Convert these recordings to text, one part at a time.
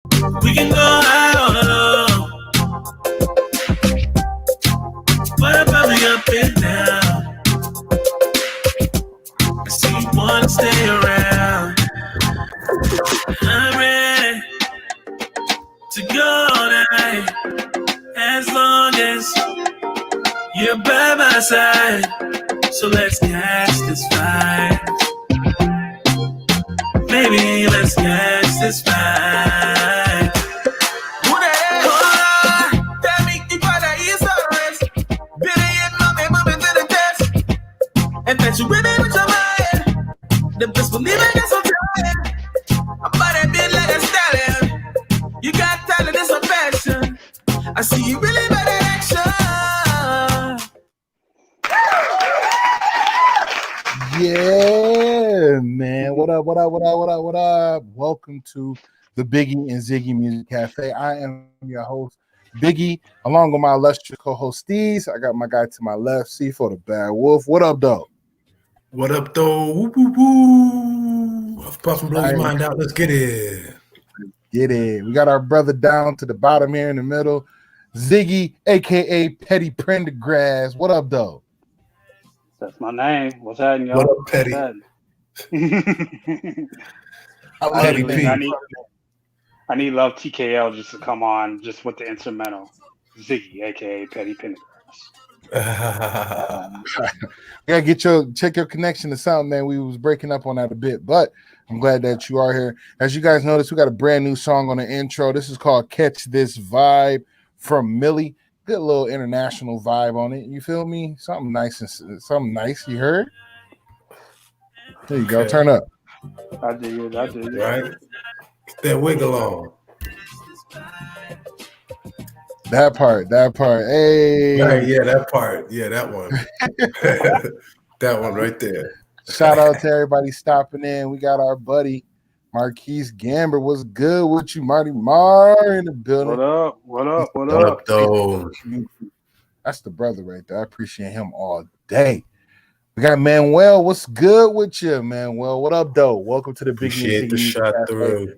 We can go out on alone. But probably up and down. I see you wanna stay around. I'm ready to go tonight. As long as you're by my side. So let's catch this vibe. Baby, let's catch this vibe. And that you with me with your mind. The best believe I got some time. I'm about that bit like a stallion. You got talent, it's a passion. I see you really by that action. Yeah, man. What up? Welcome to the Biggie and Ziggy Music Cafe. I am your host, Biggie, along with my illustrious co-host, Steez. I got my guy to my left, C for the Bad Wolf. What up, though? What up, though? Woo, woo, woo. Puff and blow your mind out. Let's get it. Get it. We got our brother down to the bottom here in the middle, Ziggy, a.k.a. Petty Prendergrass. What up, though? That's my name. What's happening, y'all? What up, Petty? I need Love TKL just to come on just with the instrumental. Ziggy, a.k.a. Petty Prendergrass. Yeah, check your connection to something, man. We was breaking up on that a bit, but I'm glad that you are here. As you guys noticed, we got a brand new song on the intro. This is called Catch This Vibe from Millie. Good little international vibe on it. You feel me? Something nice. You heard? There you go. Turn up. I do. Right? Get that wiggle on. That part. Hey. Right, yeah, that part. Yeah, that one. That one right there. Shout out to everybody stopping in. We got our buddy Marquise Gamber. What's good with you, Marty Mar in the building? What up, though? That's the brother right there. I appreciate him all day. We got Manuel. What's good with you, Manuel? What up, though? Welcome to the Biggie. Appreciate the shot through.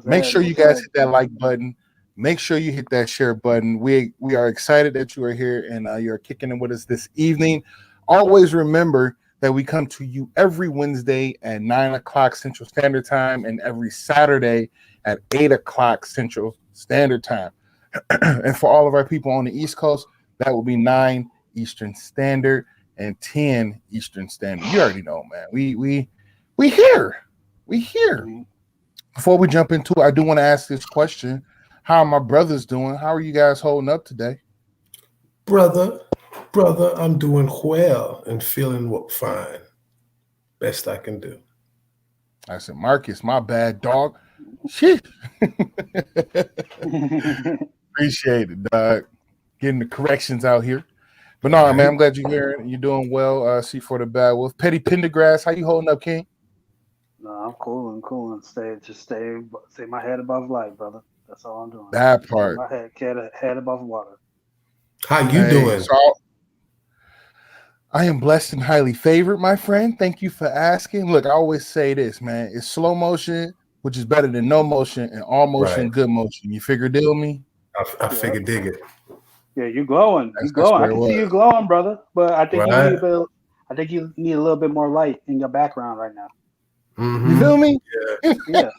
Make sure you guys hit that like button. Make sure you hit that share button. We are excited that you are here and you're kicking in with us this evening. Always remember that we come to you every Wednesday at 9 o'clock Central Standard Time and every Saturday at 8 o'clock Central Standard Time. And for all of our people on the East Coast, that will be 9 Eastern Standard and 10 Eastern Standard. You already know, man. We here. Before we jump into it, I do want to ask this question. How are my brothers doing? How are you guys holding up today? Brother, I'm doing well and feeling fine. Best I can do. I said, Marcus, my bad, dog. Shit. Appreciate it, dog. Getting the corrections out here. But no, man, I'm glad you're here. You're doing well. See for the Bad Wolf. Petty Pendergrass, how you holding up, King? No, I'm cool. Stay my head above light, brother. That's all I'm doing. That part. My head above water. How you doing? So I am blessed and highly favored, my friend. Thank you for asking. Look, I always say this, man. It's slow motion, which is better than no motion, and all motion, good motion. You figure deal me? I figure dig it. Yeah, you glowing. I can see you glowing, brother. But I think you need a little bit more light in your background right now. Mm-hmm. You feel me? Yeah.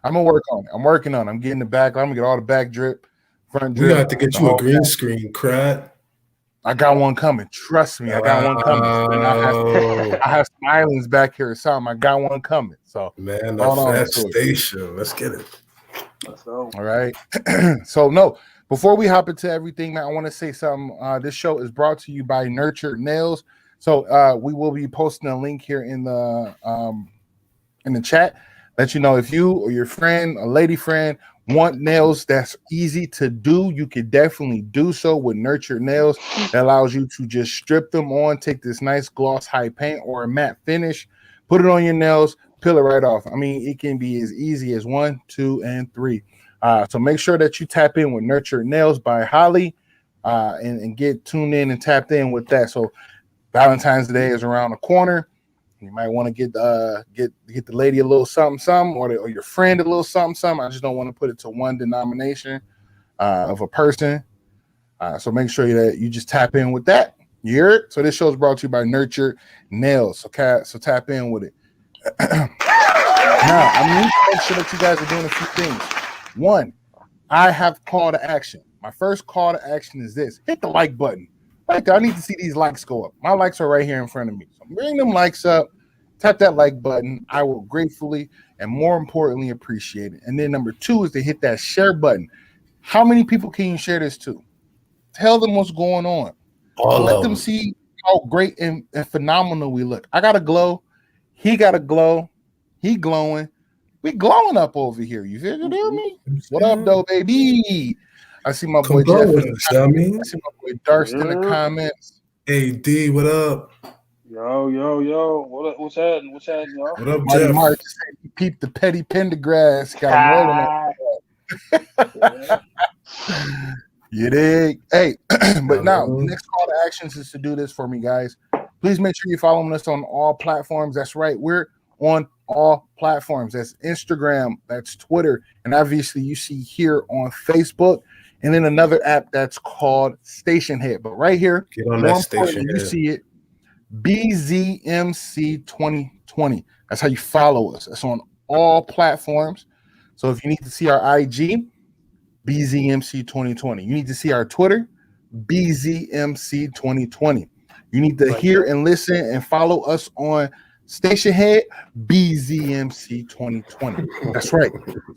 I'm gonna work on it. I'm working on it. I'm getting the back. I'm gonna get all the back drip, front drip. We got to get you a green screen, crud. I got one coming. Trust me, I got one coming. I have some islands back here or something. I got one coming. So man, that station. Let's get it. Let's go. All right. So no, before we hop into everything, man, I want to say something. This show is brought to you by Nurtured Nails. So we will be posting a link here in the chat. Let you know if you or your friend, a lady friend, want nails that's easy to do, you can definitely do so with Nurtured Nails. That allows you to just strip them on, take this nice gloss high paint or a matte finish, put it on your nails, peel it right off. I mean, it can be as easy as 1, 2, and 3. So make sure that you tap in with Nurtured Nails by Holly and get tuned in and tapped in with that. So Valentine's Day is around the corner. You might want to get the lady a little something, or your friend a little something. I just don't want to put it to one denomination of a person. So make sure that you just tap in with that. You hear it? So this show is brought to you by Nurture Nails. Okay, so tap in with it. Now, I need to make sure that you guys are doing a few things. One, I have call to action. My first call to action is this: hit the like button. Like, I need to see these likes go up. My likes are right here in front of me. So bring them likes up. Tap that like button. I will gratefully and more importantly appreciate it. And then number 2 is to hit that share button. How many people can you share this to? Tell them what's going on. Let them see how great and phenomenal we look. I got a glow. He got a glow. He glowing. We glowing up over here. You feel me? What up, though, baby? I see my boy Jeff. I see my boy Darst in the comments. Hey, D, what up? Yo. What's happening, y'all? What up, Jeff? Mark said he peeped the petty Pendergrass. Got him rolling. You dig? Hey, but now the next call to actions is to do this for me, guys. Please make sure you're following us on all platforms. That's right. We're on all platforms. That's Instagram, that's Twitter, and obviously you see here on Facebook, and then another app that's called Station Head. But right here, get on that Station you see it, BZMC 2020. That's how you follow us. That's on all platforms. So if you need to see our IG, BZMC 2020. You need to see our Twitter, BZMC 2020. You need to hear and listen and follow us on Station Head, BZMC 2020. That's right.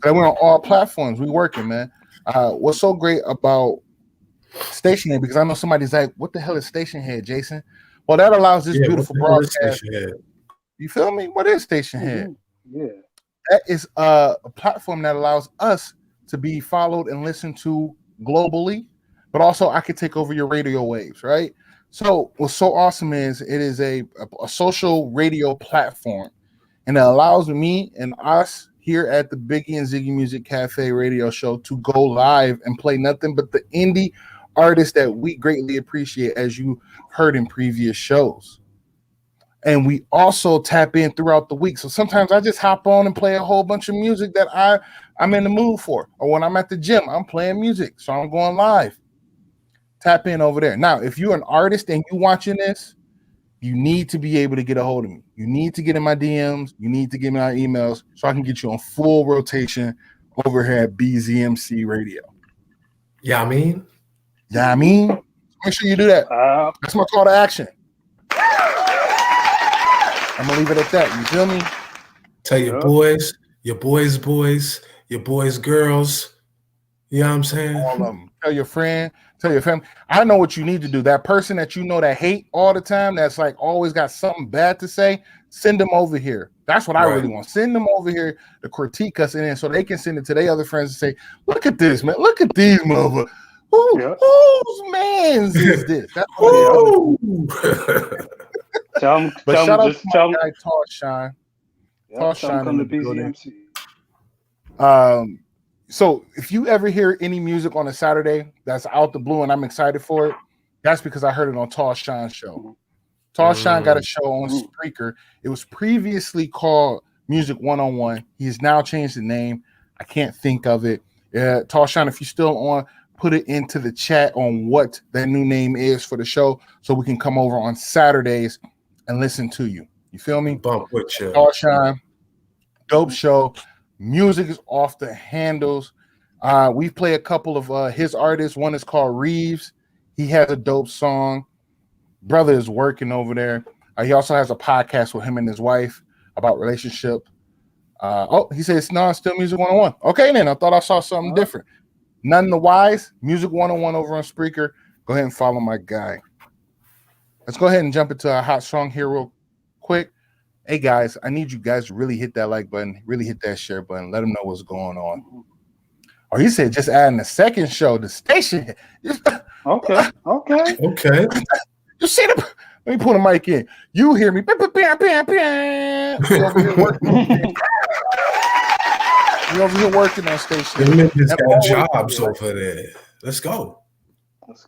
We're on all platforms. We working, man. What's so great about Station Head, because I know somebody's like, what the hell is Station Head, Jason? Well, that allows this beautiful broadcast. You feel me? What is Station Head? Yeah. That is a platform that allows us to be followed and listened to globally, but also I could take over your radio waves, right? So what's so awesome is it is a social radio platform, and it allows me and us here at the Biggie and Ziggy Music Cafe radio show to go live and play nothing but the indie artists that we greatly appreciate, as you heard in previous shows. And we also tap in throughout the week. So sometimes I just hop on and play a whole bunch of music that I'm in the mood for. Or when I'm at the gym, I'm playing music. So I'm going live. Tap in over there. Now, if you're an artist and you're watching this, you need to be able to get a hold of me. You need to get in my DMs. You need to give me my emails so I can get you on full rotation over here at BZMC Radio. Yeah, I mean? Make sure you do that. That's my call to action. I'm gonna leave it at that. You feel me? Tell your boys, girls. You know what I'm saying? All of them. Tell your friend, tell your family. I know what you need to do. That person that you know that hate all the time, that's like always got something bad to say, send them over here. That's what I really want. Send them over here to critique us, and then so they can send it to their other friends and say, "Look at this, man. Look at these motherfuckers. Whose man's is this?" That's what Tell them, shout out to my guy Tall Shine. Tall Shine come to BZMC. So if you ever hear any music on a Saturday that's out the blue and I'm excited for it, that's because I heard it on Tall Shine's show. Tall Shine got a show on Spreaker. It was previously called Music 101. He's now changed the name. I can't think of it. Tall Shine, if you're still on, put it into the chat on what that new name is for the show so we can come over on Saturdays and listen to you. You feel me? Bump with you. Tall Shine, dope show. Music is off the handles. We play a couple of his artists. One is called Reeves. He has a dope song. Brother is working over there. He also has a podcast with him and his wife about relationship. He says, no, it's still Music 101. Okay, then. I thought I saw something different. None the Wise, Music 101 over on Spreaker. Go ahead and follow my guy. Let's go ahead and jump into a hot song here real quick. Hey, guys, I need you guys to really hit that like button, really hit that share button. Let them know what's going on. Or he said just adding a second show, the station. Okay. You see the... Let me pull the mic in. You hear me. We over here working. We over here working on station. Them niggas got jobs over there. Let's go.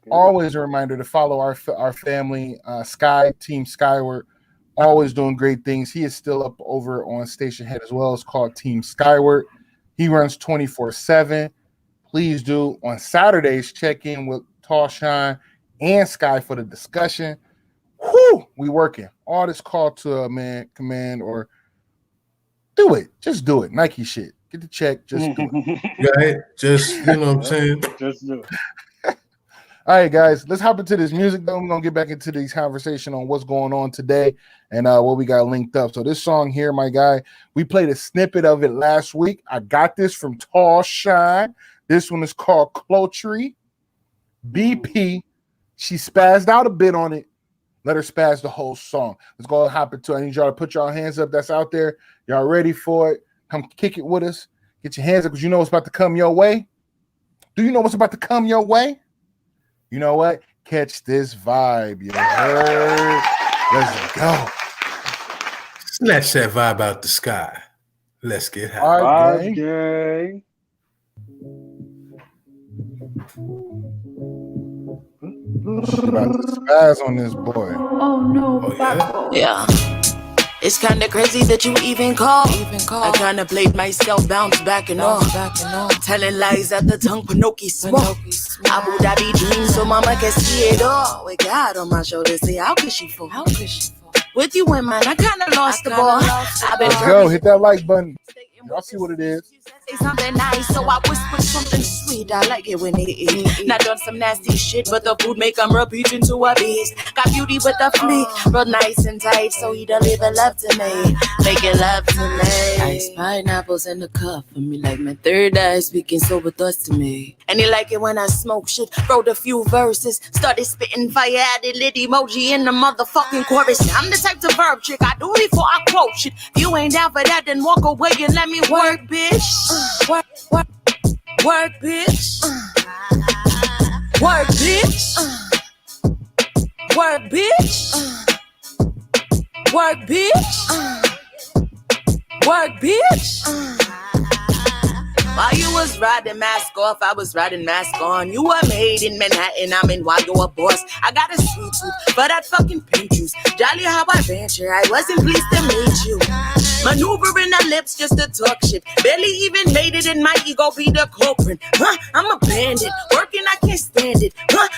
Always a reminder to follow our family, Sky Team Skyward, always doing great things. He is still up over on Station Head as well. It's called Team Skyward. He runs 24/7. Please do on Saturdays check in with Tall Shine and Sky for the discussion. Whew, we working. All this call to a man command or do it. Just do it. Nike shit. Get the check. Just do it. Right? Just, you know what I'm saying? Just do it. All right, guys, let's hop into this music, though. We're going to get back into this conversation on what's going on today and what we got linked up. So this song here, my guy, we played a snippet of it last week. I got this from Tall Shine. This one is called Clotry. BP. She spazzed out a bit on it. Let her spaz the whole song. Let's go and hop into it. I need y'all to put y'all hands up that's out there. Y'all ready for it? Come kick it with us. Get your hands up because you know what's about to come your way. Do you know what's about to come your way? You know what? Catch this vibe. You heard? Let's go. Snatch that vibe out the sky. Let's get high. Vibe gang. About to spaz on this boy. Oh no, yeah. It's kinda crazy that you even call. I kinda played myself, bounce back and off. Telling lies at the tongue, Pinocchio smoke. Abu Dhabi dreams, so mama can see it all. With God on my shoulders, say, how could she fall? With you in mind, I kinda lost the ball. Let's go, hit that like button. Y'all see what it is. Say something nice, so I whispered something sweet. I like it when they eat. Not done some nasty shit, but the food make them repeat into a beast. Got beauty with the fleet, real nice and tight, so he deliver love to me. Making love to me. Ice pineapples in the cup for me, like my third eye speaking sober thoughts to me. And he like it when I smoke shit, wrote a few verses, started spitting fire, added lit emoji in the motherfucking chorus. I'm the type to verb trick, I do it before I quote shit. If you ain't down for that, then walk away and let me work, bitch. Work, bitch. Work, bitch. Work, bitch. Work, bitch. Work, bitch. While you was riding mask off, I was riding mask on. You were made in Manhattan, I'm in while you're a boss. I got a sweet tooth for that fucking pink juice. Jolly how I venture, I wasn't pleased to meet you. Maneuvering the lips just to talk shit. Barely even made it and my ego be the culprit. I'm a bandit, working I can't stand it.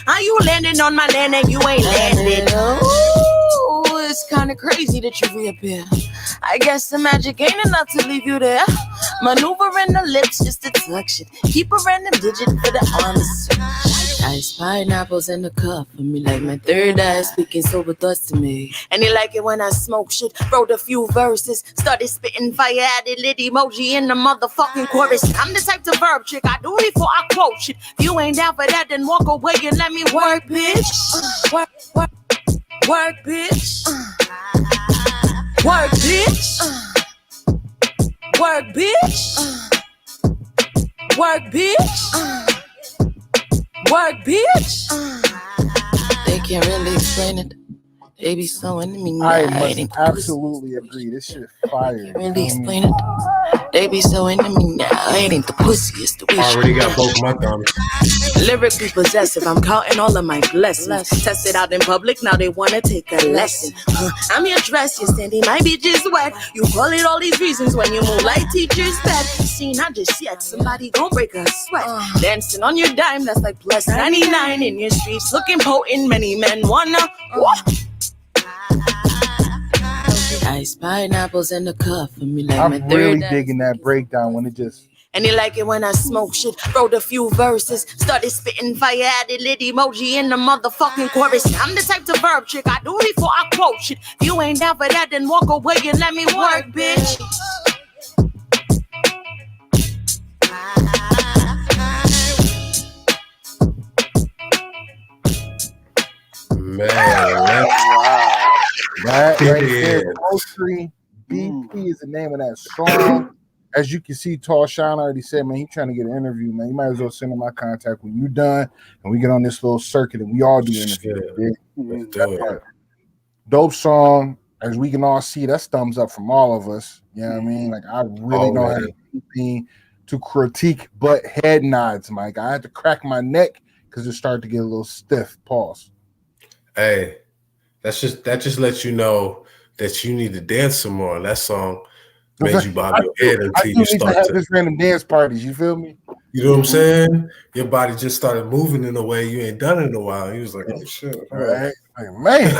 Are you landing on my land and you ain't landed? Ooh, it's kinda crazy that you reappear. I guess the magic ain't enough to leave you there. Maneuvering the lips just to talk shit. Keep a random digit for the honest. Ice pineapples in the cup for me, like my third eye speaking sober thoughts to me. And he like it when I smoke shit, wrote a few verses, started spitting fire, added lit emoji in the motherfucking chorus. I'm the type to verb trick, I do it before I quote shit. If you ain't down for that, then walk away and let me work, bitch. Work, bitch. Work, bitch. Work, bitch. Work, bitch. Work, bitch. They can't really explain it. They be so into me now. I must absolutely agree. This shit fire. Can't really explain it. They be so into me now. I ain't the pussy, it's the wish. Already got both my thumbs. Lyrically possessive, I'm counting all of my blessings. Tested out in public, now they wanna take a lesson. I'm your dress, your sandy, my bitch is wet. You call it all these reasons when you move like teacher's pet. See, not just yet, somebody gon' break a sweat. Dancing on your dime, that's like plus 99 in your streets. Looking potent, many men wanna. Ice pineapples in the cup for me, like I'm my really third digging that breakdown when it just. And he like it when I smoke shit, wrote a few verses, started spitting fire, added lit emoji in the motherfucking chorus. I'm the type to verb trick, I do it before I quote shit. If you ain't down for that, then walk away and let me work, bitch. Man, that right there, Clotry, BP is the name of that song. As you can see, Tall Shine already said, man, he's trying to get an interview, man. You might as well send him my contact when you're done and we get on this little circuit and we all do interviews. Dope song. As we can all see, that's thumbs up from all of us. You know what I mean? Like, I really don't have anything to critique but head nods, Mike. I had to crack my neck because it started to get a little stiff. Pause. Hey, that just lets you know that you need to dance some more. And that song made you bob your head until you need start to have this random dance parties. You feel me? You know what I'm saying? Your body just started moving in a way you ain't done in a while. You was like, oh shit. Right. Like, man.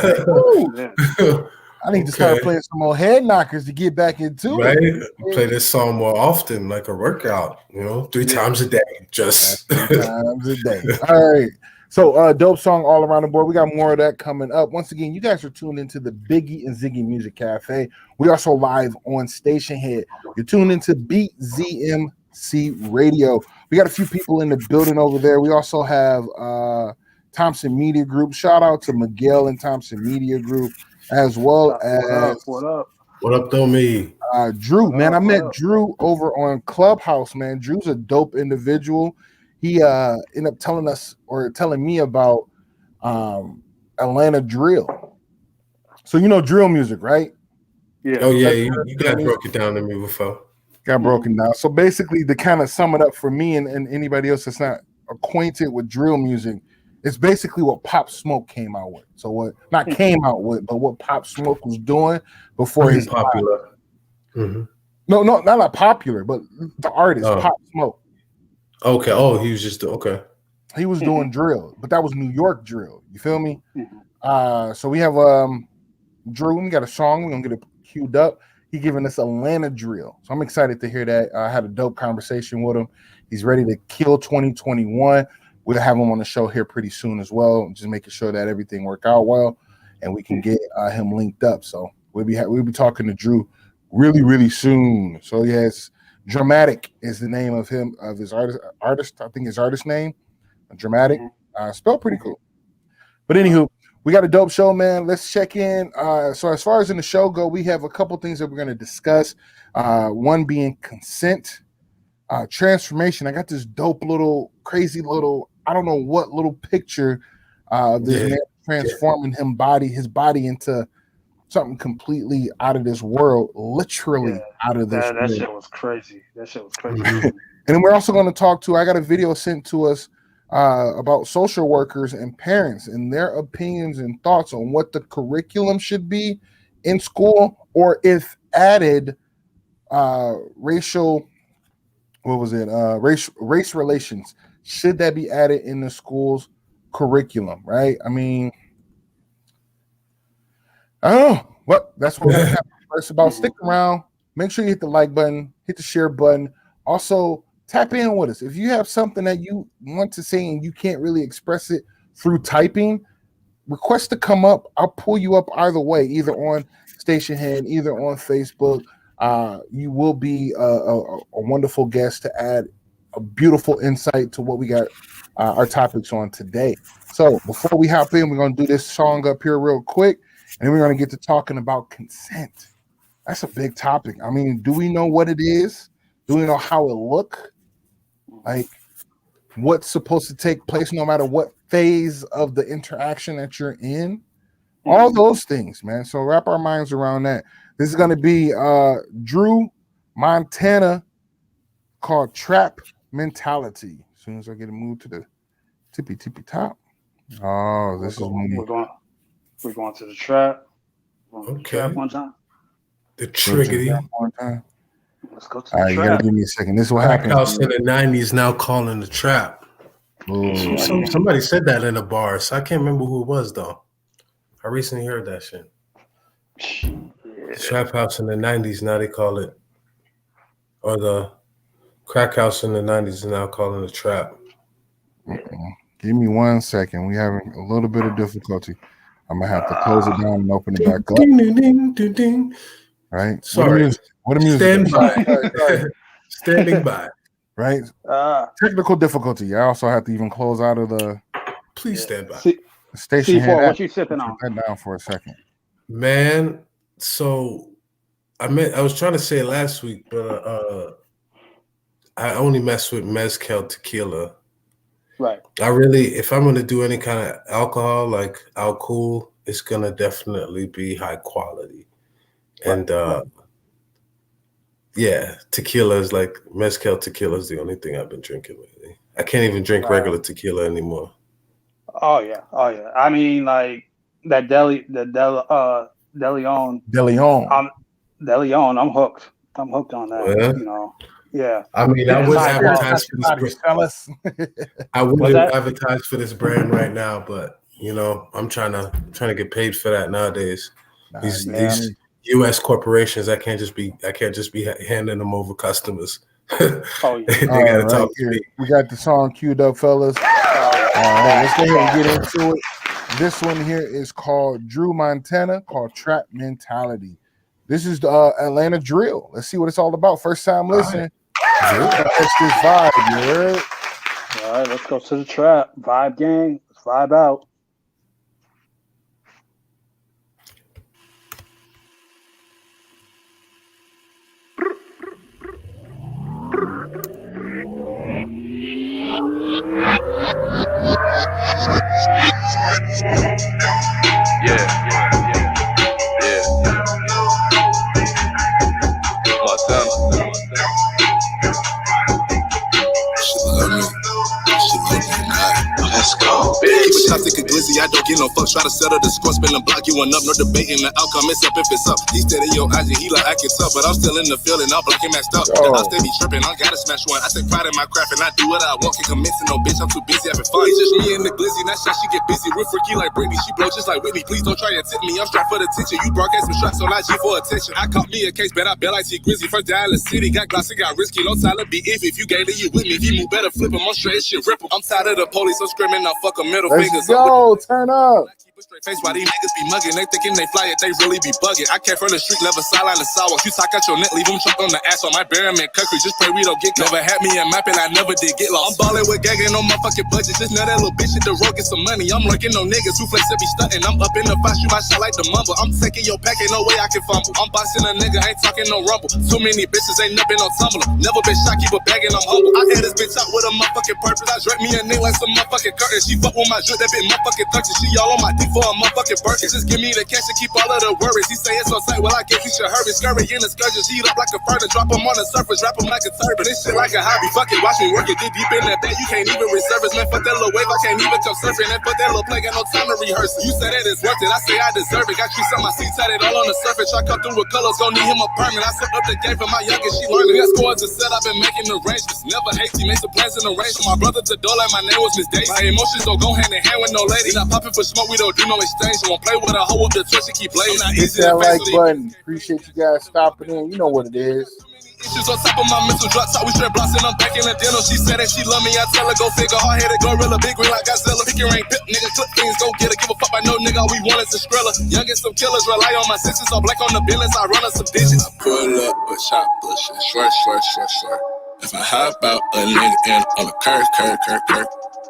I need to start playing some more head knockers to get back into it. Play this song more often, like a workout, 3 times a day. Just 3 times a day. All right. So dope song all around the board. We got more of that coming up. Once again, you guys are tuned into the Biggie and Ziggy Music Cafe. We also live on Station Head. You're tuned into BZMC Radio. We got a few people in the building over there. We also have Thompson Media Group. Shout out to Miguel and Thompson Media Group, as well as what up? What up, though, me? Drew, man. I met Drew over on Clubhouse, man. Drew's a dope individual. He ended up telling me about Atlanta drill. So you know drill music, right? Yeah. Oh yeah, you got broke it down to me before. Got broken down. So basically, to kind of sum it up for me and anybody else that's not acquainted with drill music, it's basically what Pop Smoke came out with. So what what Pop Smoke was doing before his popular. No, not popular, but the artist Pop Smoke. Okay. Oh, he was just okay. He was doing drill, but that was New York drill. You feel me? So we have Drew. We got a song. We're gonna get it queued up. He giving us Atlanta drill. So I'm excited to hear that. I had a dope conversation with him. He's ready to kill 2021. We'll have him on the show here pretty soon as well. Just making sure that everything work out well, and we can get him linked up. So we'll be talking to Drew really, really soon. So yes. Dramatic is the name of his artist. I think his artist name, Dramatic. Spelled pretty cool. But anywho, we got a dope show, man. Let's check in. So as far as in the show go, we have a couple things that we're going to discuss. One being consent, transformation. I got this dope little, crazy little, I don't know what little picture of this man transforming his body into something completely out of this world, literally out of this world. That shit was crazy. And then we're also going to talk to, I got a video sent to us about social workers and parents and their opinions and thoughts on what the curriculum should be in school, or if added race relations, should that be added in the school's curriculum, right? I mean, I don't know. Well, that's what we're going to have first about. Stick around. Make sure you hit the like button, hit the share button. Also, tap in with us. If you have something that you want to say and you can't really express it through typing, request to come up. I'll pull you up either way, either on Station Head, either on Facebook. You will be a wonderful guest to add a beautiful insight to what we got our topics on today. So before we hop in, we're going to do this song up here real quick. And then we're going to get to talking about consent. That's a big topic. I mean, do we know what it is? Do we know how it look? Like, what's supposed to take place no matter what phase of the interaction that you're in? All those things, man. So wrap our minds around that. This is going to be Drew Montana, called Trap Mentality. As soon as I get a move to the tippy top. Oh, this is We're going to the trap. Okay. Trap one time. The triggity. One time. Let's go to the All right, trap. you gotta give me a second. This is what happened. House in the 90s now calling the trap. Somebody said that in a bar, so I can't remember who it was though. I recently heard that shit. Trap house in the 90s, now they call it, or the crack house in the 90s is now calling the trap. Give me 1 second. We're having a little bit of difficulty. I'm gonna have to close it down and open it back up. Ding, ding, ding, ding, ding. Right? Sorry. What a music. Stand by. Standing by. Right? Technical difficulty. I also have to even close out of the. Please stand by. Station C4, what you sipping on? Put that down for a second. Man, so I was trying to say it last week, but I only mess with mezcal tequila. Right. If I'm gonna do any kind of alcohol, like alcohol, it's gonna definitely be high quality. And tequila is like mezcal tequila is the only thing I've been drinking lately. I can't even drink regular tequila anymore. Oh yeah. I mean, like that DeLeon. DeLeon. I'm hooked. I'm hooked on that. Yeah. You know. Yeah. I mean, I would advertise for this brand. I wouldn't advertise for this brand right now, but you know, I'm trying to get paid for that nowadays. These U.S. corporations, I can't just be handing them over customers. Oh yeah. They gotta talk to me. We got the song queued up, fellas. All right, let's go ahead and get into it. This one here is called Drew Montana, called Trap Mentality. This is the Atlanta drill. Let's see what it's all about. First time listening. That's this vibe, you heard? All right, let's go to the trap. Vibe gang. Let's vibe out. Let's go, bitch. Keep it toxic and glizzy, I don't get no fucks. Try to settle the score, spin and block you one up. No debating the outcome, it's up if it's up. He steady your IG, he like acting tough, but I'm still in the feeling, I'll black and messed up. I steady tripping, I gotta smash one. I take pride in my craft and I do what I want. Can't commit to no bitch, I'm too busy having fun. It's just me and the glizzy, that shit she get busy. Real freaky like Britney, she blow just like Whitney. Please don't try to tip me, I'm strapped for the attention. You broadcast some shots on IG for attention. I caught me a case, bet I bet I see Grizzy. First Dallas City, got glossy, got risky. No time to be iffy. If you gave it, you with me. If you move, better flip him. I'm straight shit, rip him. I'm tired of the police, I'm screaming, now fuck a middle fingers. Go, turn up. Straight face, why these niggas be mugging? They thinking they fly it, they really be bugging. I came from the street level, sideline the sidewalk. You talk out your neck, leave them choke on the ass. On my Bearman country, just pray we don't get caught. Never had me a map and I never did get lost. I'm ballin' with gagging on my fucking budget. Just know that little bitch hit the road, get some money. I'm lurking on niggas who flex and be stunting. I'm up in the fight, shoot my shot like the mumble. I'm taking your pack, ain't no way I can fumble. I'm boxing a nigga, ain't talking no rumble. Too many bitches ain't nothing no tumbler. Never been shot, keep a bag and I'm humble. I had this bitch out with a motherfucking purpose. I drank me a nigga like some motherfucking curtains. She fuck with my drip, that bitch motherfucking thirsty. She all on my dick for a motherfucking burger. Just give me the cash and keep all of the worries. He say it's so tight, well I guess he should hurry. Scurry in the scourges, heat up like a furnace. Drop him on the surface, wrap him like a turban. This shit like a hobby, fuck it, watch me work it. Deep in that bed, you can't even resurface. Man, fuck that little wave, I can't even come surfing. And fuck that little play, got no time to rehearse it. You say that it's worth it, I say I deserve it. Got you some my seats tatted all on the surface. Try come through with colors, gon' need him a permit. I set up the game for my youngest, she learning. Got scores to set, I've been making arrangements. Never hate, he made some plans in arrangements. My brother to door like my name was Miss Daisy. My emotions don't go hand in hand with no lady. Not popping for smoke, we don't do no exchange. Won't play with a hoe with the twist and keep playing. Hit that like button. Appreciate you guys stopping in. You know what it is. Issues on top of my mental drop top, we straight blocks and I'm back in the dental. She said that she love me, I tell her go figure. Hard-headed gorilla, big green like Godzilla. Pick your ain't pip, nigga, clip things, go get it. Give a fuck by no nigga, all we want is a skrilla. Youngest some killers, rely on my senses. All black on the business, I run us some digits. I pull up, but shot pushing, short. If I hop out a nigga in on a curve.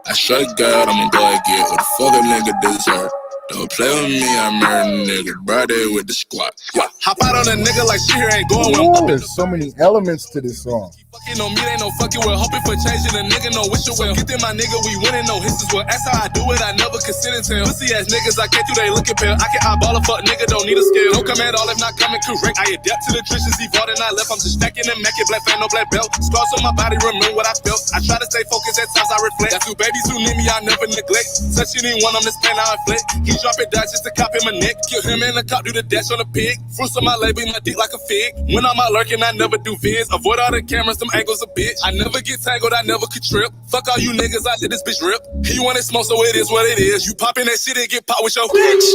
I shrug God, I'm a boy, get what the fuck a nigga deserve. Don't play with me, I murder nigga, brother with the squad. Hop out on a nigga like she here ain't going. There's so many elements to this song. Fucking on me, they no fucking well. Hoping for changing a nigga, no wish well. Get them my nigga, we winning, no hisses well. That's how I do it, I never consider tell. Pussy ass niggas, I can't do they looking pale. I can eyeball a fuck nigga, don't need a scale. Don't come at all if not coming correct. I adapt to the trenches, evolved and I left. I'm just stacking and macking, black fan, no black belt. Scars on my body, remember what I felt. I try to stay focused, at times I reflect. Got two babies who need me, I never neglect. Touching anyone on this pain, I inflict. He dropping dice just to cop him a neck. Kill him in the cop, do the dash on the pig. Fruits on my label, my dick like a fig. When I'm out lurking, I never do vids. Avoid all the cameras, them angles a bitch. I never get tangled, I never could trip. Fuck all you niggas, I let this bitch rip. He wanted smoke, so it is what it is. You popping that shit and get popped with your bitch.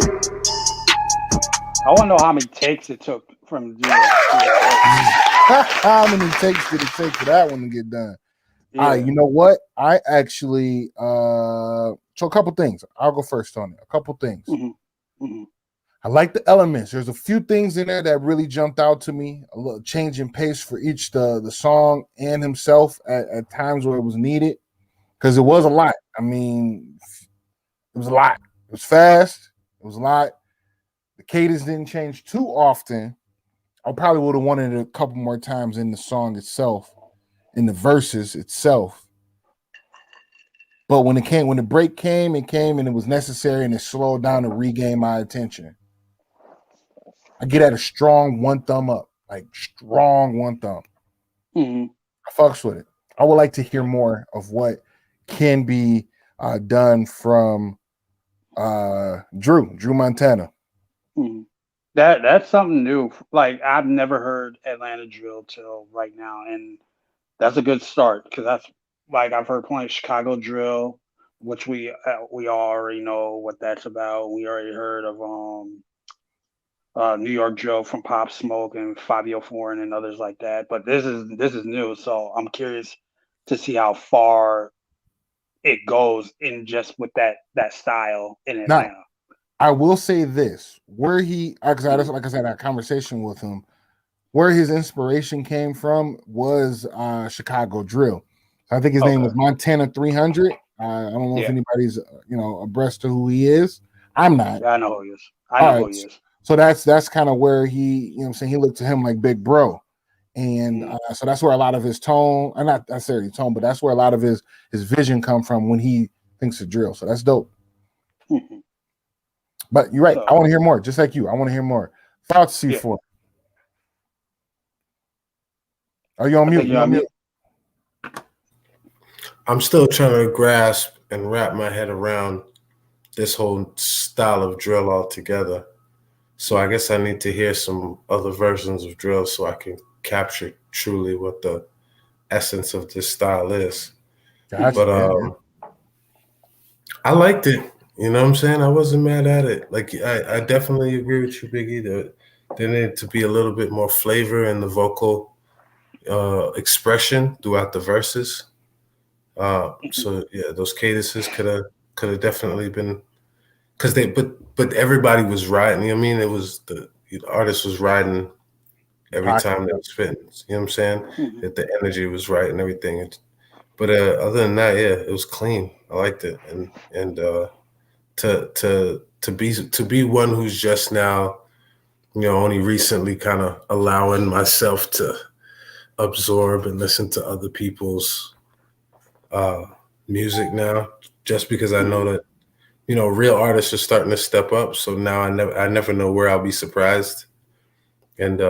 I want to know how many takes it took from the How many takes did it take for that one to get done? Yeah. All right, you know what? I actually so a couple things. I'll go first on it. A couple things. I like the elements. There's a few things in there that really jumped out to me. A little change in pace for each the song and himself at times where it was needed, because it was a lot. I mean, it was a lot. It was fast. It was a lot. The cadence didn't change too often. I probably would have wanted it a couple more times in the song itself, in the verses itself. But when the break came, it came and it was necessary and it slowed down to regain my attention. I get at a strong one thumb up, like strong one thumb. I fucks with it. I would like to hear more of what can be done from Drew Montana. That's something new. Like I've never heard Atlanta drill till right now, and that's a good start because that's like I've heard plenty of Chicago drill, which we already know what that's about. We already heard of New York drill from Pop Smoke and Fabio Foreign and others like that. But this is new, so I'm curious to see how far it goes in just with that style in Atlanta. Now, I will say this: where he, like I said, that conversation with him, where his inspiration came from was Chicago drill. I think his name was Montana 300. I don't know if anybody's abreast to who he is. I'm not. Yeah, I know who he is. I know who he is. So that's kind of where he, what I'm saying, he looked to him like big bro. And so that's where a lot of his tone, not necessarily tone, but that's where a lot of his vision come from when he thinks of drill. So that's dope. Mm-hmm. But you're right. I want to hear more, just like you. I want to hear more. Thoughts, C4. Yeah. Are you on mute? You're on mute. I'm still trying to grasp and wrap my head around this whole style of drill altogether. So I guess I need to hear some other versions of drill so I can capture truly what the essence of this style is. Gotcha, but I liked it. You know what I'm saying? I wasn't mad at it. Like I definitely agree with you, Biggie, that there needed to be a little bit more flavor in the vocal expression throughout the verses. So yeah, those cadences could have definitely been, because but everybody was riding. You know what I mean? It was the artist was riding every time they was spitting. You know what I'm saying? Mm-hmm. That the energy was right and everything. But other than that, yeah, it was clean. I liked it, and to be one who's just now, only recently kind of allowing myself to absorb and listen to other people's music now, just because I know that real artists are starting to step up. So now I never know where I'll be surprised. And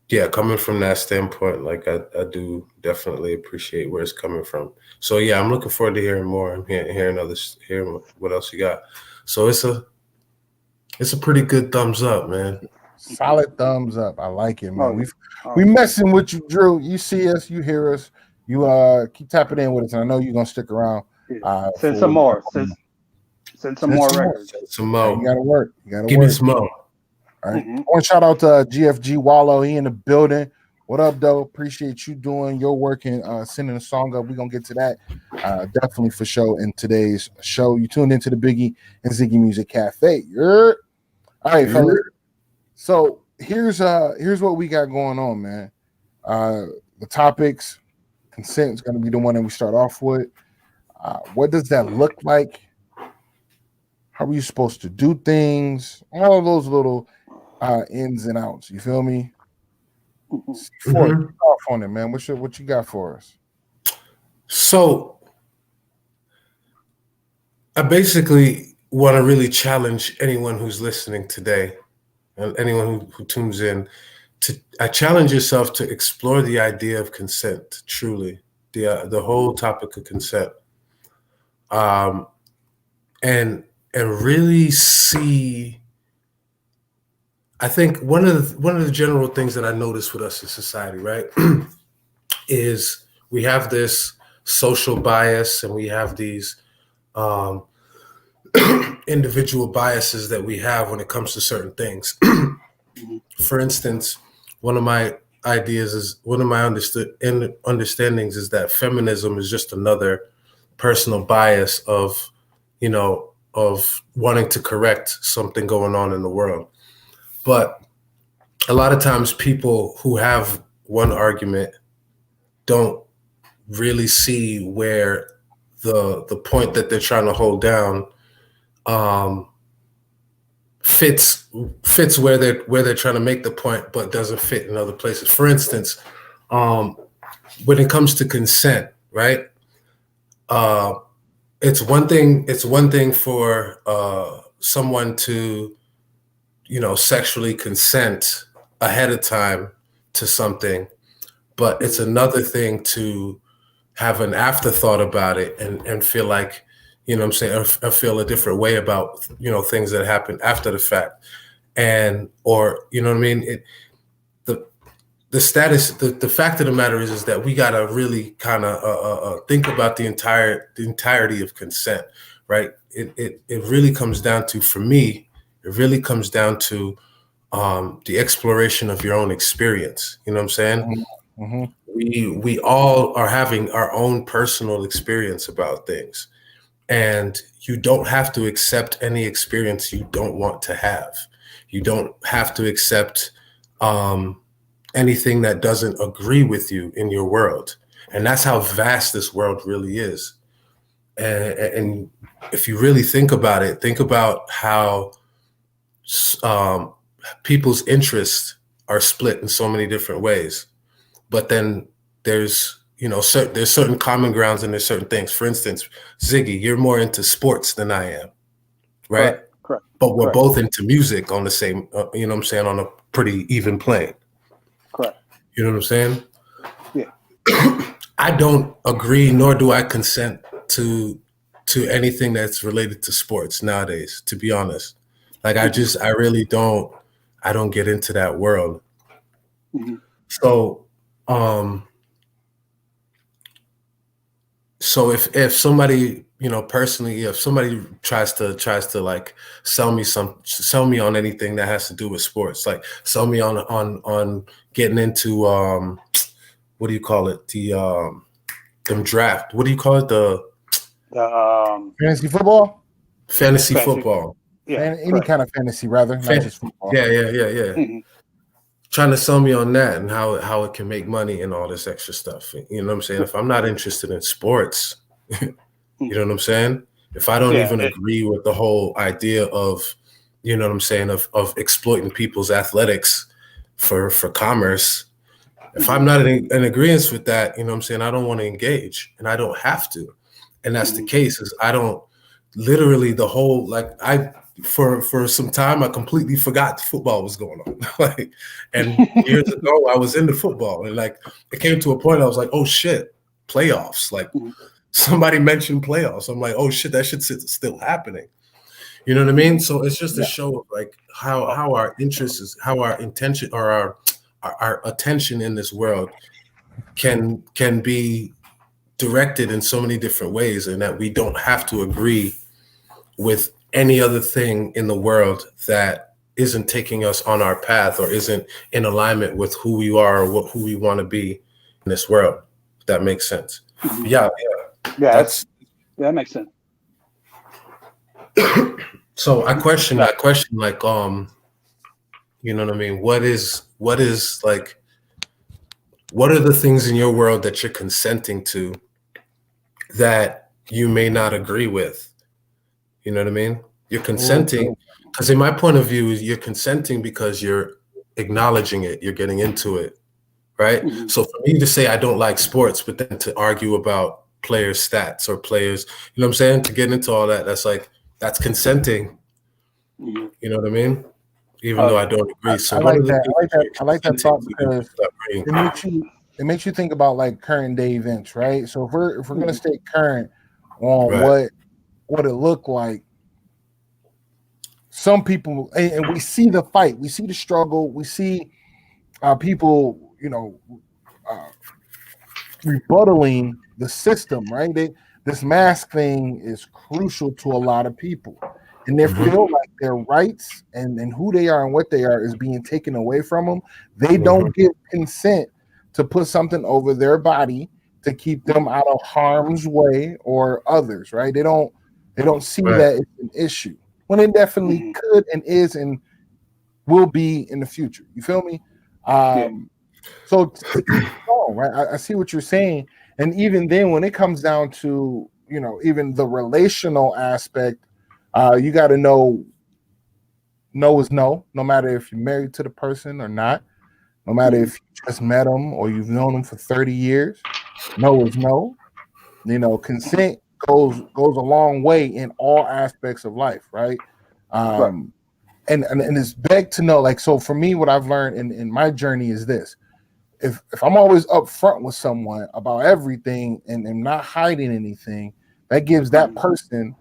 yeah, coming from that standpoint, like I do definitely appreciate where it's coming from. So yeah, I'm looking forward to hearing more. I'm hearing what else you got. So it's a pretty good thumbs up, man. Solid thumbs up. I like it, man. We messing with you, Drew. You see us, you hear us. You keep tapping in with us, and I know you're gonna stick around. Send some more. Send some more records. Send some more. You gotta work. Give me some more. All right. Mm-hmm. I want to shout out to GFG Wallow. He in the building. What up, though? Appreciate you doing your work and sending a song up. We're gonna get to that definitely for sure in today's show. You tuned into the Biggie and Ziggy Music Cafe. All right, fellas. So here's what we got going on, man. The topics. Consent is going to be the one that we start off with. What does that look like? How are you supposed to do things? All of those little ins and outs. You feel me? Mm-hmm. Off on it, man. What you got for us? So I basically want to really challenge anyone who's listening today, and anyone who tunes in. I challenge yourself to explore the idea of consent, truly, the whole topic of consent, and really see. I think one of the general things that I notice with us in society, right, is we have this social bias and we have these individual biases that we have when it comes to certain things. For instance, one of my understandings is that feminism is just another personal bias of wanting to correct something going on in the world. But a lot of times people who have one argument don't really see where the point that they're trying to hold down fits where they're trying to make the point, but doesn't fit in other places. For instance, when it comes to consent, right? It's one thing for someone to, sexually consent ahead of time to something, but it's another thing to have an afterthought about it and feel like, I feel a different way about, things that happen after the fact. and or you know what I mean. The status, the fact of the matter is that we gotta really kind of think about the entirety of consent, right? It really comes down to, for me, it really comes down to the exploration of your own experience. You know what I'm saying? Mm-hmm. We all are having our own personal experience about things, and you don't have to accept any experience you don't want to have. You don't have to accept anything that doesn't agree with you in your world. And that's how vast this world really is. And if you really think about it, think about how people's interests are split in so many different ways. But then there's, there's certain common grounds and there's certain things. For instance, Ziggy, you're more into sports than I am, right? Correct. But we're both into music on the same, on a pretty even plane. Correct. You know what I'm saying? Yeah. I don't agree, nor do I consent to anything that's related to sports nowadays, to be honest. Like I really don't get into that world. Mm-hmm. So if somebody, personally, if somebody tries to like sell me on anything that has to do with sports, like sell me on getting into what do you call it? The draft. What do you call it? The fantasy football? Fantasy football. Yeah. Any kind of fantasy, rather, not just football. Yeah. Mm-hmm. Trying to sell me on that and how it can make money and all this extra stuff. You know what I'm saying? If I'm not interested in sports, you know what I'm saying? If I don't even agree with the whole idea of, you know what I'm saying, of exploiting people's athletics for commerce, if I'm not in agreement with that, you know what I'm saying, I don't want to engage, and I don't have to. And that's the case, is I don't literally the whole, like for some time I completely forgot football was going on. And years ago I was into football, and like it came to a point I was like, oh shit, playoffs. Like somebody mentioned playoffs. I'm like, oh shit, that shit's still happening. You know what I mean? So it's just a show of like how our interest is, how our intention or our attention in this world can be directed in so many different ways, and that we don't have to agree with any other thing in the world that isn't taking us on our path or isn't in alignment with who we are or who we want to be in this world. If that makes sense. Mm-hmm. Yeah. That makes sense. So I question, like, you know what I mean? What is like, what are the things in your world that you're consenting to that you may not agree with? You know what I mean? You're consenting because, in my point of view, you're consenting because you're acknowledging it. You're getting into it, right? Mm-hmm. So for me to say I don't like sports, but then to argue about players' stats or players, you know what I'm saying? To get into all that, that's consenting. Mm-hmm. You know what I mean? Even though I don't agree. So I like that thought because it makes you think about like current day events, right? So if we're gonna stay current on what it looked like, some people, and we see the fight, we see the struggle, we see people, rebuttaling the system, right? This mask thing is crucial to a lot of people, and they feel like their rights and who they are and what they are is being taken away from them. They don't give consent to put something over their body to keep them out of harm's way or others, right? They don't see that it's an issue when it definitely could and is and will be in the future. You feel me? So to each own, right? I see what you're saying. And even then, when it comes down to, even the relational aspect, you got to know no is no, no matter if you're married to the person or not, no matter if you just met them or you've known them for 30 years, no is no. Consent goes a long way in all aspects of life, right? And it's big to know, like, so for me, what I've learned in my journey is this: if I'm always upfront with someone about everything and not hiding anything, that gives that person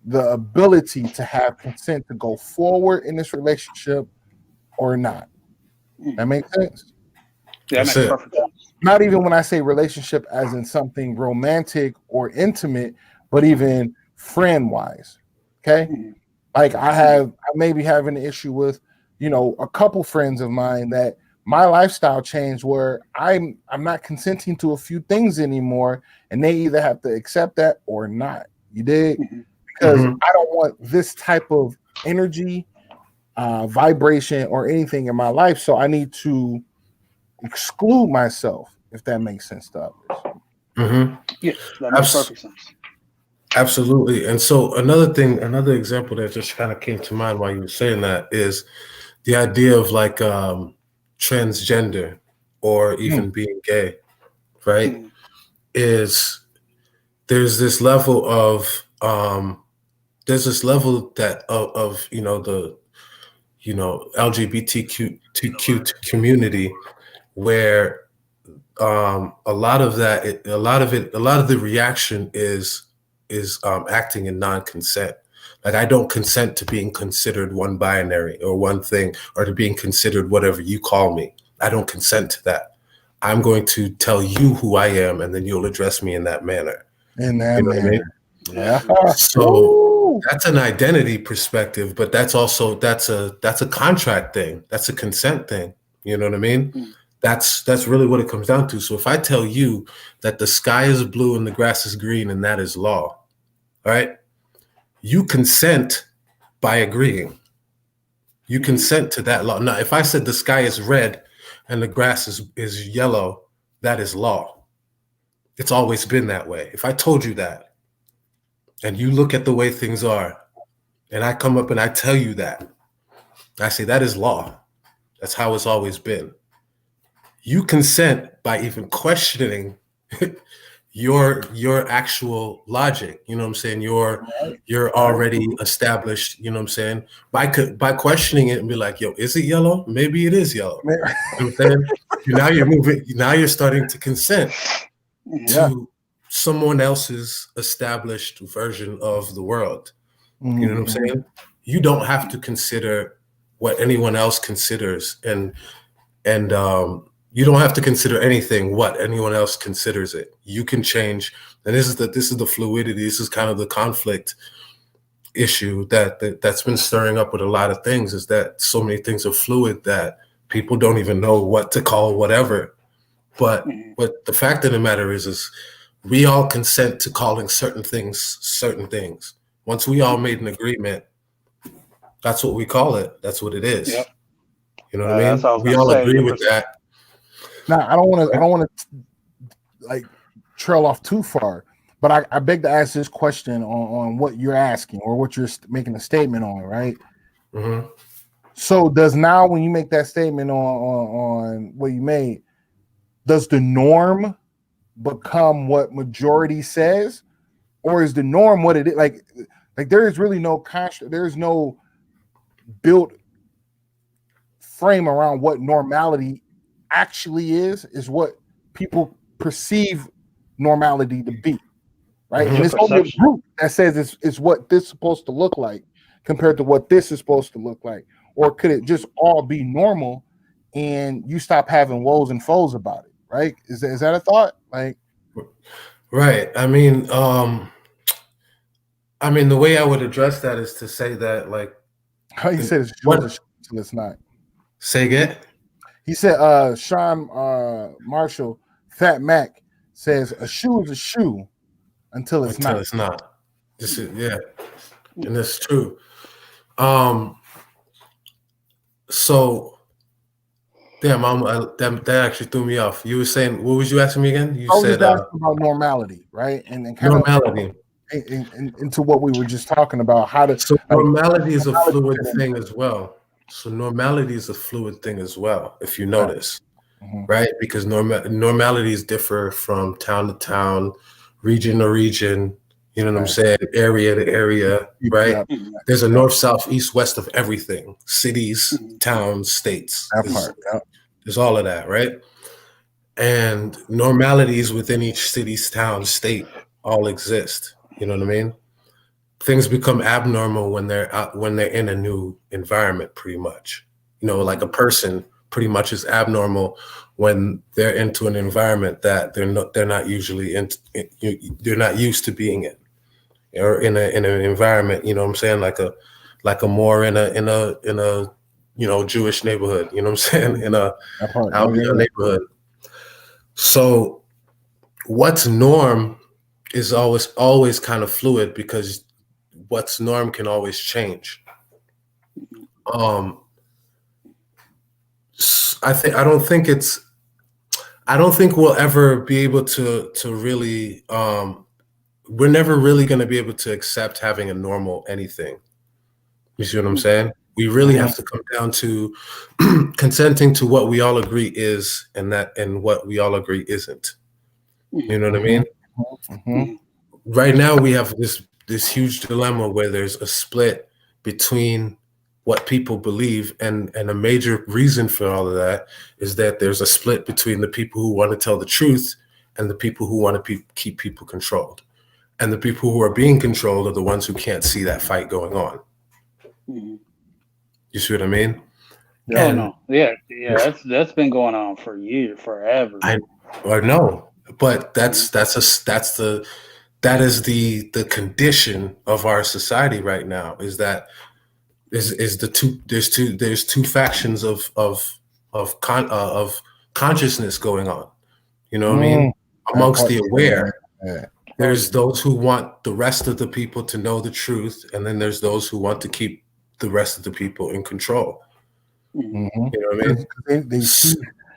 the ability to have consent to go forward in this relationship or not. That makes sense? Yeah, that makes perfect sense. Not even when I say relationship as in something romantic or intimate, but even friend-wise. Okay? Like I may be having an issue with, a couple friends of mine that my lifestyle changed where I'm not consenting to a few things anymore, and they either have to accept that or not. You dig? Because I don't want this type of energy, vibration, or anything in my life. So I need to exclude myself, if that makes sense to others. Yeah, that makes perfect sense. Absolutely. And so another example that just kind of came to mind while you were saying that is the idea of like transgender or even being gay, right? Is there's this level of that of the LGBTQ community where a lot of the reaction is acting in non-consent. Like, I don't consent to being considered one binary or one thing, or to being considered whatever you call me. I don't consent to that. I'm going to tell you who I am, and then you'll address me in that manner. What I mean? Yeah. So that's an identity perspective, but that's a contract thing. That's a consent thing. You know what I mean? That's really what it comes down to. So if I tell you that the sky is blue and the grass is green, and that is law, right? You consent by agreeing. You consent to that law. Now, if I said the sky is red and the grass is yellow, that is law. It's always been that way. If I told you that, and you look at the way things are, and I come up and I tell you that, I say that is law. That's how it's always been. You consent by even questioning your actual logic. You know what I'm saying? You're already established. You know what I'm saying? By questioning it and be like, yo, is it yellow? Maybe it is yellow. You know what I'm saying? Now you're moving. Now you're starting to consent to someone else's established version of the world. You know what I'm saying? You don't have to consider what anyone else considers, and you don't have to consider anything what anyone else considers it. You can change, and this is the fluidity. This is kind of the conflict issue that's been stirring up with a lot of things. Is that so many things are fluid that people don't even know what to call whatever. But the fact of the matter is we all consent to calling certain things certain things. Once we all made an agreement, that's what we call it. That's what it is. Yep. You know what I mean? We all agree with that. Now, I don't want to like trail off too far, but I beg to ask this question on what you're asking or what you're making a statement on, right? So does now, when you make that statement on what you made, does the norm become what majority says, or is the norm what it is? Like there is really no there's no built frame around what normality actually is what people perceive normality to be, right? And it's only a group that says it's what this is supposed to look like compared to what this is supposed to look like. Or could it just all be normal and you stop having woes and foes about it, right? Is that a thought? Like, right. I mean, the way I would address that is to say that, like, how you said it's true until it's not. Say again. He said, Sean Marshall, Fat Mac says a shoe is a shoe until it's not. It's not. This is, yeah, and that's true. So, damn, that actually threw me off. You were saying, what was you asking me again? You said about normality, right? And then kind normality. Into what we were just talking about. So normality is a fluid thing as well. So normality is a fluid thing as well, if you notice, right? Because normalities differ from town to town, region to region, you know what I'm saying? Area to area, right? There's a north, south, east, west of everything. Cities, towns, states. There's all of that, right? And normalities within each city's town, state all exist. You know what I mean? things become abnormal when they're in a new environment, pretty much. You know, like a person pretty much is abnormal when they're into an environment that they're not usually in, they're not used to being in, or in an environment, you know what I'm saying, like a more in a you know, Jewish neighborhood, you know what I'm saying, in a Albion neighborhood. So what's norm is always kind of fluid, because what's norm can always change. I don't think we'll ever be able to really, we're never really going to be able to accept having a normal anything. You see what I'm saying? We really have to come down to consenting to what we all agree is, and what we all agree isn't. You know what I mean? Mm-hmm. Right now we have this huge dilemma where there's a split between what people believe, and a major reason for all of that is that there's a split between the people who want to tell the truth and the people who want to keep people controlled. And the people who are being controlled are the ones who can't see that fight going on. Mm-hmm. You see what I mean? Oh no, yeah, that's been going on for years, forever. I know, but that is the condition of our society right now. Is that is the two there's two factions of consciousness going on. You know what I mean? Amongst the aware. Yeah. There's those who want the rest of the people to know the truth, and then there's those who want to keep the rest of the people in control. Mm-hmm. You know what I mean?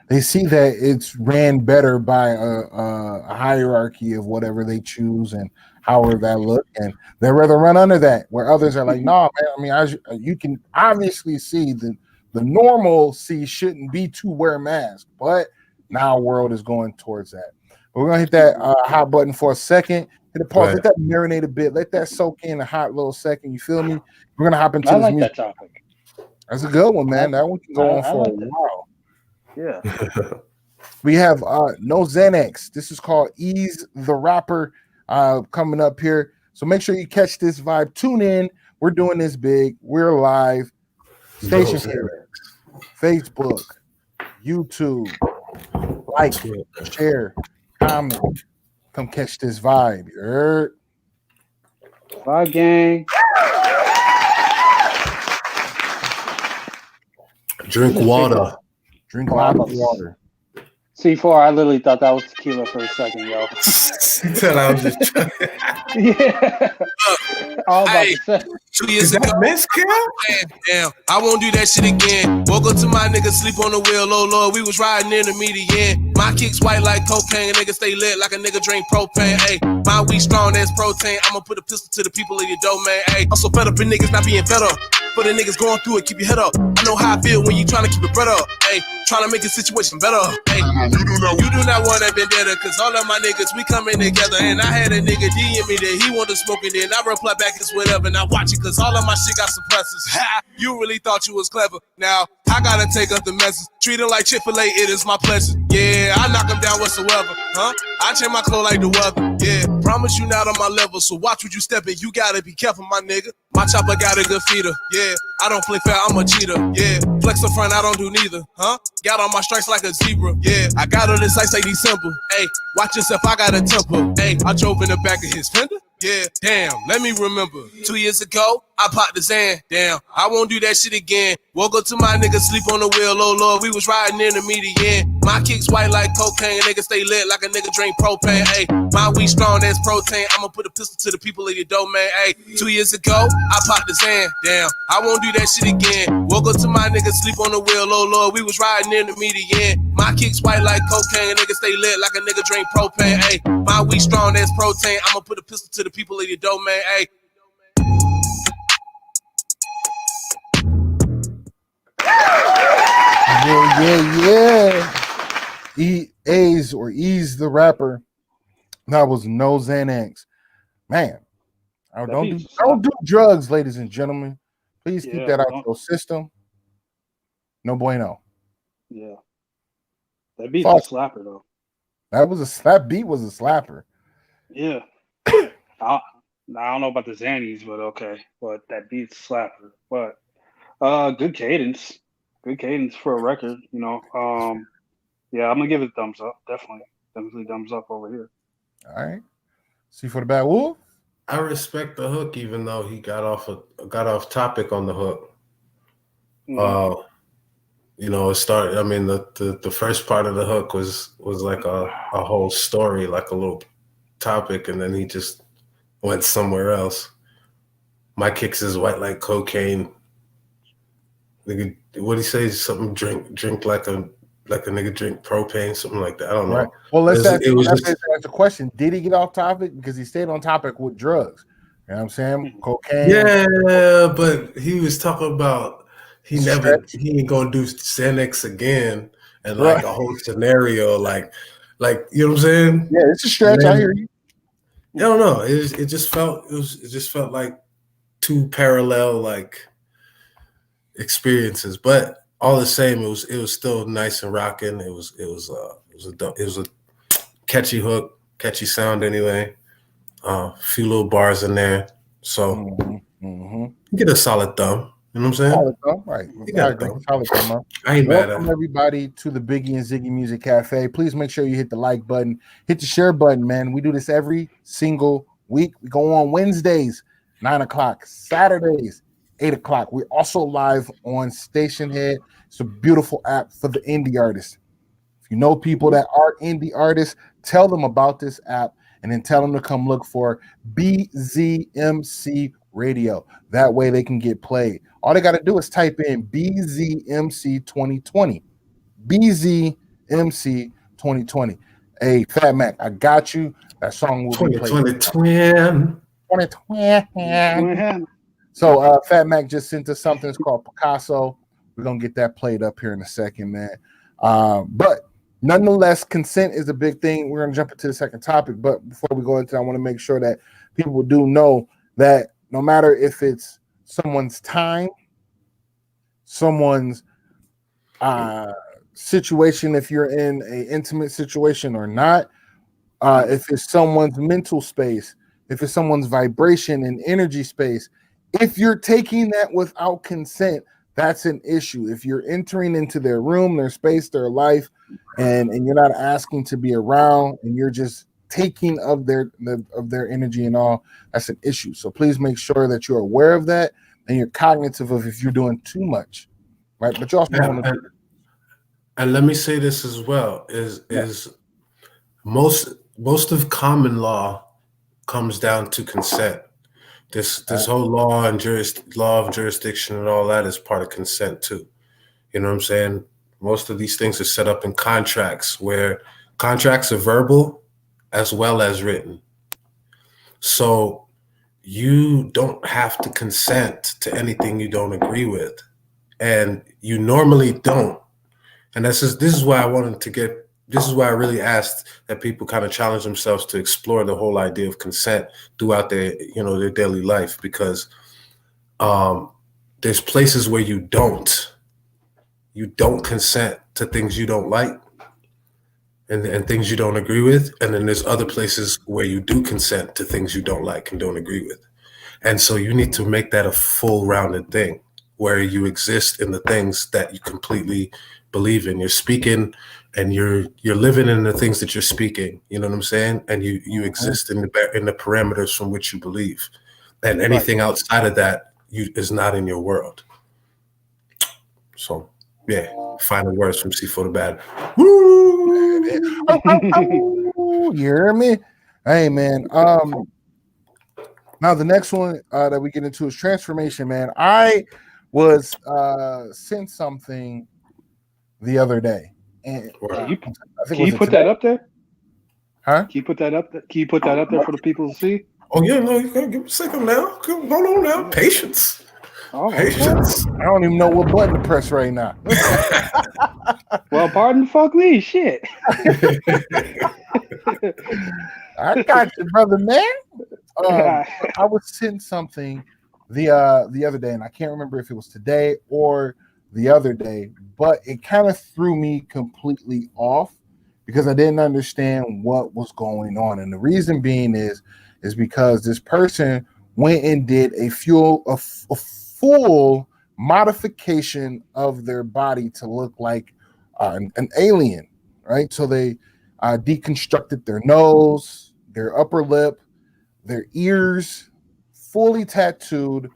They see that it's ran better by a hierarchy of whatever they choose and however that look, and they'd rather run under that. Where others are like, "No, man. I mean, you can obviously see the normalcy shouldn't be to wear masks, but now world is going towards that." But we're gonna hit that hot button for a second. Hit a pause. Right. Let that marinate a bit. Let that soak in a hot little second. You feel me? We're gonna hop into I this like music. that topic. That's a good one, man. That one can go on for a while. Yeah. We have No Xanax. This is called Ease the Rapper coming up here. So make sure you catch this vibe. Tune in. We're doing this big. We're live. Station here. Facebook, YouTube. Like, share, comment. Come catch this vibe. You heard? Vibe gang. Drink water. Drink a lot of water. C4, I literally thought that was tequila for a second, yo. I was just trying. Yeah. All about Hey, to say. 2 years ago, Mezcal? damn, I won't do that shit again. Woke up to my niggas sleep on the wheel, oh Lord, we was riding in the median. My kicks white like cocaine, nigga stay lit like a nigga drink propane. Ayy, my weed strong as protein. I'ma put a pistol to the people in your domain. Ayy, I'm so fed up in niggas not being fed up. For the niggas going through it, keep your head up. I know how I feel when you trying to keep your bread up. Ayy, trying to make the situation better. Ayy, you do not want that vendetta, cause all of my niggas, we coming together. And I had a nigga DM me that he wanted to smoke it, then I reply back, it's whatever. Now watch it, cause all of my shit got suppressors. Ha! You really thought you was clever. Now, I gotta take up the message. Treat him like Chick-fil-A, it is my pleasure. Yeah, I knock him down whatsoever. Huh? I change my clothes like the weather. Yeah, promise you not on my level, so watch what you step in. You gotta be careful, my nigga. My chopper got a good feeder. Yeah, I don't play fair, I'm a cheater. Yeah, flex the front, I don't do neither. Huh? Got on my stripes like a zebra. Yeah, I got on this ice like December. Hey, watch yourself, I got a temper. Hey, I drove in the back of his Fender. Yeah, damn, let me remember. 2 years ago, I popped the Zan. Damn, I won't do that shit again. Woke up to my niggas sleep on the wheel, oh Lord, we was riding in the median. My kicks white like cocaine, nigga stay lit like a nigga drink propane. Ayy, my weed strong as protein. I'ma put a pistol to the people in your domain. Ayy, 2 years ago, I popped the Zan. Damn, I won't do that shit again. Woke up to my niggas sleep on the wheel, oh Lord, we was riding in the median. My kicks white like cocaine, nigga stay lit like a nigga drink propane. Ayy, my weed strong as protein. I'ma put a pistol to the people in your domain. Ayy. Yeah. Ease or Ease the Rapper. That was No Xanax. Man, don't do drugs, ladies and gentlemen. Please keep that out your system. No bueno. Yeah. That beat's a slapper though. That beat was a slapper. Yeah. I don't know about the Xannies, but okay. But that beat's slapper. But good cadence. Good cadence for a record, you know. Yeah, I'm gonna give it a thumbs up. Definitely thumbs up over here. All right. See for the Bad Wolf. I respect the hook, even though he got off topic on the hook. Mm-hmm. You know, it started. I mean, the first part of the hook was like a whole story, like a little topic, and then he just went somewhere else. My kicks is white like cocaine. Nigga, what he say? Something drink like a nigga drink propane, something like that. I don't know. Right. Well, let's ask the question. Did he get off topic? Because he stayed on topic with drugs. You know what I'm saying? Cocaine. Yeah, but he was talking about he ain't gonna do Xanax again, and like a whole scenario, like you know what I'm saying? Yeah, it's a stretch. I hear you. I don't know. It just felt like two parallel like experiences, but all the same, it was still nice and rocking. It was a catchy hook, catchy sound anyway. A few little bars in there, so you get a solid thumb. You know what I'm saying? Solid thumb, right? Solid thumb. I ain't mad at it. Welcome everybody to the Biggie and Ziggy Music Cafe. Please make sure you hit the like button, hit the share button, man. We do this every single week. We go on Wednesdays, 9 o'clock, Saturdays, 8 o'clock. We're also live on Station Head. It's a beautiful app for the indie artists. If you know people that are indie artists, tell them about this app and then tell them to come look for BZMC Radio. That way they can get played. All they got to do is type in BZMC 2020. BZMC 2020. Hey, Fat Mac, I got you. That song will be played. 2020. So Fat Mac just sent us something. It's called Picasso. We're going to get that played up here in a second, man. But nonetheless, consent is a big thing. We're going to jump into the second topic. But before we go into that, I want to make sure that people do know that no matter if it's someone's time, someone's situation, if you're in an intimate situation or not, if it's someone's mental space, if it's someone's vibration and energy space, if you're taking that without consent, that's an issue. If you're entering into their room, their space, their life, and you're not asking to be around, and you're just taking of their energy and all, that's an issue. So please make sure that you're aware of that and you're cognitive of if you're doing too much, right? But you also want to. And let me say this as well: is most of common law comes down to consent. This whole law of jurisdiction and all that is part of consent too. You know what I'm saying? Most of these things are set up in contracts, where contracts are verbal as well as written. So you don't have to consent to anything you don't agree with, and you normally don't. And this is why I wanted to get. This is why I really asked that people kind of challenge themselves to explore the whole idea of consent throughout their daily life, because there's places where you don't consent to things you don't like and things you don't agree with. And then there's other places where you do consent to things you don't like and don't agree with. And so you need to make that a full rounded thing where you exist in the things that you completely believe in. You're speaking and you're living in the things that you're speaking. You know what I'm saying? And you exist in the parameters from which you believe. And anything outside of that is not in your world. So yeah, final words from C for the Bad. Woo! You hear me? Hey man. Now the next one that we get into is transformation, man. I was sent something the other day. And can you put that up there? Huh? Can you put that up there? Can you put that up there for the people to see? Oh yeah, no, you gotta give me a second now. Hold on now. Patience. Oh, patience. I don't even know what button to press right now. Well, pardon the fuck me, shit. I got you, brother, man. I was sent something the other day, and I can't remember if it was today or the other day, but it kind of threw me completely off because I didn't understand what was going on. And the reason being is is because this person went and did a full modification of their body to look like an alien, right? So they deconstructed their nose, their upper lip, their ears, fully tattooed,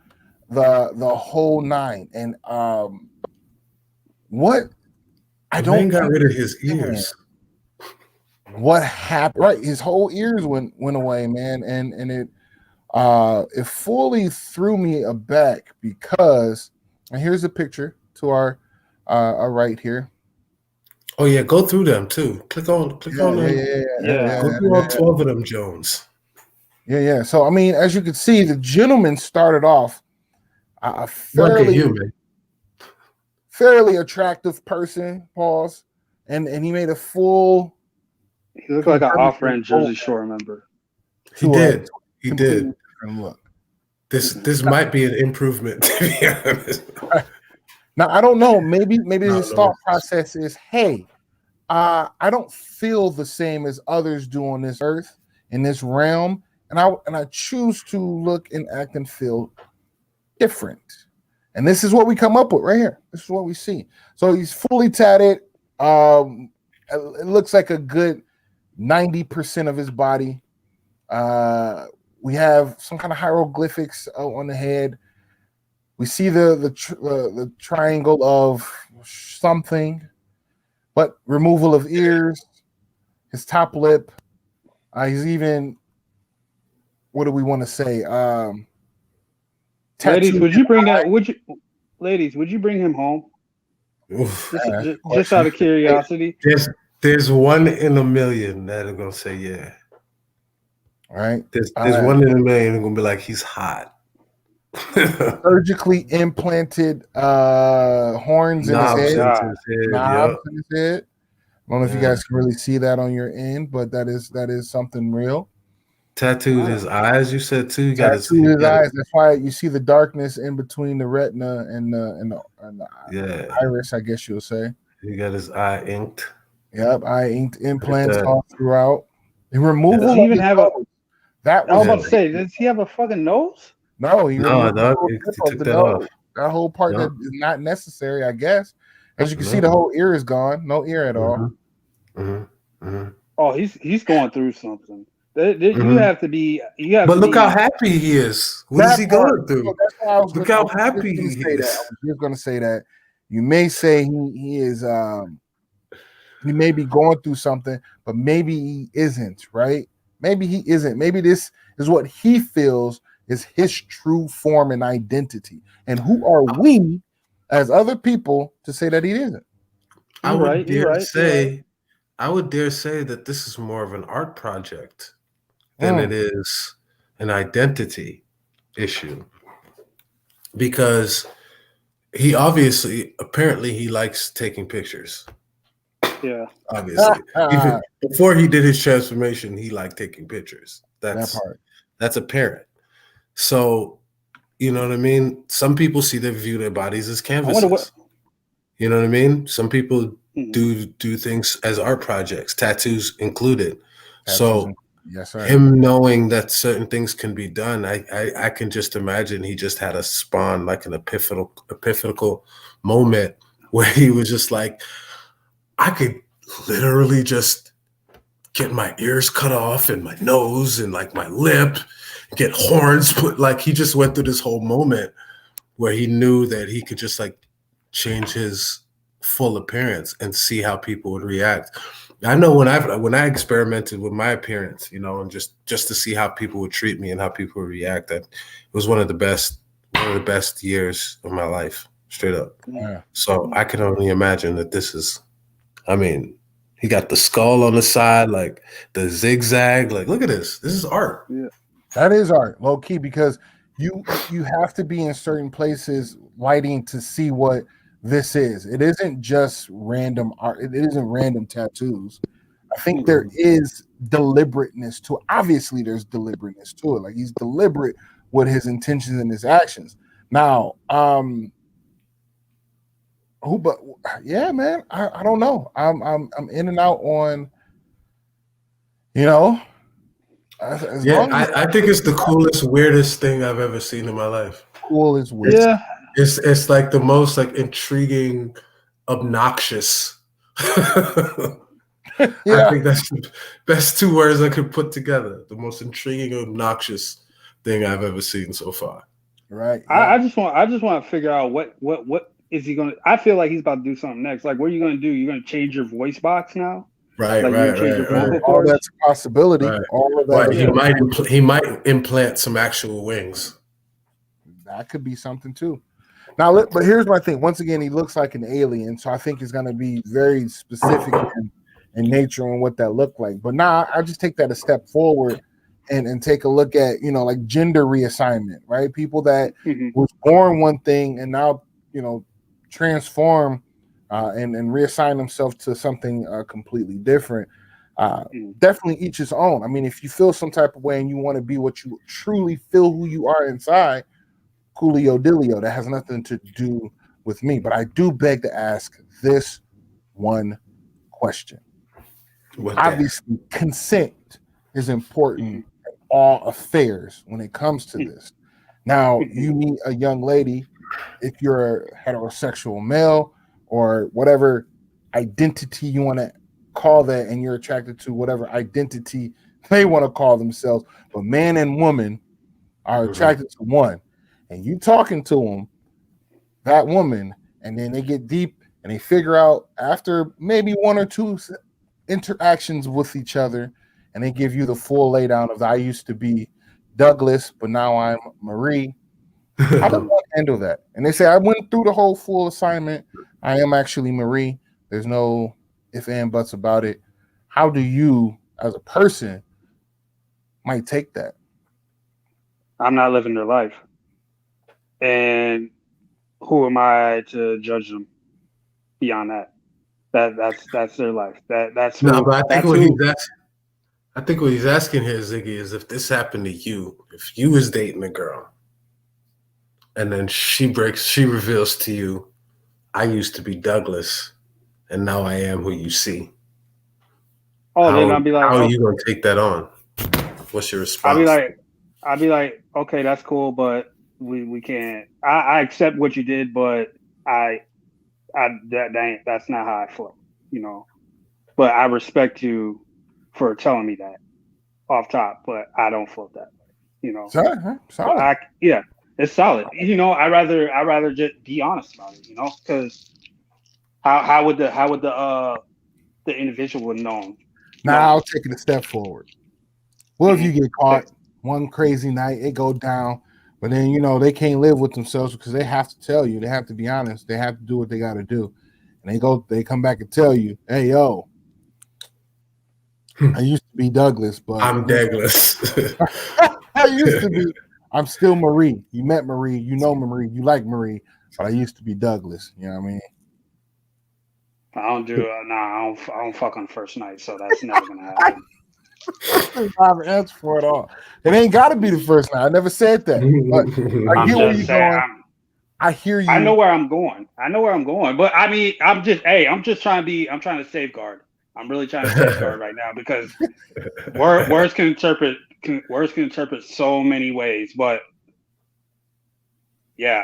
the whole nine. And what I don't got rid of his ears. What happened? Right, his whole ears went away, man, and it fully threw me aback because, and here's a picture to our right here. Oh yeah, go through them too. Click on them. Go through all 12 of them Jones. Yeah. So I mean, as you can see, the gentleman started off a fairly attractive person. Pause, and he made a full. He looked like an off-brand Jersey Shore member. He did. Look, this might be an improvement, to be honest. Now I don't know. Maybe his thought process is, hey, I don't feel the same as others do on this earth, in this realm, and I choose to look and act and feel different. And this is what we come up with right here. This is what we see. So he's fully tatted. It looks like a good 90% of his body. We have some kind of hieroglyphics on the head. We see the triangle of something, but removal of ears, his top lip. He's even, what do we want to say? Ladies, would you bring that? Ladies, would you bring him home? Just out of curiosity. There's 1 in a million that are gonna say yeah. All right. There's 1 in a million gonna be like, he's hot. Surgically implanted horns in his head. Knobs in his head. I don't know if you guys can really see that on your end, but that is something real. Tattooed his eyes, you said too. You got his eyes. That's why you see the darkness in between the retina and the iris, I guess you'll say. He got his eye inked. Yep, eye inked implants all throughout. The removal. Does he even have nose. I was about to say, does he have a fucking nose? No, he took that off. That whole part that is not necessary, I guess. As you can see, the whole ear is gone. No ear at all. Oh, he's going through something. You have to be. But look how happy he is. What is he going through? Look how happy he is. I was just going to say that. You may say he is. He may be going through something, but maybe he isn't. Right? Maybe he isn't. Maybe this is what he feels is his true form and identity. And who are we, as other people, to say that he isn't? I would dare say that this is more of an art project than it is an identity issue, because he apparently he likes taking pictures. Yeah, obviously. Even before he did his transformation, he liked taking pictures. That's apparent. So, you know what I mean? Some people view their bodies as canvases. You know what I mean? Some people do things as art projects, tattoos included. So yes, sir. Him knowing that certain things can be done, I can just imagine he just had a spawn, like an epiphanical moment where he was just like, I could literally just get my ears cut off and my nose and like my lip, get horns put, like he just went through this whole moment where he knew that he could just like change his full appearance and see how people would react. I know when I experimented with my appearance, you know, and just to see how people would treat me and how people would react, that it was one of the best years of my life, straight up. Yeah. So I can only imagine that this is, I mean, he got the skull on the side, like the zigzag, like look at this. This is art. Yeah. That is art, low key, because you have to be in certain places lighting to see what this is. It isn't just random art. It isn't random tattoos. I think there is deliberateness to it. Obviously, there's deliberateness to it. Like he's deliberate with his intentions and his actions. Now, but yeah, man, I don't know. I'm in and out on, you know, I think it's the coolest, weirdest thing I've ever seen in my life. Cool is weird. Yeah. It's like the most like intriguing, obnoxious. I think that's the best two words I could put together. The most intriguing, obnoxious thing I've ever seen so far. Right. Yeah. I just want to figure out what is he gonna. I feel like he's about to do something next. Like, what are you gonna do? You're gonna change your voice box now? Right, like right. All that's a possibility. Right. All of that. Right. He might implant some actual wings. That could be something too. Now, but here's my thing. Once again, he looks like an alien, so I think he's going to be very specific in nature and what that looked like. But now I just take that a step forward and take a look at, like gender reassignment, right? People that was born one thing and now, transform and reassign themselves to something completely different. Definitely each his own. I mean, if you feel some type of way and you want to be what you truly feel who you are inside, coolio dealio, that has nothing to do with me. But I do beg to ask this one question. Obviously, consent is important in all affairs when it comes to this. Now, you meet a young lady, if you're a heterosexual male or whatever identity you want to call that, and you're attracted to whatever identity they want to call themselves, but man and woman are attracted to one. And you talking to them, that woman, and then they get deep and they figure out after maybe one or two interactions with each other, and they give you the full laydown of I used to be Douglas, but now I'm Marie. How do you handle that? And they say, I went through the whole full assignment. I am actually Marie. There's no ifs and buts about it. How do you, as a person, might take that? I'm not living their life. And who am I to judge them beyond that? That's their life. That's who, no, but I think what he's asking here, Ziggy, is if this happened to you, if you was dating a girl, and then she reveals to you, I used to be Douglas, and now I am who you see. Then I'll be like, how are you gonna take that on? What's your response? I'll be like, okay, that's cool, but we can't. I accept what you did, but that's not how I feel, But I respect you for telling me that off top, but I don't feel that way, Solid. It's solid. I'd rather just be honest about it, because how would the individual have known? Now I'll take it a step forward. What if you get caught one crazy night, it go down, but then they can't live with themselves because they have to tell you, they have to be honest, they have to do what they got to do, and they come back and tell you, hey yo, I used to be Douglas, but I'm Douglas. I used to be. I'm still Marie. You met Marie. You know Marie. You like Marie, but I used to be Douglas. You know what I mean? I don't fuck on the first night, so that's never gonna happen. I have an answer for it all. It ain't got to be the first night. I never said that. But I get where you're going. I hear you. I know where I'm going. But I mean, I'm just trying to safeguard. I'm really trying to safeguard right now because words can interpret so many ways. But yeah,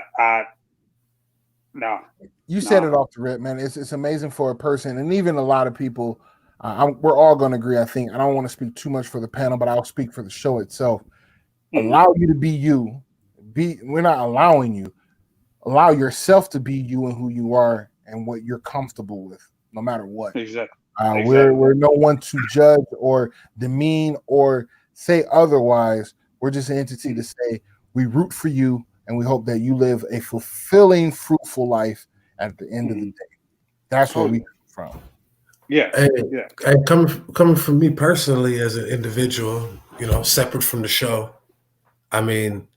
no. You said it off the rip, man. It's amazing for a person, and even a lot of people. We're all going to agree. I think I don't want to speak too much for the panel, but I'll speak for the show itself. Allow you to be you. We're not allowing you. Allow yourself to be you and who you are and what you're comfortable with, no matter what. Exactly. We're no one to judge or demean or say otherwise. We're just an entity to say we root for you and we hope that you live a fulfilling, fruitful life at the end of the day. That's where we come from. Yeah. And coming from me personally as an individual, separate from the show, I mean,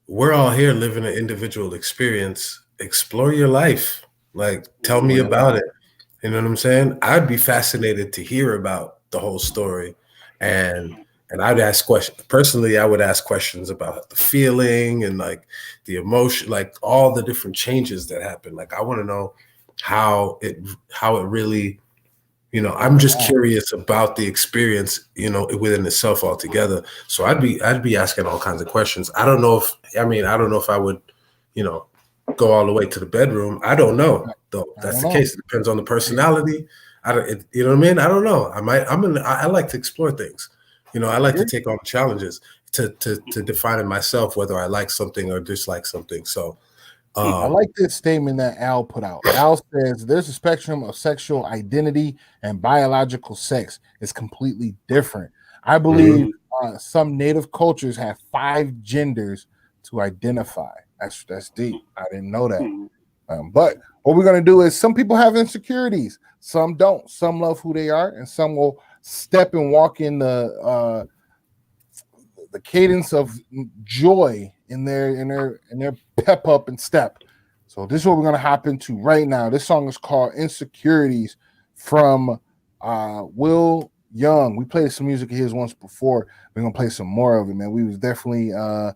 we're all here living an individual experience. Explore your life. Like, tell me about it. You know what I'm saying? I'd be fascinated to hear about the whole story. And I'd ask questions. Personally, I would ask questions about the feeling and like the emotion, like all the different changes that happen. Like, I want to know how it really, You know, I'm just curious about the experience, you know, within itself altogether. So I'd be asking all kinds of questions. I don't know if I would, you know, go all the way to the bedroom. I don't know, though. That's the case. It depends on the personality. You know what I mean? I don't know. I like to explore things. You know, I like to take on challenges to define in myself whether I like something or dislike something. So I like this statement that Al put out. Al says there's a spectrum of sexual identity and biological sex is completely different. I believe some native cultures have 5 genders to identify. That's deep. I didn't know that. But what we're going to do is some people have insecurities. Some don't. Some love who they are, and some will step and walk in the cadence of joy in their pep up and step. So this is what we're gonna hop into right now. This song is called Insecurities from Will Young. We played some music of his once before. We're gonna play some more of it, man. We was definitely a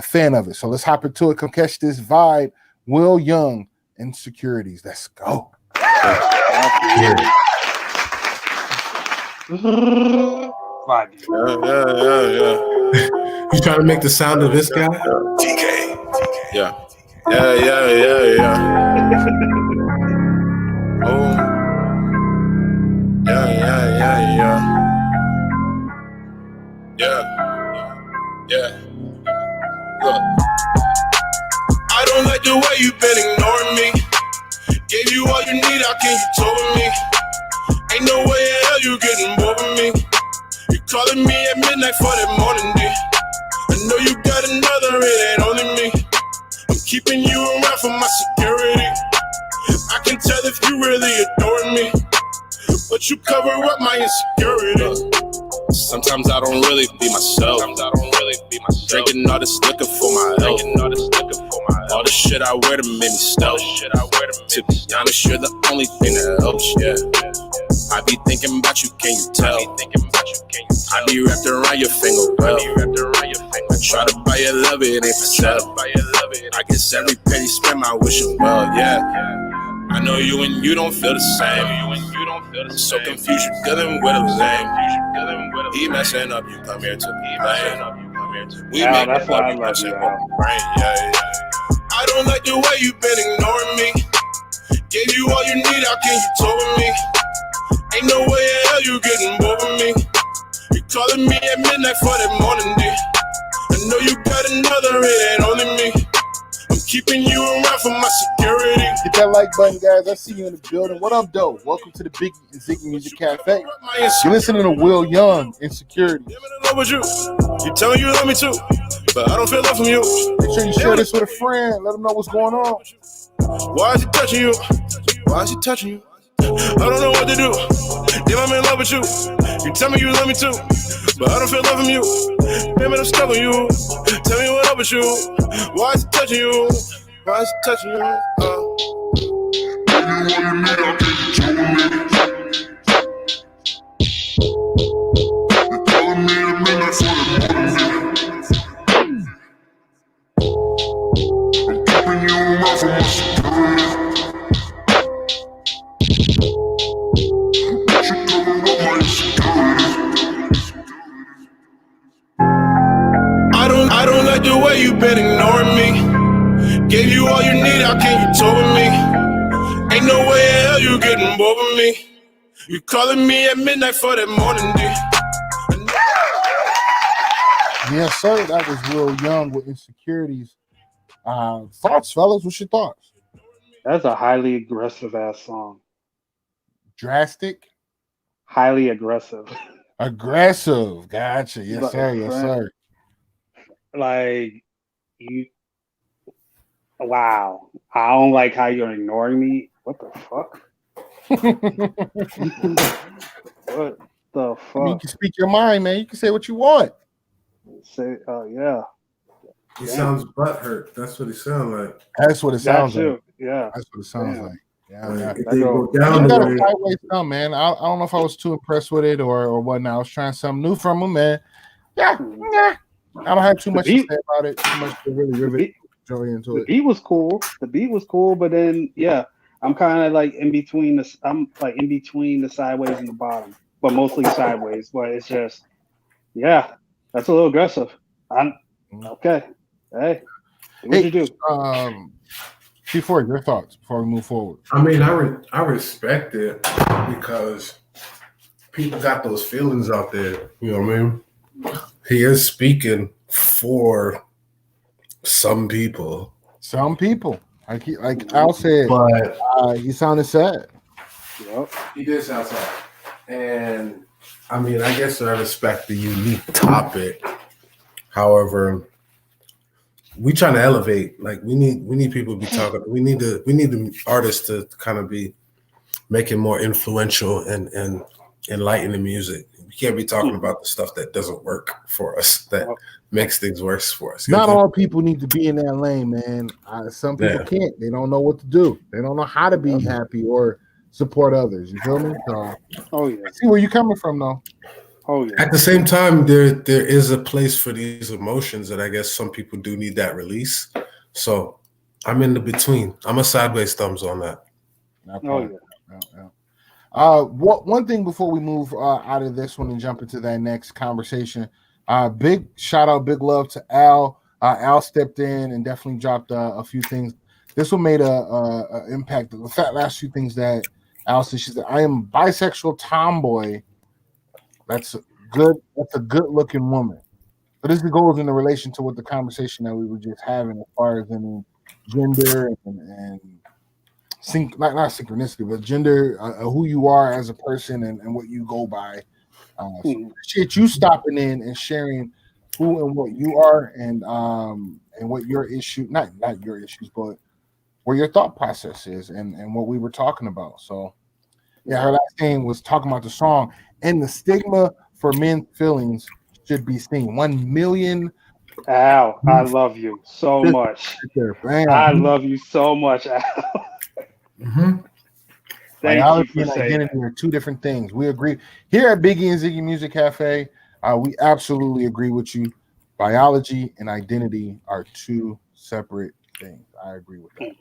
fan of it. So let's hop into it. Come catch this vibe. Will Young, Insecurities. Let's go. Yeah. You trying to make the sound of this guy? TK. Yeah. Oh. Yeah. Look. I don't like the way you've been ignoring me. Gave you all you need, how can you told me? Ain't no way in hell you getting bored with me. You calling me at midnight for that morning, D. I know you got another, it ain't only me. I'm keeping you around for my security. I can tell if you really adoring me, but you cover up my insecurity. Sometimes I don't really be myself. Drinking all this liquor for my health. All the shit I wear to make me stealth. To be honest, you're the only thing that helps, yeah. I be thinking about you, can you tell? I be wrapped around your finger, well. I try to buy your love, it ain't for sale. I guess every penny spent, my wishing well, yeah. I know you and you don't feel the same. I'm so confused, you dealing with a lame. He messing up, you come here to be blame. We make that's why I love you. I don't like the way you've been ignoring me. Gave you all you need, how can you told me? Ain't no way in hell you getting bored with me. You calling me at midnight for that morning, D. I know you got another, it ain't only me. I'm keeping you around for my security. Hit that like button, guys. I see you in the building. What up, though? Welcome to the Biggie and Ziggy Music Cafe. You're listening to Will Young, Insecurities. I'm in love with you. You tell me you love me too, but I don't feel love from you. Make sure you share this with a friend. Let them know what's going on. Why is he touching you? Why is he touching you? I don't know what to do. Damn, I'm in love with you. You tell me you love me too, but I don't feel love from you. Damn it, I'm stuck on you. Tell me what up with you. Why is he touching you? Why is he touching you? I don't like the way you've been ignoring me. Gave you all you need, how can you told me? Ain't no way in hell you getting bored with me. You calling me at midnight for that morning, D. Yes, sir. That was Will Young with Insecurities. Thoughts, fellas? What's your thoughts? That's a highly aggressive ass song. Drastic? Highly aggressive. Aggressive. Gotcha. Yes, sir. Yes, sir. Like, you. Wow. I don't like how you're ignoring me. What the fuck? What the fuck? I mean, you can speak your mind, man. You can say what you want. Say, yeah. He sounds butthurt. That's what he sounds like. That's what it sounds like. Yeah. That's what it sounds like. Yeah. If they go You down got the a sideways thumb, man. I don't know if I was too impressed with it or whatnot. I was trying something new from him, man. Yeah. I don't have too much to say about it. Too much to really rivet joy into it. The beat was cool. But then, yeah, I'm kind of like in between the. I'm like in between the sideways and the bottom, but mostly sideways. But it's just, yeah, that's a little aggressive. I'm okay. Hey, do what you do. Before your thoughts before we move forward. I mean, I respect it because people got those feelings out there. You know what I mean? He is speaking for some people. Some people, like Al said, but he sounded sad. Yep. He did sound sad, and I mean, I guess I respect the unique topic. However, we trying to elevate. Like we need people to be talking. We need the artists to kind of be making more influential and enlightening music. We can't be talking about the stuff that doesn't work for us, that makes things worse for us. Not all people need to be in that lane, man. Some people can't. They don't know what to do. They don't know how to be happy or support others. You feel me? So, I see where you're coming from, though. At the same time, there is a place for these emotions that I guess some people do need that release. So I'm in the between. I'm a sideways thumbs on that. One thing before we move out of this one and jump into that next conversation, big shout out, big love to Al. Al stepped in and definitely dropped a few things. This one made a impact. The last few things that Al said, she said, "I am bisexual tomboy. That's a good looking woman." But this goes in the relation to what the conversation that we were just having as far as gender and not synchronicity, but gender, who you are as a person and what you go by. So appreciate you stopping in and sharing who and what you are and what your issue, not your issues, but where your thought process is and what we were talking about. So her last thing was talking about the song and the stigma for men's feelings should be seen. 1 million. Al, I love you so much. I love you so much, Al. Biology and identity are two different things. We agree here at Biggie and Ziggy Music Cafe. We absolutely agree with you. Biology and identity are two separate things. I agree with that.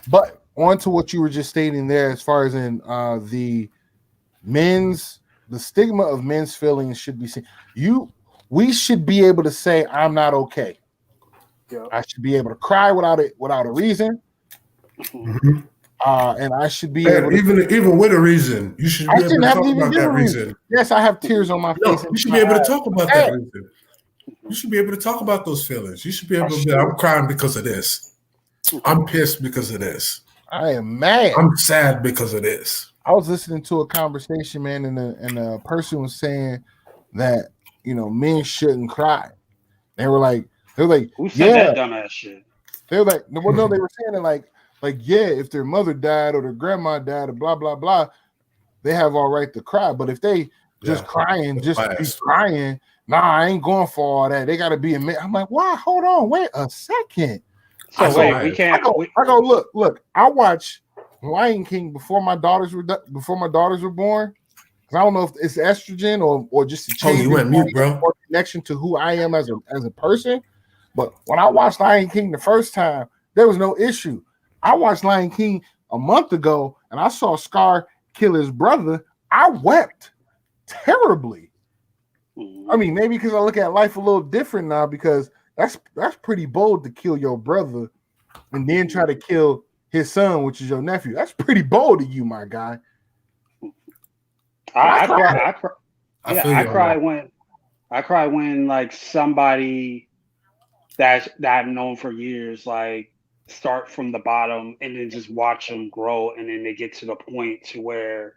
But on to what you were just stating there, as far as in the stigma of men's feelings should be seen. We should be able to say, "I'm not okay." I should be able to cry without a reason. And I should be able to, even with a reason. You should be able to talk about that reason. Yes, I have tears on my face. You should be able to talk about that reason. You should be able to talk about those feelings. You should be able to say, "I'm crying because of this. I'm pissed because of this. I am mad. I'm sad because of this." I was listening to a conversation, man, and a person was saying that men shouldn't cry. They were like, "Who said that dumbass shit?" They were like, "No, they were saying it like, if their mother died or their grandma died or blah blah blah, they have all right to cry. But if they just crying, just be crying, nah, I ain't going for all that. They got to be a man." I'm like, "Why? Hold on, wait a second." So we can't. I go look. I watch Lion King before my daughters were born. I don't know if it's estrogen or just a change or connection to who I am as a person. But when I watched Lion King the first time, there was no issue. I watched Lion King a month ago and I saw Scar kill his brother. I wept terribly. I mean, maybe because I look at life a little different now, because that's pretty bold to kill your brother and then try to kill his son, which is your nephew. That's pretty bold of you, my guy. I cry when like somebody that I've known for years, like, start from the bottom and then just watch them grow, and then they get to the point to where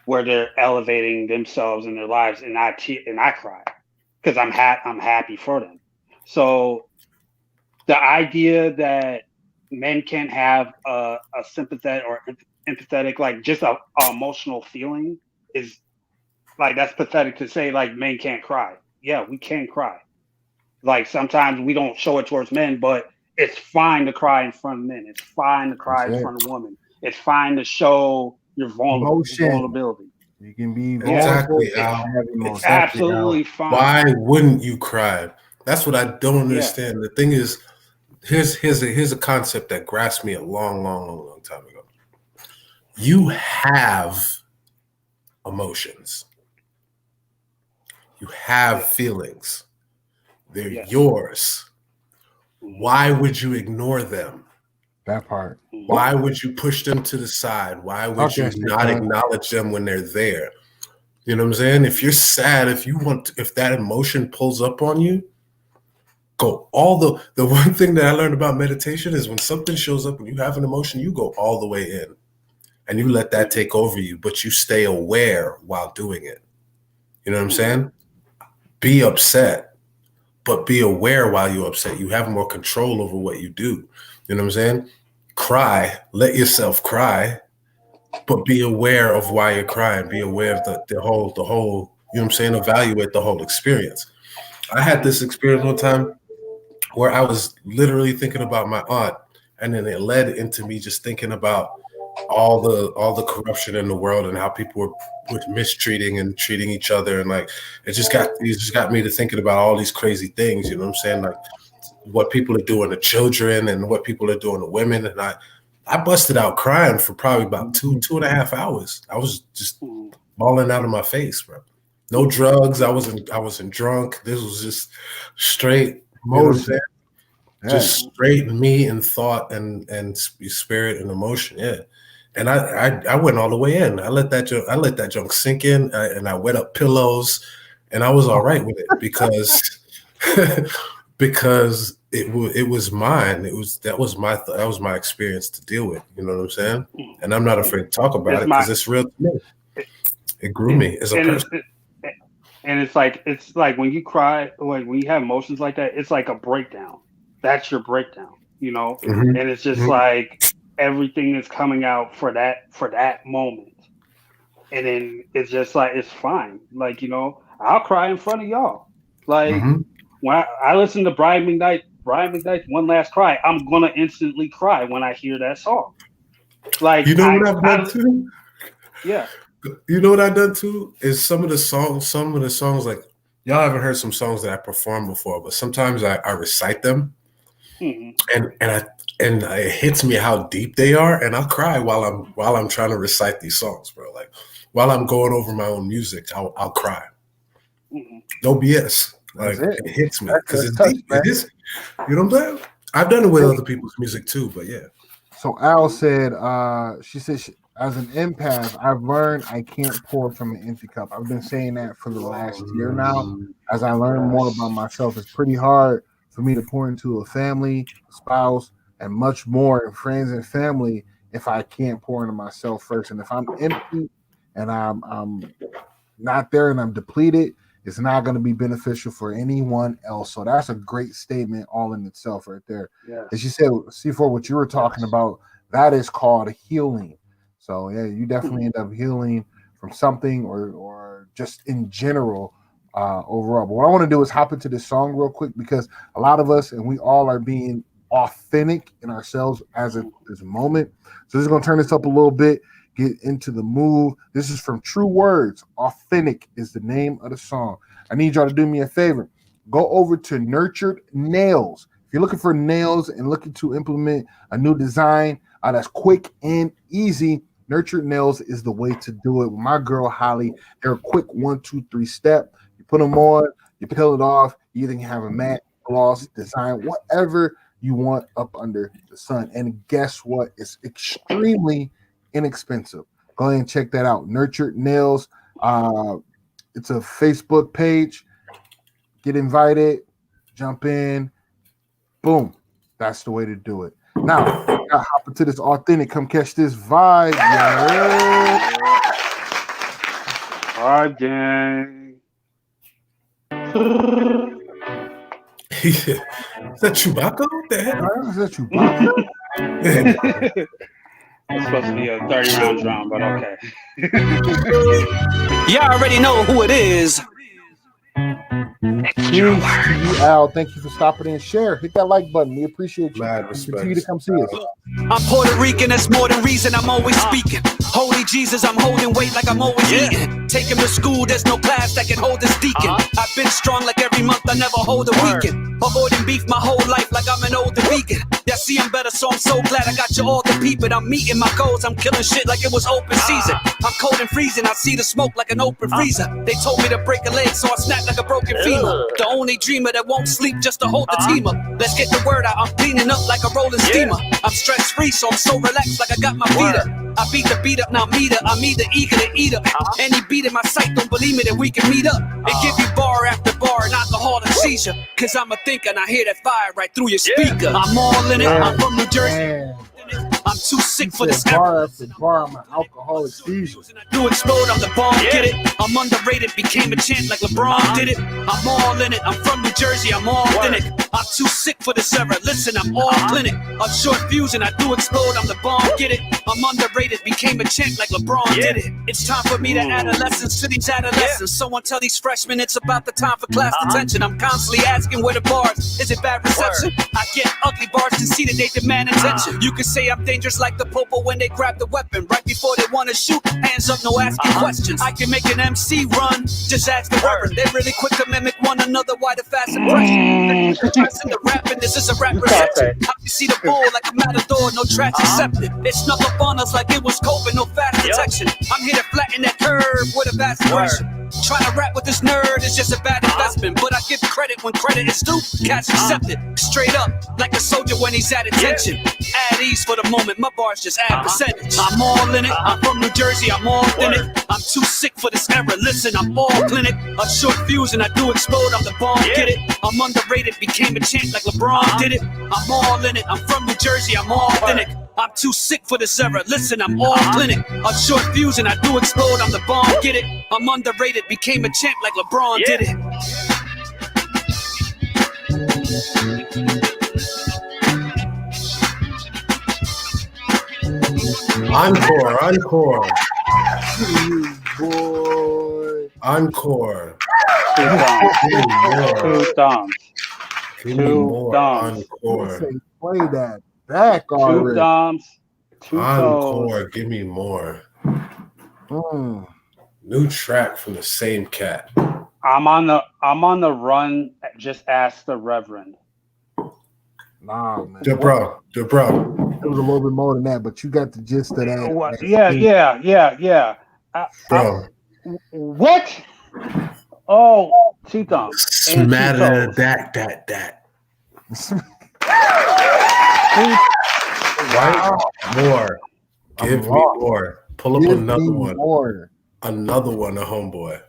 they're elevating themselves in their lives, and I cry because I'm happy for them. So the idea that men can't have a sympathetic or empathetic, like just a emotional feeling, is like, that's pathetic to say. Like, men can't cry. Yeah, we can cry. Like, sometimes we don't show it towards men, but it's fine to cry in front of men. It's fine to cry in front of women. It's fine to show your vulnerability. You can be exactly. It's absolutely fine. Why wouldn't you cry? That's what I don't understand. The thing is, Here's a concept that grasped me a long time ago. You have emotions. You have feelings. They're yours. Why would you ignore them? That part. Why would you push them to the side? Why would you not acknowledge them when they're there? You know what I'm saying? If you're sad, if that emotion pulls up on you, go the one thing that I learned about meditation is when something shows up and you have an emotion, you go all the way in and you let that take over you, but you stay aware while doing it. You know what I'm saying? Be upset, but be aware while you're upset. You have more control over what you do. You know what I'm saying? Cry, let yourself cry, but be aware of why you're crying. Be aware of the whole, you know what I'm saying? Evaluate the whole experience. I had this experience one time where I was literally thinking about my aunt, and then it led into me just thinking about all the corruption in the world and how people were mistreating and treating each other, and like it just got me to thinking about all these crazy things. You know what I'm saying? Like what people are doing to children and what people are doing to women, and I busted out crying for probably about 2.5 hours. I was just bawling out of my face, bro. No drugs. I wasn't drunk. This was just straight emotion. Just straight me and thought and spirit and emotion. Yeah. And I went all the way in. I let that junk sink in, and I wet up pillows, and I was all right with it because because it was mine. That was my experience to deal with. You know what I'm saying? And I'm not afraid to talk about it because it's real to me. It grew me as a person. And it's like when you cry, like when you have emotions like that, it's like a breakdown. That's your breakdown, you know? And it's just like everything is coming out for that moment. And then it's just like, it's fine. Like, you know, I'll cry in front of y'all. Like when I listen to Brian McKnight's One Last Cry, I'm going to instantly cry when I hear that song. Like, you know what I've done too? Yeah. You know what I've done too? Is some of the songs, like y'all haven't heard some songs that I performed before, but sometimes I recite them. And it hits me how deep they are, and I'll cry while I'm trying to recite these songs, bro. Like while I'm going over my own music, I'll cry. No BS. Like it hits me because it's deep. It is. You know what I'm saying? I've done it with other people's music too, but yeah. So Al said, she said, as an empath, I've learned I can't pour from an empty cup. I've been saying that for the last year now. As I learn more about myself, it's pretty hard for me to pour into a family, a spouse, and much more in friends and family if I can't pour into myself first. And if I'm empty and I'm not there and I'm depleted, it's not going to be beneficial for anyone else. So that's a great statement all in itself right there. Yeah. As you said, C4, what you were talking about, that is called healing. So yeah, you definitely end up healing from something or just in general overall. But what I want to do is hop into this song real quick because a lot of us and we all are being authentic in ourselves as of this moment. So this is going to turn this up a little bit, get into the mood. This is from True Words. Authentic is the name of the song. I need y'all to do me a favor. Go over to Nurtured Nails. If you're looking for nails and looking to implement a new design that's quick and easy, Nurtured Nails is the way to do it. With my girl Holly, they're a quick 1, 2, 3 step. You put them on, you peel it off. You either have a matte, gloss, design, whatever you want up under the sun. And guess what? It's extremely inexpensive. Go ahead and check that out. Nurtured Nails. It's a Facebook page. Get invited. Jump in. Boom. That's the way to do it. Now, gotta hop into this authentic. Come catch this vibe. Yeah. Vibe gang. Is that Chewbacca? What the hell? Is that Chewbacca? It's supposed to be a 30-round drum, but okay. Y'all already know who it is. Al, thank you for stopping in and share. Hit that like button. We appreciate you. Continue to come see us. I'm Puerto Rican, that's more than reason I'm always speaking. Holy Jesus, I'm holding weight like I'm always eating. Take him to school, there's no class that can hold this deacon. I've been strong like every month, I never hold a weekend. Avoiding beef my whole life like I'm an older vegan. getting better, so I'm so glad I got you all to peep it. I'm meeting my goals, I'm killing shit like it was open season. I'm cold and freezing, I see the smoke like an open freezer. They told me to break a leg, so I snapped like a broken femur. The only dreamer that won't sleep just to hold the team up. Let's get the word out, I'm cleaning up like a rolling steamer. I'm stress free, so I'm so relaxed like I got my feet up. I beat the beat up, now meet up. I'm either eager to eat up. Any beat in my sight, don't believe me, then we can meet up and give you bar after bar and alcohol and seizure. Cause I'm a thinker and I hear that fire right through your speaker. I'm all in it, I'm from New Jersey. I'm too sick for this. Bar after bar, I'm an alcoholic seizure. Do explode, I'm the bomb, get it? I'm underrated, became a champ like LeBron did it. I'm all in it, I'm from New Jersey, I'm all in it. I'm too sick for this era, listen, I'm all clinic. A short fuse and I do explode, I'm the bomb, get it? I'm underrated, became a champ like LeBron did it. It's time for me to adolescence to these adolescents. Someone tell these freshmen it's about the time for class detention. I'm constantly asking where the bars, is it bad reception? I get ugly bars to see that they demand attention. You can say I'm dangerous like the popo when they grab the weapon. Right before they want to shoot, hands up, no asking questions. I can make an MC run, just ask the reverend. They really quick to mimic one another, why the fast impression? The rapping, this is a rap reception. I can see the bull like a matador, no tracks accepted. They snuck up on us like it was COVID, no fast detection. I'm here to flatten that curve with a vast impression. Trying to rap with this nerd is just a bad investment, but I give credit when credit is due. Cash accepted, straight up, like a soldier when he's at attention. At ease for the moment, my bars just add percentage. I'm all in it, I'm from New Jersey, I'm all in it. I'm too sick for this era, listen, I'm all clinic. A short fuse and I do explode, I'm the bomb, get it? I'm underrated, became a champ like LeBron did it. I'm all in it, I'm from New Jersey, I'm all authentic. I'm too sick for this era, listen, I'm all clinic. A short fuse and I do explode, I'm the bomb, get it? I'm underrated, became a champ like LeBron did it. Encore, encore. Boy. Encore. Two thumbs. Give me more encore. Play that back already. Two thumbs. Two Encore, toes. give me more. New track from the same cat. I'm on the run. Just ask the Reverend. Nah, man. Bro. It was a little bit more than that, but you got the gist of that. Yeah. Bro. What? Oh, two thumbs. Smatter that. Right? More. Give me more. Pull up another one. More. Another one, a homeboy.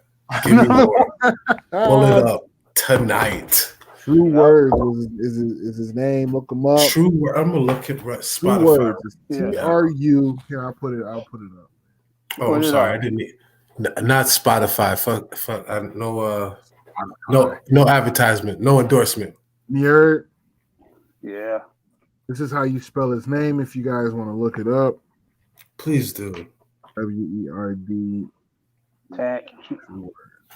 Give me more. Pull it up tonight. True Words is his name. Look him up. True Word. I'm gonna look at Spotify. True Words. TRU. Here, I'll put it up. Oh, I'm sorry. I didn't. Not Spotify. Fuck. No advertisement. No endorsement. You heard? Yeah. This is how you spell his name. If you guys want to look it up, please do. WERD. Tag.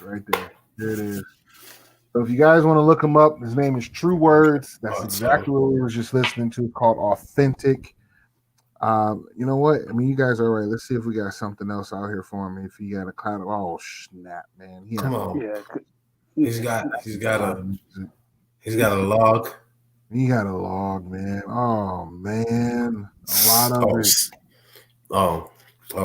Right there. There it is. So if you guys want to look him up, his name is True Words. That's exactly what we were just listening to, called Authentic. You know what? I mean, you guys are right. Let's see if we got something else out here for him. If he got a cloud of snap, man. Come on. Yeah. He's got a log. He got a log, man. Oh man. A lot of it. Oh,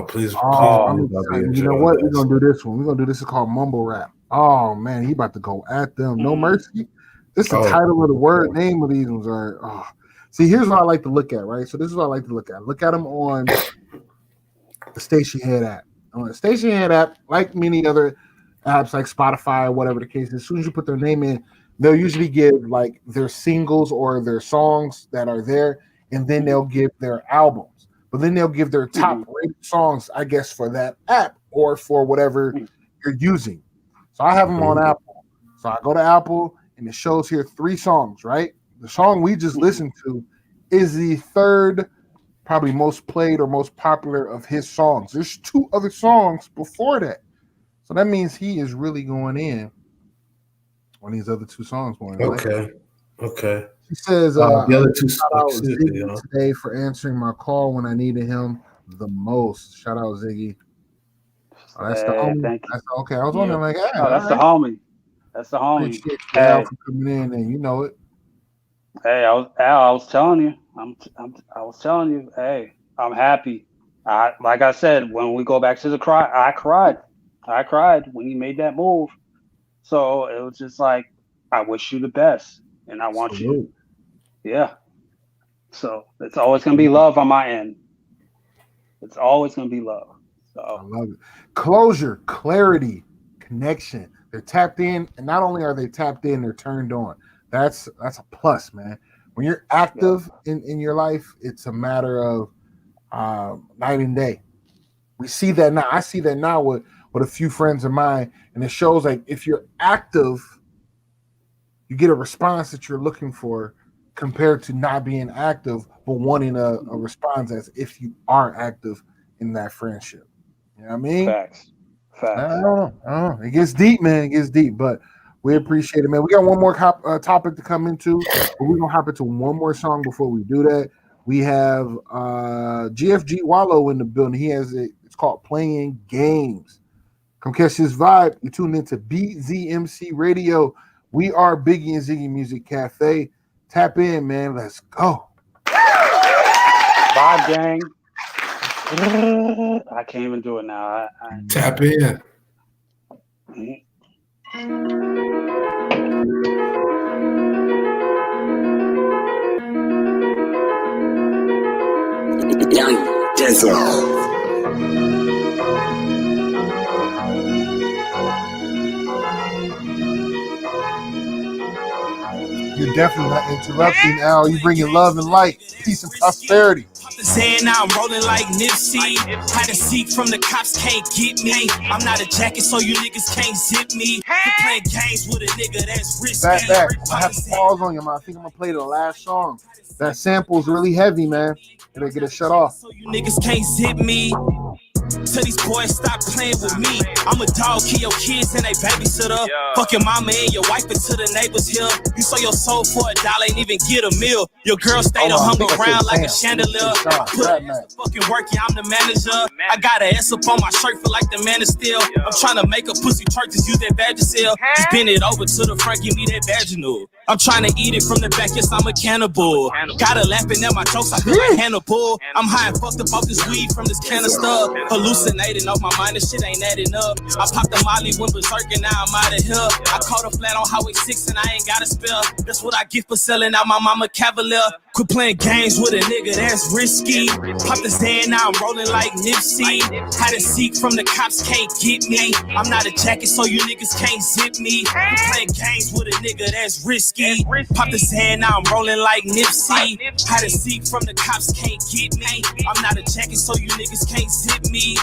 please. You know what? We're gonna do this one. We're gonna do this. It's called mumble rap. Oh man, he about to go at them. No mercy. This is the title of the word. Name of these ones are. See, here's what I like to look at, right? So this is what I like to look at. Look at them on the Station Head app. On the Station Head app, like many other apps like Spotify or whatever the case is, as soon as you put their name in, they'll usually give like their singles or their songs that are there, and then they'll give their albums. But then they'll give their top rated songs, I guess, for that app or for whatever you're using. So I have them on Apple. So I go to Apple, and it shows here 3 songs, right? The song we just listened to is the third, probably most played or most popular of his songs. There's 2 other songs before that. So that means he is really going in on these other 2 songs. Okay. He says, the other 2 shout out Ziggy today for answering my call when I needed him the most. Shout out Ziggy. Oh, that's the homie. That's okay. I was wondering, like, that's the homie. That's the homie. Appreciate Al for coming in, and you know it. Hey, I was telling you. I was telling you, hey, I'm happy. Like I said, when we go back to the cry, I cried. I cried when he made that move. So it was just like, I wish you the best, and I want you. Yeah. So it's always gonna be love on my end. It's always gonna be love. So I love it. Closure, clarity, connection. They're tapped in, and not only are they tapped in, they're turned on. That's a plus, man. When you're active in your life, it's a matter of night and day. We see that now. I see that now with a few friends of mine, and it shows like if you're active, you get a response that you're looking for compared to not being active but wanting a response as if you are active in that friendship. You know what I mean? Facts. I don't know. It gets deep, man. It gets deep, but we appreciate it, man. We got one more topic to come into, but we're going to hop into one more song before we do that. We have GFG Wallow in the building. He has it's called Playing Games. Come catch this vibe. You tune into BZMC Radio. We are Biggie and Ziggy Music Cafe. Tap in, man. Let's go. Vibe gang. I can't even do it now. Tap in. Young Denzel. You're definitely not interrupting, Al. You bringing love and light, peace and prosperity. Saying now I'm rolling like Nipsey. Had to seek from the cops, can't get me. I'm not a jacket, so you niggas can't zip me. You playing games with a nigga that's risky. Back. I have to pause on you, man. I think I'm gonna play the last song. That sample's really heavy, man. Gotta get it shut off. So you niggas can't zip me. Tell these boys stop playing with me. I'm a dog, kill your kids and they babysitter. Fuck your mama and your wife until the neighbors here. You sold your soul for $1, ain't even get a meal. Your girl stayed hung around like a chandelier. Put fucking work, yeah, I'm the manager. I got an S up on my shirt for like the man of steel. I'm trying to make a pussy twerk, just use that Vagisil. Just bend it over to the front, give me that vaginal. I'm trying to eat it from the back, yes, I'm a cannibal. Gotta laughing at my jokes, I feel like Hannibal. I'm high and fucked up off this weed from this canister. Hallucinating off my mind, this shit ain't adding up. I popped the Molly, went berserk, and now I'm out of here. I caught a flat on Highway 6 and I ain't got a spell. That's what I get for selling out my mama Cavalier. Quit playing games with a nigga, that's risky. Pop the Zan, now I'm rolling like Nipsey. Had to seek from the cops, can't get me. I'm not a jacket, so you niggas can't zip me. Quit playing games with a nigga, that's risky. Pop the Zan, now I'm rolling like Nipsey. Had to seek from the cops, can't get me. I'm not a jacket, so you niggas can't zip me.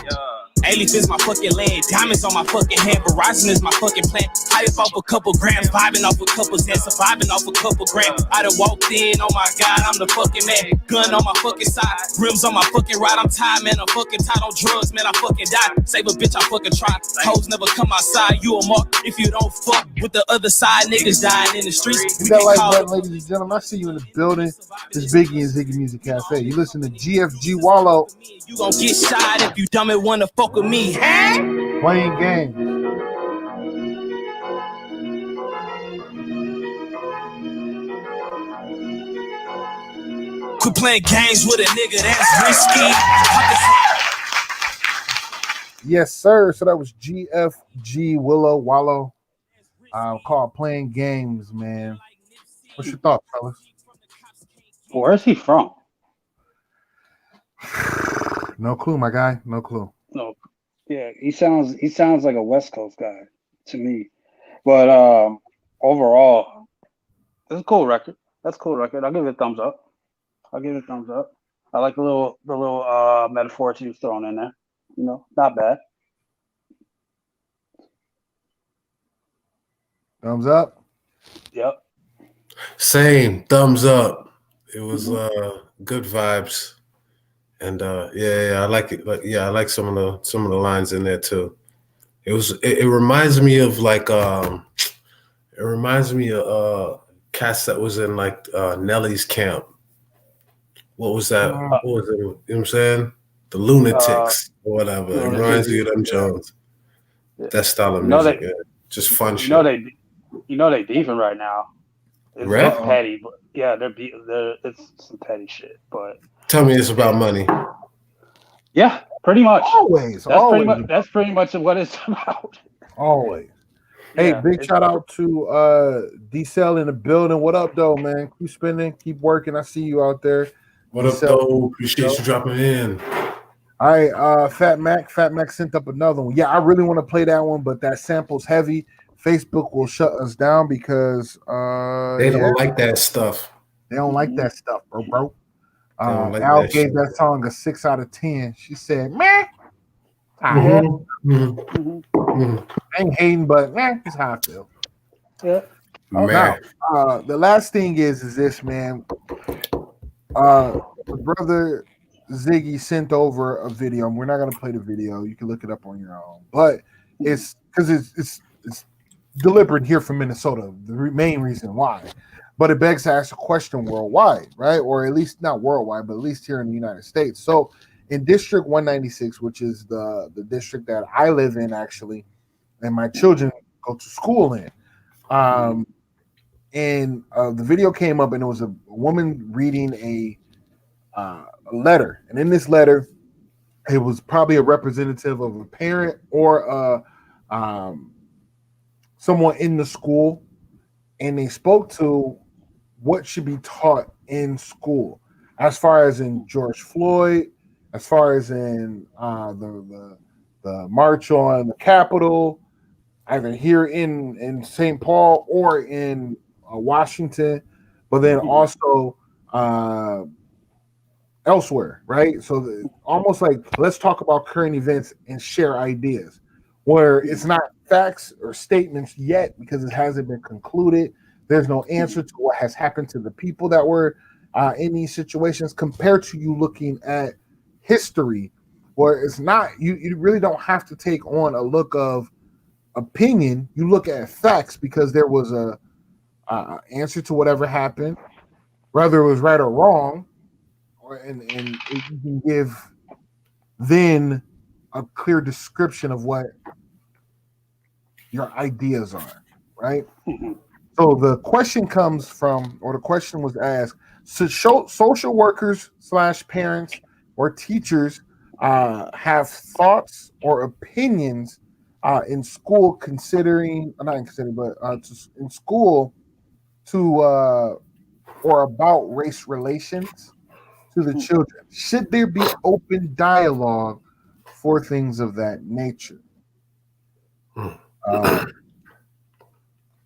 A-Leaf is my fucking land, diamonds on my fucking hand, Verizon is my fucking plan. I just off a couple grams, vibing off a couple Zans, surviving off a couple grams. I done walked in, oh my God, I'm the fucking man. Gun on my fucking side, rims on my fucking ride. I'm tired, man, I'm fucking tired on drugs, man, I fucking die. Save a bitch, I fucking try. Hoes never come outside, you a mark if you don't fuck with the other side. Niggas dying in the streets. You got like button, ladies and gentlemen. I see you in the building. It's Biggie and Ziggy Music Cafe. You listen to GFG Wallow. You gon' get shot if you dumb it wanna fuck with me. Playing games. Quit playing games with a nigga, that's risky. Yes, sir. So that was GFG Wallow. Called Playing Games, man. What's your thoughts, fellas? Where's he from? No clue, my guy. No clue. No. Yeah, he sounds like a West Coast guy to me. But overall, it's a cool record. That's a cool record. I'll give it a thumbs up. I like the little metaphors he was throwing in there. You know, not bad. Thumbs up. Yep. Same. Thumbs up. It was good vibes. And I like it. I like some of the lines in there too. It reminds me of cats that was in like Nelly's camp. What was that? What was it? You know what I'm saying? The Lunatics or whatever. It reminds me of them Jones. That style of music. Just fun shit. You know they beefing right now. It's petty, but yeah, it's some petty shit. But tell me it's about money. Yeah, pretty much. Always. That's pretty much what it's about. Always. Hey, big shout out to D-Cell in the building. What up, though, man? Keep spending, keep working. I see you out there. What up, though? Appreciate you dropping in. All right, Fat Mac sent up another one. Yeah, I really want to play that one, but that sample's heavy. Facebook will shut us down because they don't like that stuff. They don't like that stuff, bro. Al gave that song a 6 out of 10. She said, "Meh." I ain't hating, but it's how I feel. Yeah. Now, the last thing is this, man. Brother Ziggy sent over a video. We're not gonna play the video. You can look it up on your own, but it's because it's deliberate here from Minnesota. The main reason why, but it begs to ask a question worldwide, right? Or at least not worldwide, but at least here in the United States. So, in District 196, which is the district that I live in, actually, and my children go to school in, and the video came up, and it was a woman reading a letter, and in this letter, it was probably a representative of a parent or someone in the school, and they spoke to what should be taught in school, as far as in George Floyd, as far as in the march on the Capitol, either here in St. Paul or in Washington, but then also elsewhere, right? So almost like, let's talk about current events and share ideas, where it's not facts or statements yet because it hasn't been concluded. There's no answer to what has happened to the people that were in these situations, compared to you looking at history, where it's not, you really don't have to take on a look of opinion. You look at facts, because there was a answer to whatever happened, whether it was right or wrong, and you can give then a clear description of what your ideas are, right? So the question comes from, or the question was asked, so social workers / parents or teachers have thoughts or opinions in school in school to or about race relations to the children. Should there be open dialogue for things of that nature?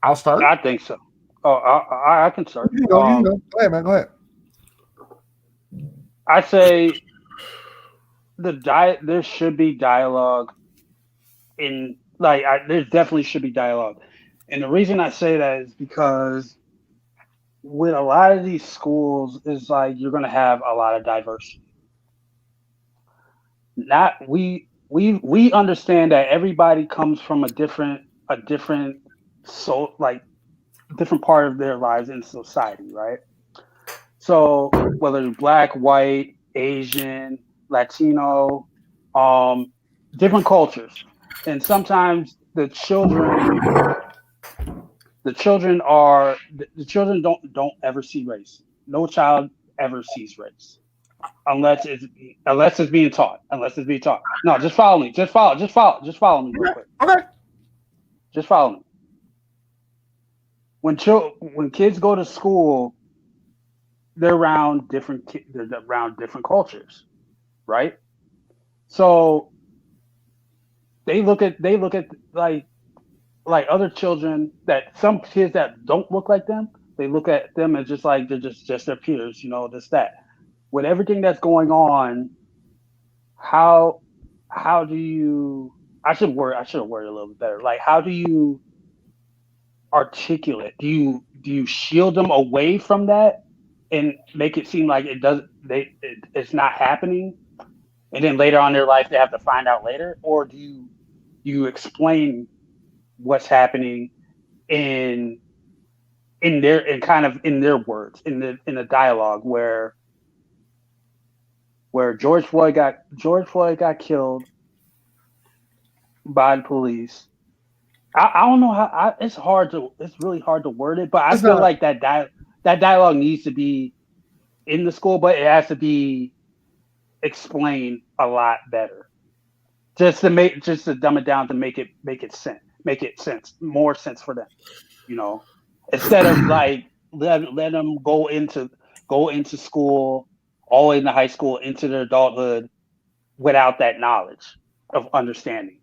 I'll start. I think so. Oh, I can start. You can go. Go ahead, man. Go ahead. I say there should be dialogue in, like, there definitely should be dialogue. And the reason I say that is because with a lot of these schools, is like you're going to have a lot of diversity. We understand that everybody comes from a different different part of their lives in society, right? So whether it's Black, white, Asian, Latino, different cultures, and sometimes the children don't ever see race. No child ever sees race, unless it's being taught. No, just follow me. Just follow me real quick. Okay. Just follow me. When kids go to school, they're around different cultures, right? So they look at like other children, that some kids that don't look like them, they look at them as just like they're just their peers, this, that. With everything that's going on, how do you? I should have worded a little bit better. Like, how do you articulate? Do you shield them away from that and make it seem like it's not happening, and then later on in their life they have to find out later? Or do you explain what's happening in their words, in the dialogue, where George Floyd got killed by the police, I don't know how. It's really hard to word it, but I feel like that dialogue needs to be in the school, but it has to be explained a lot better. Just to dumb it down to make it more sense for them, instead of like let them go into school all the way into high school into their adulthood without that knowledge of understanding,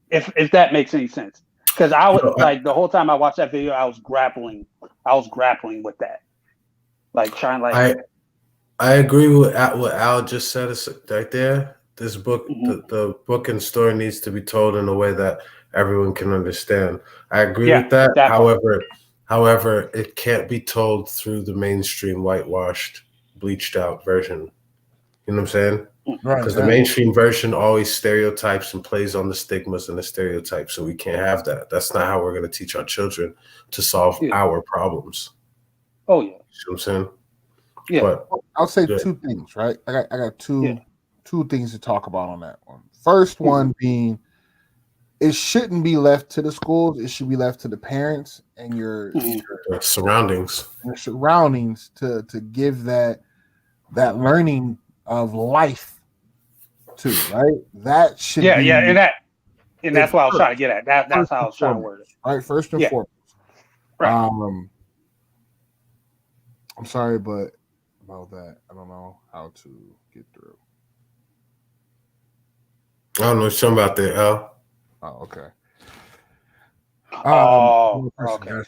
if that makes any sense. Because I was like the whole time I watched that video, I was grappling with that, like trying like. I agree with what Al just said. It's right there. This book, the book and story needs to be told in a way that everyone can understand. I agree with that. However, it can't be told through the mainstream whitewashed, bleached out version. You know what I'm saying? Right. Because the mainstream version always stereotypes and plays on the stigmas and the stereotypes, so we can't have that. That's not how we're going to teach our children to solve our problems. Oh yeah. You know what I'm saying? Yeah. But, I'll say two things, right? I got two things to talk about on that one. First one being, it shouldn't be left to the schools. It should be left to the parents and your surroundings. Your surroundings to give that learning of life to, right? That should be and that's what I was trying to get at. That's how I was trying to word it. Right, first and foremost. Right. I'm sorry, but about that, I don't know how to get through. I don't know something about that, Al. Oh, okay. Okay.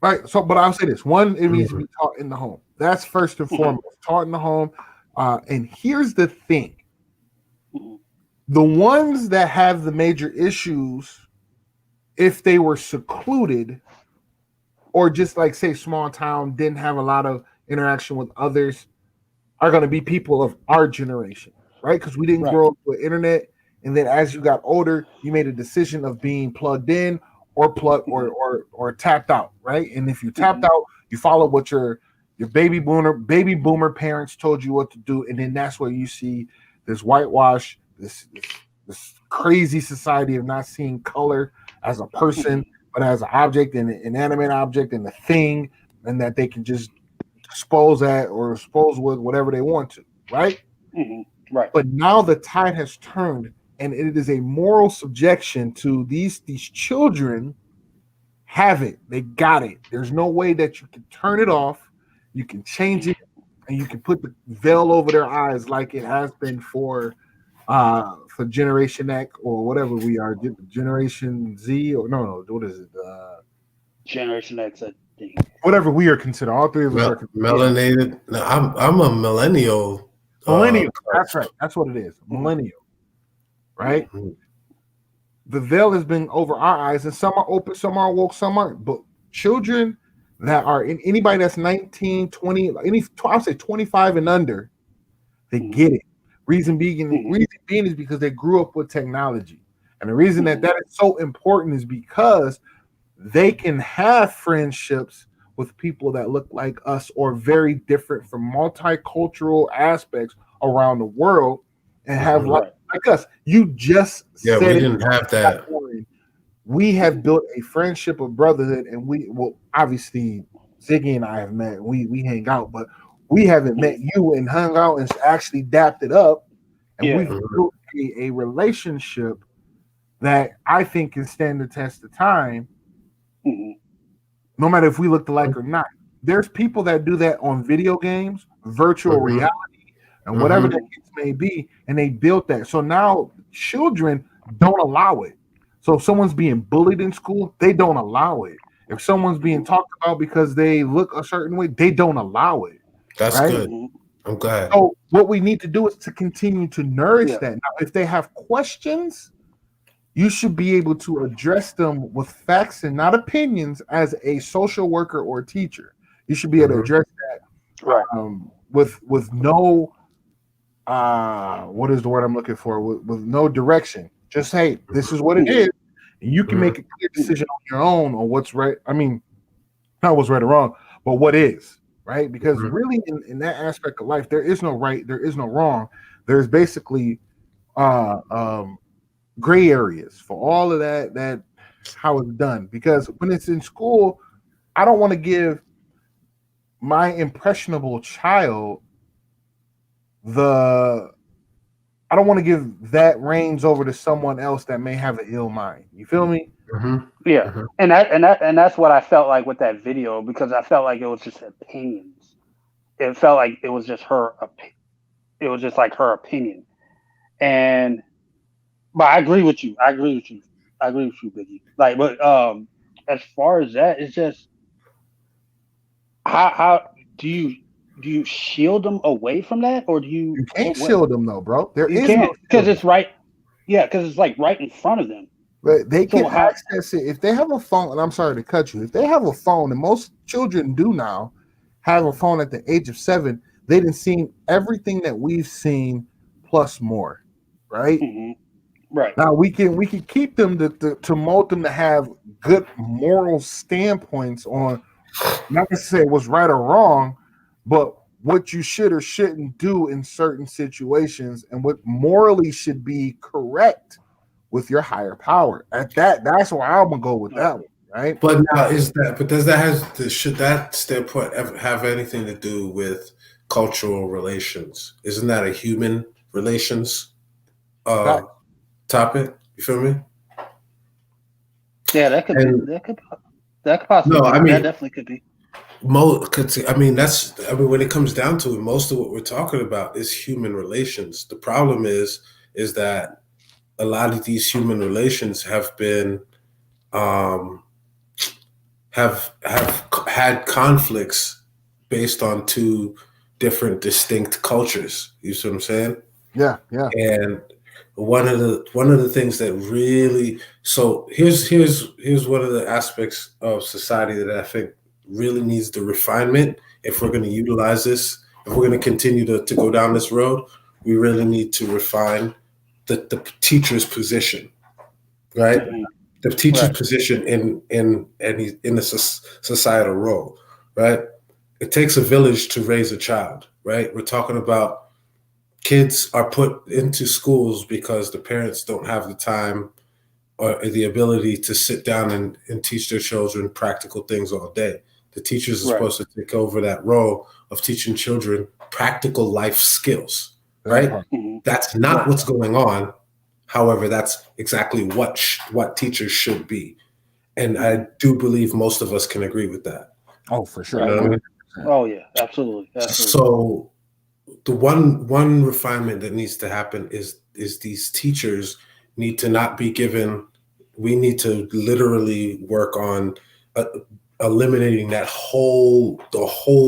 Right. So, but I'll say this: one, it needs to be taught in the home. That's first and foremost, taught in the home. And here's the thing: the ones that have the major issues, if they were secluded, or just like say small town, didn't have a lot of interaction with others, are going to be people of our generation, right? Because we didn't grow up with internet, and then as you got older, you made a decision of being plugged in or or tapped out, right? And if you tapped out, you follow what your baby boomer parents told you what to do, and then that's where you see this whitewash, this crazy society of not seeing color as a person, but as an object and an inanimate object and a thing, and that they can just dispose with whatever they want to, right? Right. But now the tide has turned, and it is a moral subjection to these children have it. They got it. There's no way that you can turn it off. You can change it, and you can put the veil over their eyes like it has been for Generation X or whatever we are, Generation Z or no, what is it? Generation X, I think. Whatever we are considered. All three of us are melanated. No, I'm a millennial. Millennial. That's right. That's what it is. Millennial. Right? The veil has been over our eyes, and some are open, some are woke, some aren't. But children that are anybody that's 19, 20, I'll say 25 and under, they get it. Reason being is because they grew up with technology. And the reason that is so important is because they can have friendships with people that look like us or very different from multicultural aspects around the world and have like us. You just said we didn't have that. We have built a friendship of brotherhood, and obviously Ziggy and I have met. We hang out, but we haven't met you and hung out and actually dapped it up, and we've built a relationship that I think can stand the test of time. No matter if we look alike or not. There's people that do that on video games, virtual reality, and whatever that case may be, and they built that. So now children don't allow it. So if someone's being bullied in school, they don't allow it. If someone's being talked about because they look a certain way, they don't allow it. That's good. I'm glad. So what we need to do is to continue to nourish that. Now, if they have questions, you should be able to address them with facts and not opinions as a social worker or teacher. You should be able to address that with no what is the word I'm looking for? With no direction. Just hey, this is what it is, and you can make a clear decision on your own on what's right. I mean, not what's right or wrong, but what is right. Because really, in that aspect of life, there is no right, there is no wrong. There's basically gray areas for all of that how it's done. Because when it's in school, I don't want to give my impressionable child I don't want to give that reins over to someone else that may have an ill mind. You feel me? Mm-hmm. Yeah, Mm-hmm. and that's what I felt like with that video, because I felt like it was just opinions. It felt like it was just it was just like her opinion. But I agree with you. I agree with you, Biggie. Like, but as far as that, it's just how do you shield them away from that, or do you? You can't shield them though, bro. There You is can't, no because shielding. it's right. Yeah, because it's like right in front of them. But they can So how- access it if they have a phone. And I'm sorry to cut you. If they have a phone, and most children do now have a phone at the age of 7, they done seen everything that we've seen plus more, right? Mhm. Right. Now we can keep them to mold them to have good moral standpoints on not to say what's right or wrong, but what you should or shouldn't do in certain situations and what morally should be correct with your higher power. That's where I'm gonna go with that one, right? But now should that standpoint ever have anything to do with cultural relations? Isn't that a human relations topic? You feel me? Yeah, that could be. That could possibly. No, I mean, that definitely could be. When it comes down to it, most of what we're talking about is human relations. The problem is that a lot of these human relations have been have had conflicts based on 2 different distinct cultures. You see what I'm saying? Yeah. And one of the things that really, so here's one of the aspects of society that I think really needs the refinement. If we're going to utilize this, if we're going to continue to go down this road, we really need to refine the teacher's position, right? Mhm. The teacher's position in the societal role, right? It takes a village to raise a child, right? We're talking about kids are put into schools because the parents don't have the time or the ability to sit down and teach their children practical things all day. The teachers are supposed to take over that role of teaching children practical life skills, right? Mm-hmm. That's not what's going on. However, that's exactly what teachers should be. And I do believe most of us can agree with that. Oh, for sure. You know what I mean? Oh yeah, absolutely. So the one refinement that needs to happen is these teachers need to not be given. We need to literally work on eliminating the whole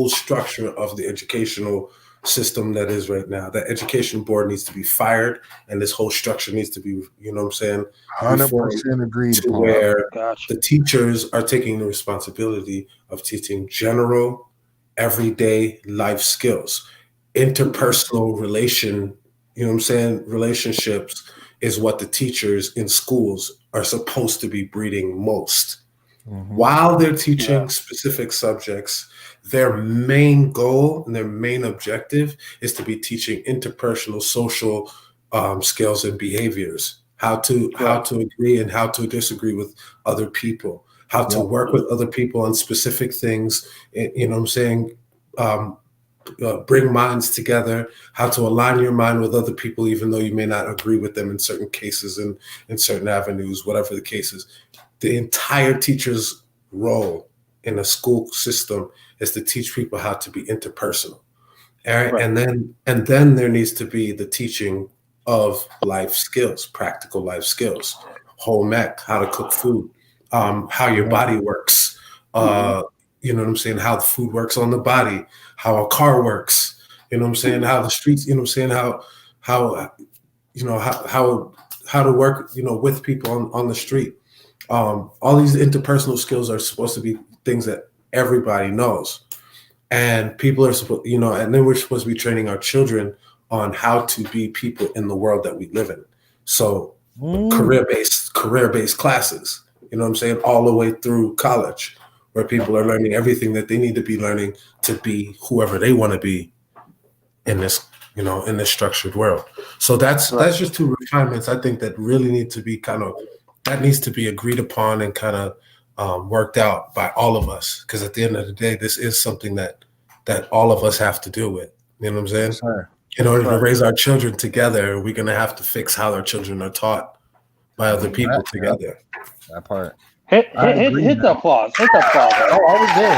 structure of the educational system that is right now. That education board needs to be fired, and this whole structure needs to be, you know what I'm saying, 100% agreed to where the teachers are taking the responsibility of teaching general, everyday life skills. Interpersonal relationships is what the teachers in schools are supposed to be breeding most. Mm-hmm. While they're teaching specific subjects, their main goal and their main objective is to be teaching interpersonal social skills and behaviors, how to agree and how to disagree with other people, how to work with other people on specific things, you know what I'm saying, bring minds together, how to align your mind with other people, even though you may not agree with them in certain cases and in certain avenues, whatever the case is. The entire teacher's role in a school system is to teach people how to be interpersonal. All right? And then there needs to be the teaching of life skills, practical life skills, home ec, how to cook food, how your body works, you know what I'm saying, how the food works on the body, how a car works, you know what I'm saying, how the streets, you know what I'm saying, how to work, you know, with people on the street. All these interpersonal skills are supposed to be things that everybody knows. And people are supposed, you know, and then we're supposed to be training our children on how to be people in the world that we live in. So career-based classes, you know what I'm saying, all the way through college, where people are learning everything that they need to be learning to be whoever they want to be in this, you know, in this structured world. So that's just 2 refinements I think that really need to be kind of that needs to be agreed upon and kind of worked out by all of us. Because at the end of the day, this is something that all of us have to deal with. You know what I'm saying? Yes, in order to raise our children together, we're going to have to fix how our children are taught by other people together. That part. Hit the applause. Hit the applause. Oh, I was there.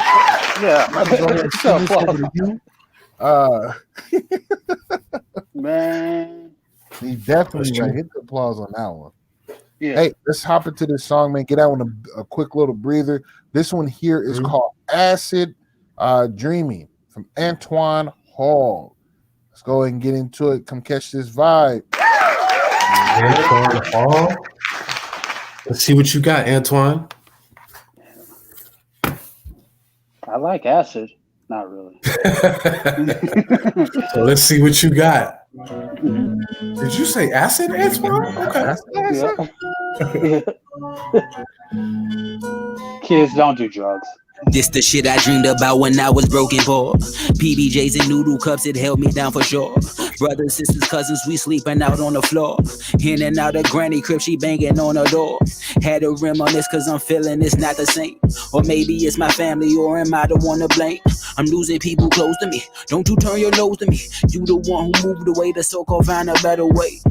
Yeah. Man. He definitely right. Hit the applause on that one. Yeah. Hey, let's hop into this song, man. Get out on a quick little breather. This one here is called Acid Dreaming from Antoine Hall. Let's go ahead and get into it. Come catch this vibe. Antoine Hall. Let's see what you got, Antoine. I like acid. Not really. So let's see what you got. Did you say acid, Antoine? Okay. Yeah. Kids don't do drugs. This the shit I dreamed about when I was broken poor. PBJs and noodle cups, it held me down for sure. Brothers, sisters, cousins, we sleeping out on the floor. In and out of granny crib, she banging on her door. Had to reminisce cause I'm feeling it's not the same. Or maybe it's my family, or am I the one to blame? I'm losing people close to me. Don't you turn your nose to me. You the one who moved away to so-called find a better way.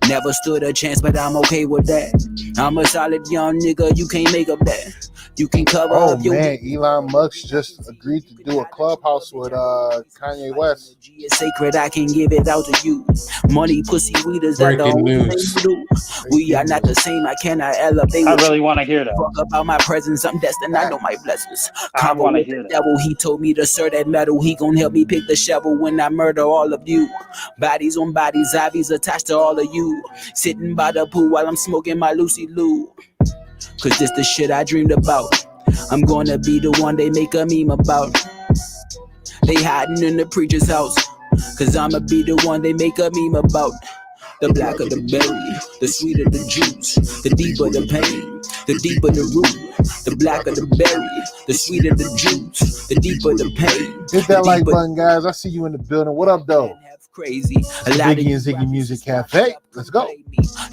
Never stood a chance, but I'm okay with that. I'm a solid young nigga, you can't make up that. You can cover up your... man, Elon Musk just agreed to do a clubhouse with Kanye West. It's sacred, I can give it out to you. Money, pussy, weed is that the only thing you do. We are not the same, I cannot elevate. I really want to hear that. Fuck about my presence, I'm destined, I know my blessings. I want to hear that. Devil, he told me to serve that metal. He gon' help me pick the shovel when I murder all of you. Bodies on bodies, IVs attached to all of you. Sitting by the pool while I'm smoking my Lucy Lou. Cause this the shit I dreamed about. I'm gonna be the one they make a meme about. They hiding in the preacher's house. Cause I'ma be the one they make a meme about. The blacker the berry, the sweeter the juice, the deeper the pain, the deeper the root. The blacker the berry, the sweeter the juice, the deeper the pain. Hit that like button, guys. I see you in the building. What up, though? Crazy. A lot Biggie and Ziggy Music Cafe. Let's go.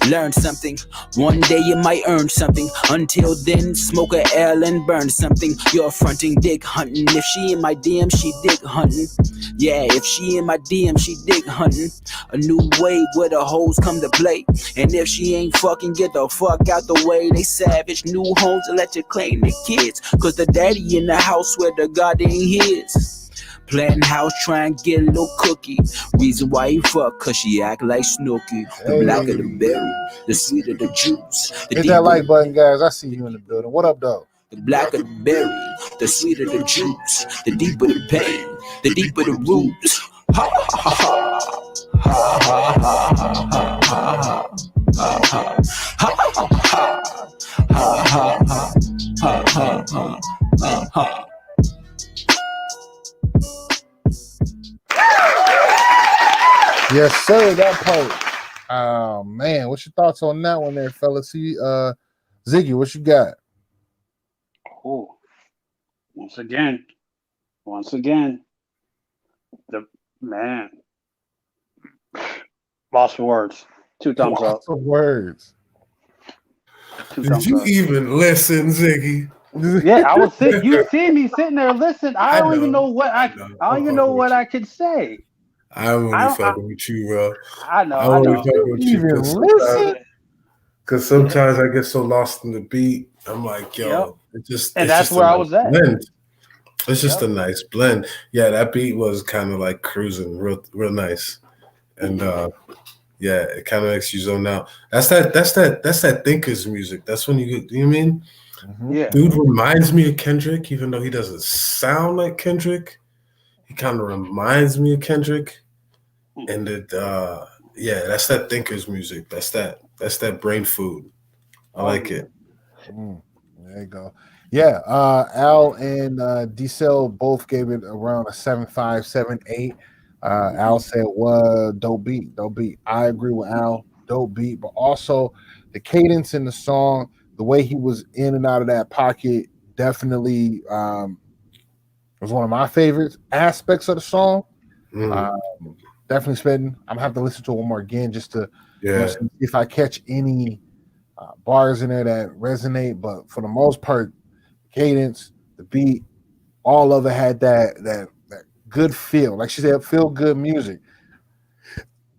Learn something. One day you might earn something. Until then, smoke a L and burn something. You're fronting, dick hunting. If she in my DM, she dick hunting. Yeah, if she in my DM, she dick hunting. A new way where the hoes come to play. And if she ain't fucking, get the fuck out the way. They savage new homes to let you claim the kids. Cause the daddy in the house where the God ain't his. Planting house, try and get a little cookie. Reason why you fuck, cause she act like Snooki. The blacker the berry, the sweeter the juice. Hit that like button, guys. I see you in the building. What up, though? The blacker the berry, the sweeter the juice. The deeper the pain, the deeper the roots. Ha ha ha ha ha ha ha ha ha ha. Yes, sir. That part. Oh man, what's your thoughts on that one, there, fellas? See, Ziggy, what you got? Oh, once again, the man lost for words. 2 thumbs up. Lots of words. Did you even listen, Ziggy? Yeah, I was sitting. You see me sitting there listening. I don't even know what I don't even know what I could say. I'm only fucking with you, bro. I know. I'm only fucking with you because sometimes I get so lost in the beat. I'm like, yo, it just. And that's where I was at. Blend. It's just a nice blend. Yeah, that beat was kind of like cruising, real nice, and yeah, it kind of makes you zone out. That's that thinker's music. That's when you know what I mean? Mm-hmm. Yeah. Dude reminds me of Kendrick, even though he doesn't sound like Kendrick. He kind of reminds me of Kendrick, and that's that thinker's music. That's that brain food. I like it. There you go. Yeah, Al and D-Cell both gave it around a 7.5, 7.8. Al said, "What dope beat, dope beat." I agree with Al, dope beat, but also the cadence in the song, the way he was in and out of that pocket, definitely. Was one of my favorite aspects of the song. Definitely spitting. I'm gonna have to listen to it one more again just to see if I catch any bars in there that resonate, but for the most part, cadence, the beat, all of it had that good feel. Like she said, feel good music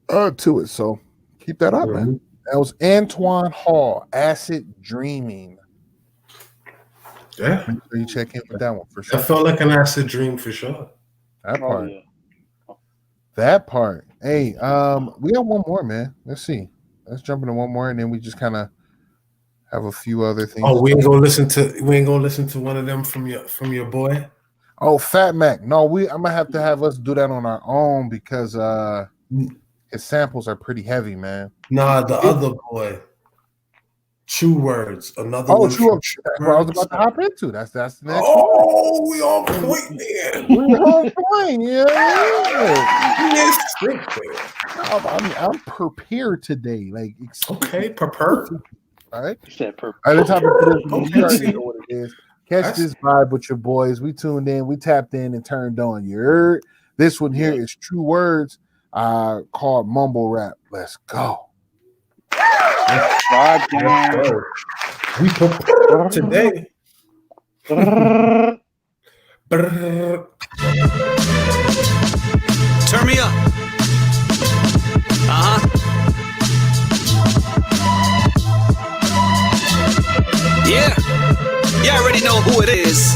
to it. So keep that up, man. That was Antoine Hall, Acid Dreaming. Yeah. Make sure you check in with that one for sure. That felt like an acid dream for sure. That part. That part. Hey, we got one more, man. Let's see. Let's jump into one more, and then we just kind of have a few other things. Oh, we ain't gonna listen to one of them from your boy. Oh, Fat Mac. No, I'm gonna have us do that on our own because his samples are pretty heavy, man. Nah, the other boy. True Words. Another one. True Words. That's what I was about to hop into. That's the next one. Oh, we on point, man. We on point, yeah. I'm prepared today. Like, okay, prepared. All right. All right, let's hop into this. You already know what it is. Catch this vibe with your boys. We tuned in, we tapped in and turned on. You heard? This one here is True Words, called Mumble Rap. Let's go. We prepared today. Turn me up. Yeah. You already know who it is.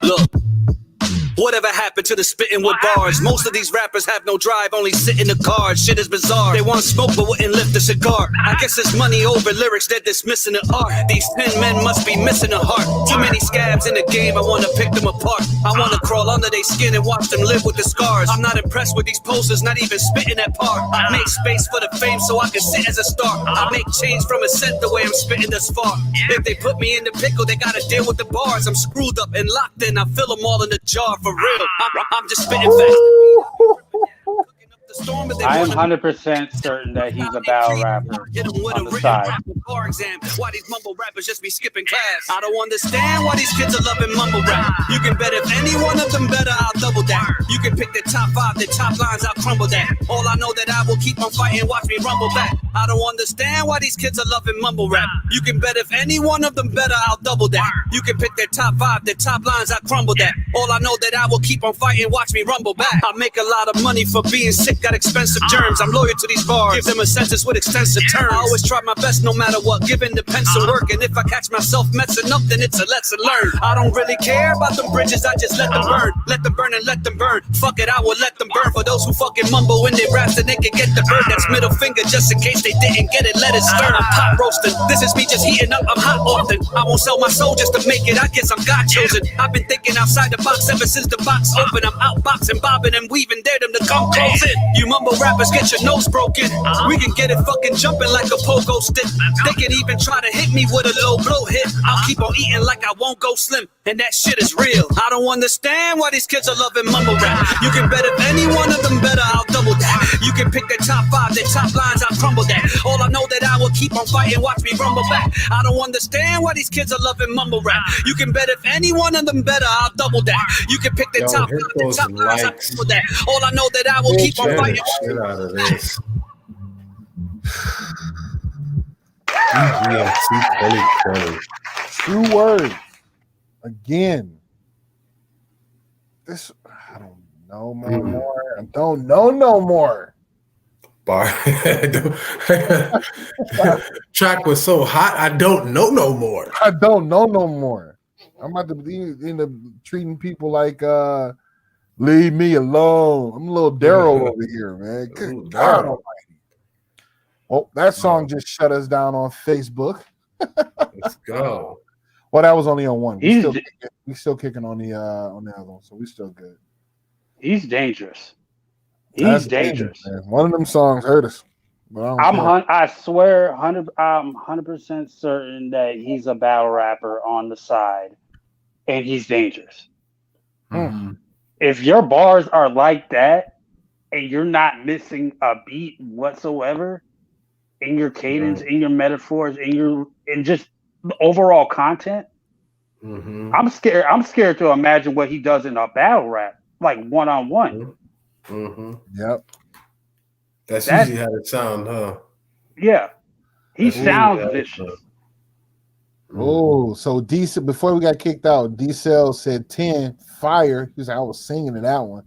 Look. Whatever happened to the spitting with bars? Most of these rappers have no drive, only sit in the car. Shit is bizarre. They want smoke but wouldn't lift a cigar. I guess it's money over lyrics, they're dismissing the art. These 10 men must be missing a heart. Too many scabs in the game, I wanna pick them apart. I wanna crawl under their skin and watch them live with the scars. I'm not impressed with these posters, not even spitting that part. I make space for the fame so I can sit as a star. I make change from a cent the way I'm spitting thus far. If they put me in the pickle, they gotta deal with the bars. I'm screwed up and locked in, I fill them all in the jar. For real, I'm just spitting fast. I am 100% certain that he's a battle rapper on the side. Why these mumble rappers just be skipping class? I don't understand why these kids are loving mumble rap. You can bet if any one of them better, I'll double that. You can pick the top 5, the top lines, I'll crumble that. All I know that I will keep on fighting, watch me rumble back. I don't understand why these kids are loving mumble rap. You can bet if any one of them better, I'll double that. You can pick their top 5, their top lines, I'll crumble that. All I know that I will keep on fighting, watch me rumble back. I make a lot of money for being sick, got expensive germs. I'm loyal to these bars, give them a sentence with extensive terms. I always try my best no matter what, giving the pencil work. And if I catch myself messing up, then it's a lesson learned. I don't really care about them bridges, I just let them burn. Let them burn and let them burn. Fuck it, I will let them burn. For those who fucking mumble when they rap, then they can get the bird. That's middle finger just in case they didn't get it, let it stir. I'm pot roasting, this is me just heating up, I'm hot often. I won't sell my soul just to make it, I guess I'm God chosen. I've been thinking outside the box ever since the box opened. I'm outboxing, bobbing and weaving, dare them to come close in. You mumble rappers get your nose broken. We can get it fucking jumping like a pogo stick. They can even try to hit me with a low blow hit. I'll keep on eating like I won't go slim, and that shit is real. I don't understand why these kids are loving mumble rap. You can bet if any one of them better, I'll double that. You can pick their top 5, their top lines, I'll crumble that. All I know that I will keep on fighting, watch me rumble back. I don't understand why these kids are loving mumble rap. You can bet if any one of them better, I'll double that. You can pick their top 5, their top lines, I'll crumble that. All I know that I will keep on fighting. Shit out of this. True Words. Again. This, I don't know no more. I don't know no more. Bar. Track was so hot, I don't know no more. I don't know no more. I'm about to be treating people like leave me alone. I'm a little Daryl over here, man. Good God Almighty. Well, that song just shut us down on Facebook. Let's go. Well, that was only on one. We still kicking on the other one, so we still good. He's dangerous. He's dangerous. One of them songs hurt us. I swear, I'm 100% certain that he's a battle rapper on the side, and he's dangerous. Mm-hmm. If your bars are like that, and you're not missing a beat whatsoever in your cadence, in your metaphors, in just the overall content, I'm scared. I'm scared to imagine what he does in a battle rap, like one-on-one. Yep. That's usually how it sound, huh? Yeah, he That's usually sounds how it vicious. sound. Oh, so D before we got kicked out, D Cell said 10 fire. He was like, I was singing to that one.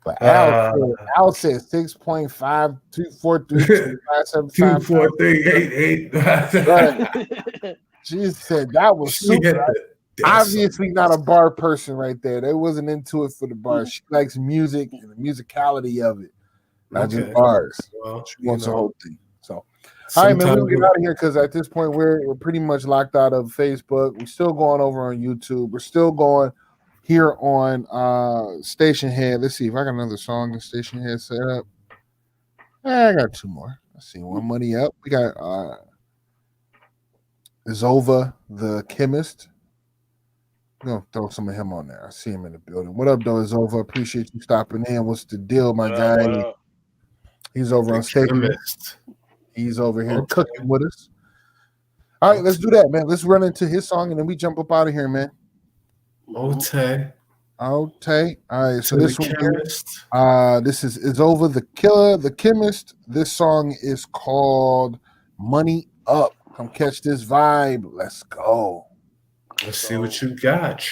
But Al said 6.5, 2, 4, 3, 2, 5, 7, 2, 5, 4, 3, 8, 8. Right. She said that was super. Obviously not a bar person right there. They wasn't into it for the bar. She likes music and the musicality of it, not just bars. Well, she wants the whole thing. So, all right, man, we'll get out of here because at this point we're pretty much locked out of Facebook. We're still going over on YouTube. We're still going here on Station Head. Let's see if I got another song in Station Head set up. I got two more. Let's see. One Money Up. We got Zova the Chemist. We're gonna throw some of him on there. I see him in the building. What up, though? Zova? Appreciate you stopping in. What's the deal, my guy? He's over on Station. He's over here cooking with us. All right, let's do that, man. Let's run into his song and then we jump up out of here, man. Okay. All right, so this one, this is over the Killer, the Chemist. This song is called Money Up. Come catch this vibe. Let's go. Let's see what you got.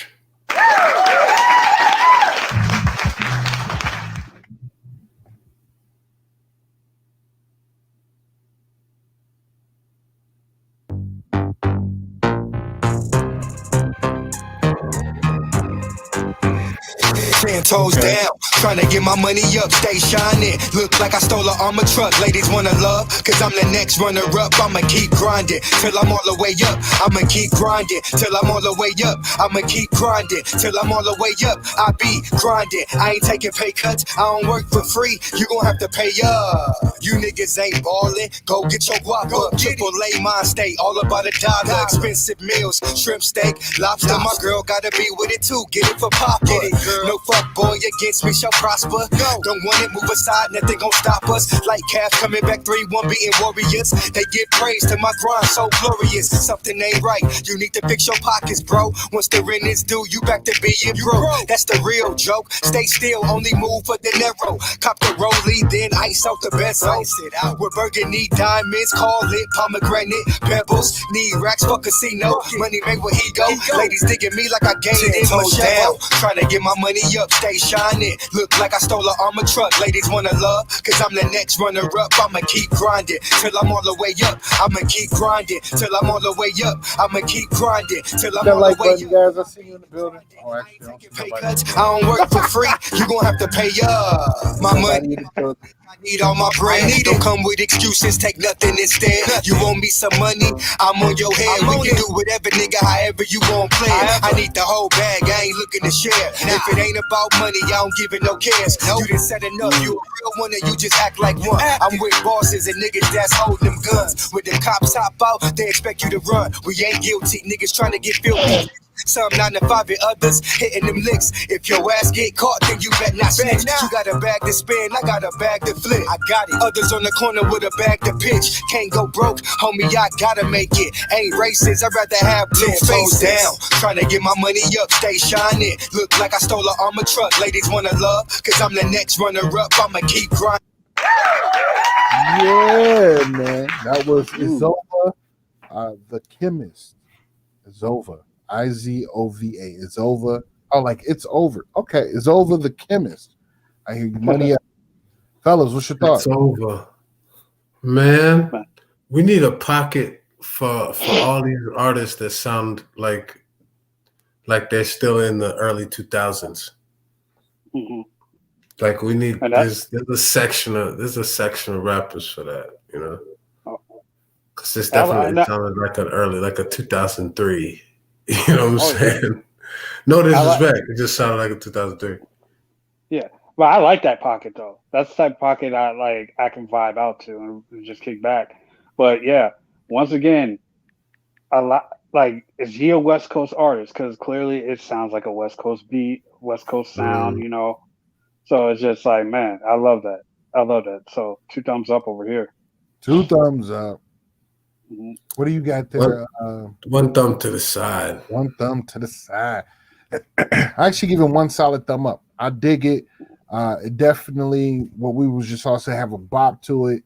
10 toes down, trying to get my money up, stay shining. Look like I stole an armor truck. Ladies wanna love, cause I'm the next runner up. I'ma keep grinding till I'm all the way up. I'ma keep grinding till I'm all the way up. I'ma keep grinding till I'm all the way up. I be grinding, I ain't taking pay cuts. I don't work for free, you gon' have to pay up. You niggas ain't ballin', go get your guap up. Triple A, mine stay all about $1. Expensive meals, shrimp steak, lobster. My girl gotta be with it too, get it for Papa. No fuck boy against me shall prosper. Don't want it, move aside, nothing gon' stop us. Like Cash coming back 3-1 beating Warriors. They give praise to my grind so glorious. Something ain't right, you need to fix your pockets, bro. Once the rent is due, you back to being broke. That's the real joke. Stay still, only move for the narrow. Cop the rollie, then ice out the bezel. With burgundy diamonds, call it pomegranate. Pebbles, need racks for casino. Money made where he go. Ladies digging me like I gained it. Toes down, trying to get my money up, stay shining. Look like I stole an armor truck. Ladies wanna love, cause I'm the next runner up. I'ma keep grinding till I'm all the way up. I'ma keep grinding till I'm all the way up. I'ma keep grinding till I'm all the way up. Guys, I see you in the building. Oh, actually, I don't work for free, you gon' have to pay up. My money, I need all my bread. Don't come with excuses, take nothing instead. You want me some money, I'm on your head. We can do whatever, nigga, however you gon' play it. I need the whole bag, I ain't looking to share. If it ain't about money, I don't give it no cares. You done said enough, you a real one and you just act like one. I'm with bosses and niggas that's holding them guns. When the cops hop out, they expect you to run. We ain't guilty, niggas trying to get filthy. Some 9 to 5 and others hitting them licks. If your ass get caught, then you bet not snitch. You got a bag to spin, I got a bag to flip. I got it. Others on the corner with a bag to pitch. Can't go broke, homie, I gotta make it. Ain't racist, I'd rather have blue faces. Down, trying to get my money up, stay shining. Look like I stole an armor truck. Ladies wanna love, cause I'm the next runner up. I'ma keep grinding. Yeah, man. That was Izova, the Chemist. Izova. Izova. It's over. Oh, like it's over. Okay, it's over. The Chemist. I hear you. Money up. Fellas, what's your thoughts? It's over. Man, we need a pocket for all these artists that sound like they're still in the early 2000s. Mm-hmm. Like we need there's a section of rappers for that, you know. Because this definitely sounded like like a 2003. You know what I'm saying? No disrespect. It just sounded like a 2003. Yeah. Well, I like that pocket though. That's the type of pocket I can vibe out to and just kick back. But yeah, once again, a lot is he a West Coast artist? Because clearly it sounds like a West Coast beat, West Coast sound, you know. So it's just like, man, I love that. I love that. So 2 thumbs up over here. 2 thumbs up. What do you got there? One thumb to the side. 1 thumb to the side. I actually give him 1 solid thumb up. I dig it. It definitely, what we was just also have a bop to it.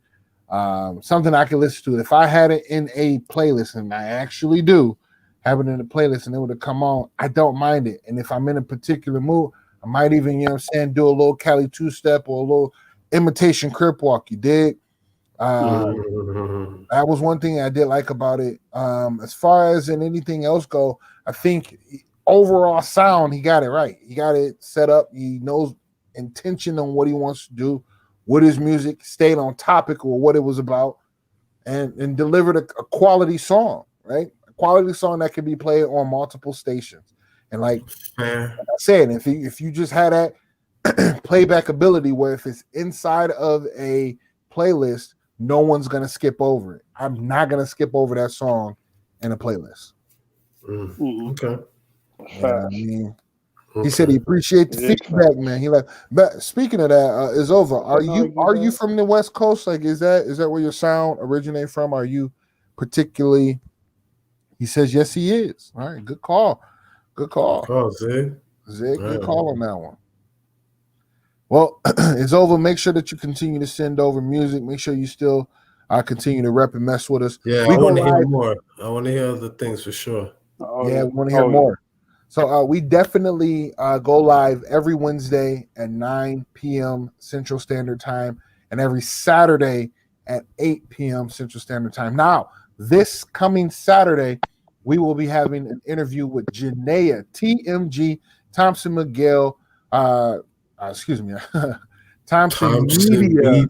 Something I could listen to. If I had it in a playlist, and I actually do have it in a playlist, and it would have come on, I don't mind it. And if I'm in a particular mood, I might even, you know what I'm saying, do a little Cali two-step or a little imitation crip walk. You dig? That was one thing I did like about it. As far as in anything else go, I think overall sound, he got it right. He got it set up. He knows intention on what he wants to do with his music, stayed on topic or what it was about, and delivered a quality song, right? A quality song that can be played on multiple stations. And like I said, if you just had that playback ability where if it's inside of a playlist, no one's gonna skip over it. I'm not gonna skip over that song in a playlist. Okay. I mean, he said he appreciate the feedback, man. He like, but speaking of that, is over. Are you from the West Coast? Like, is that where your sound originate from? Are you particularly? He says yes, he is. All right, good call. Good call. Zig. Good call on that one. Well, it's over. Make sure that you continue to send over music. Make sure you still continue to rep and mess with us. Yeah, I want to hear more. I want to hear other things for sure. We want to hear more. So we definitely go live every Wednesday at 9 p.m. Central Standard Time and every Saturday at 8 p.m. Central Standard Time. Now, this coming Saturday, we will be having an interview with Janaea, TMG, Thompson Miguel, Thompson Media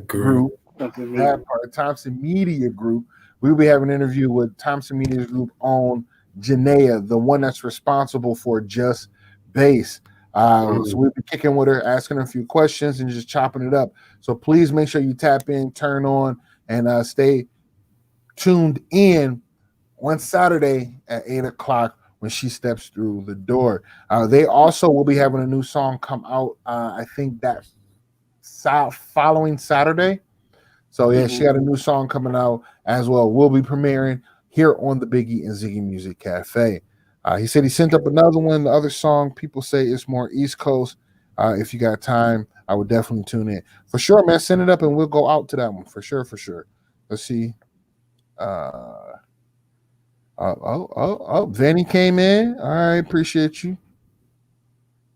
Group. That part, Thompson Media Group. We'll be having an interview with Thompson Media Group on Janaea, the one that's responsible for Just Bass. So we'll be kicking with her, asking her a few questions and just chopping it up. So please make sure you tap in, turn on, and stay tuned in on Saturday at 8 o'clock when she steps through the door. They also will be having a new song come out, I think that following Saturday. So yeah, she got a new song coming out as well. We'll be premiering here on the Biggie and Ziggy Music Cafe. He said he sent up another one. The other song, people say it's more East Coast. If you got time, I would definitely tune in. For sure, man, send it up and we'll go out to that one. For sure. Let's see. Vanny came in. All right, appreciate you.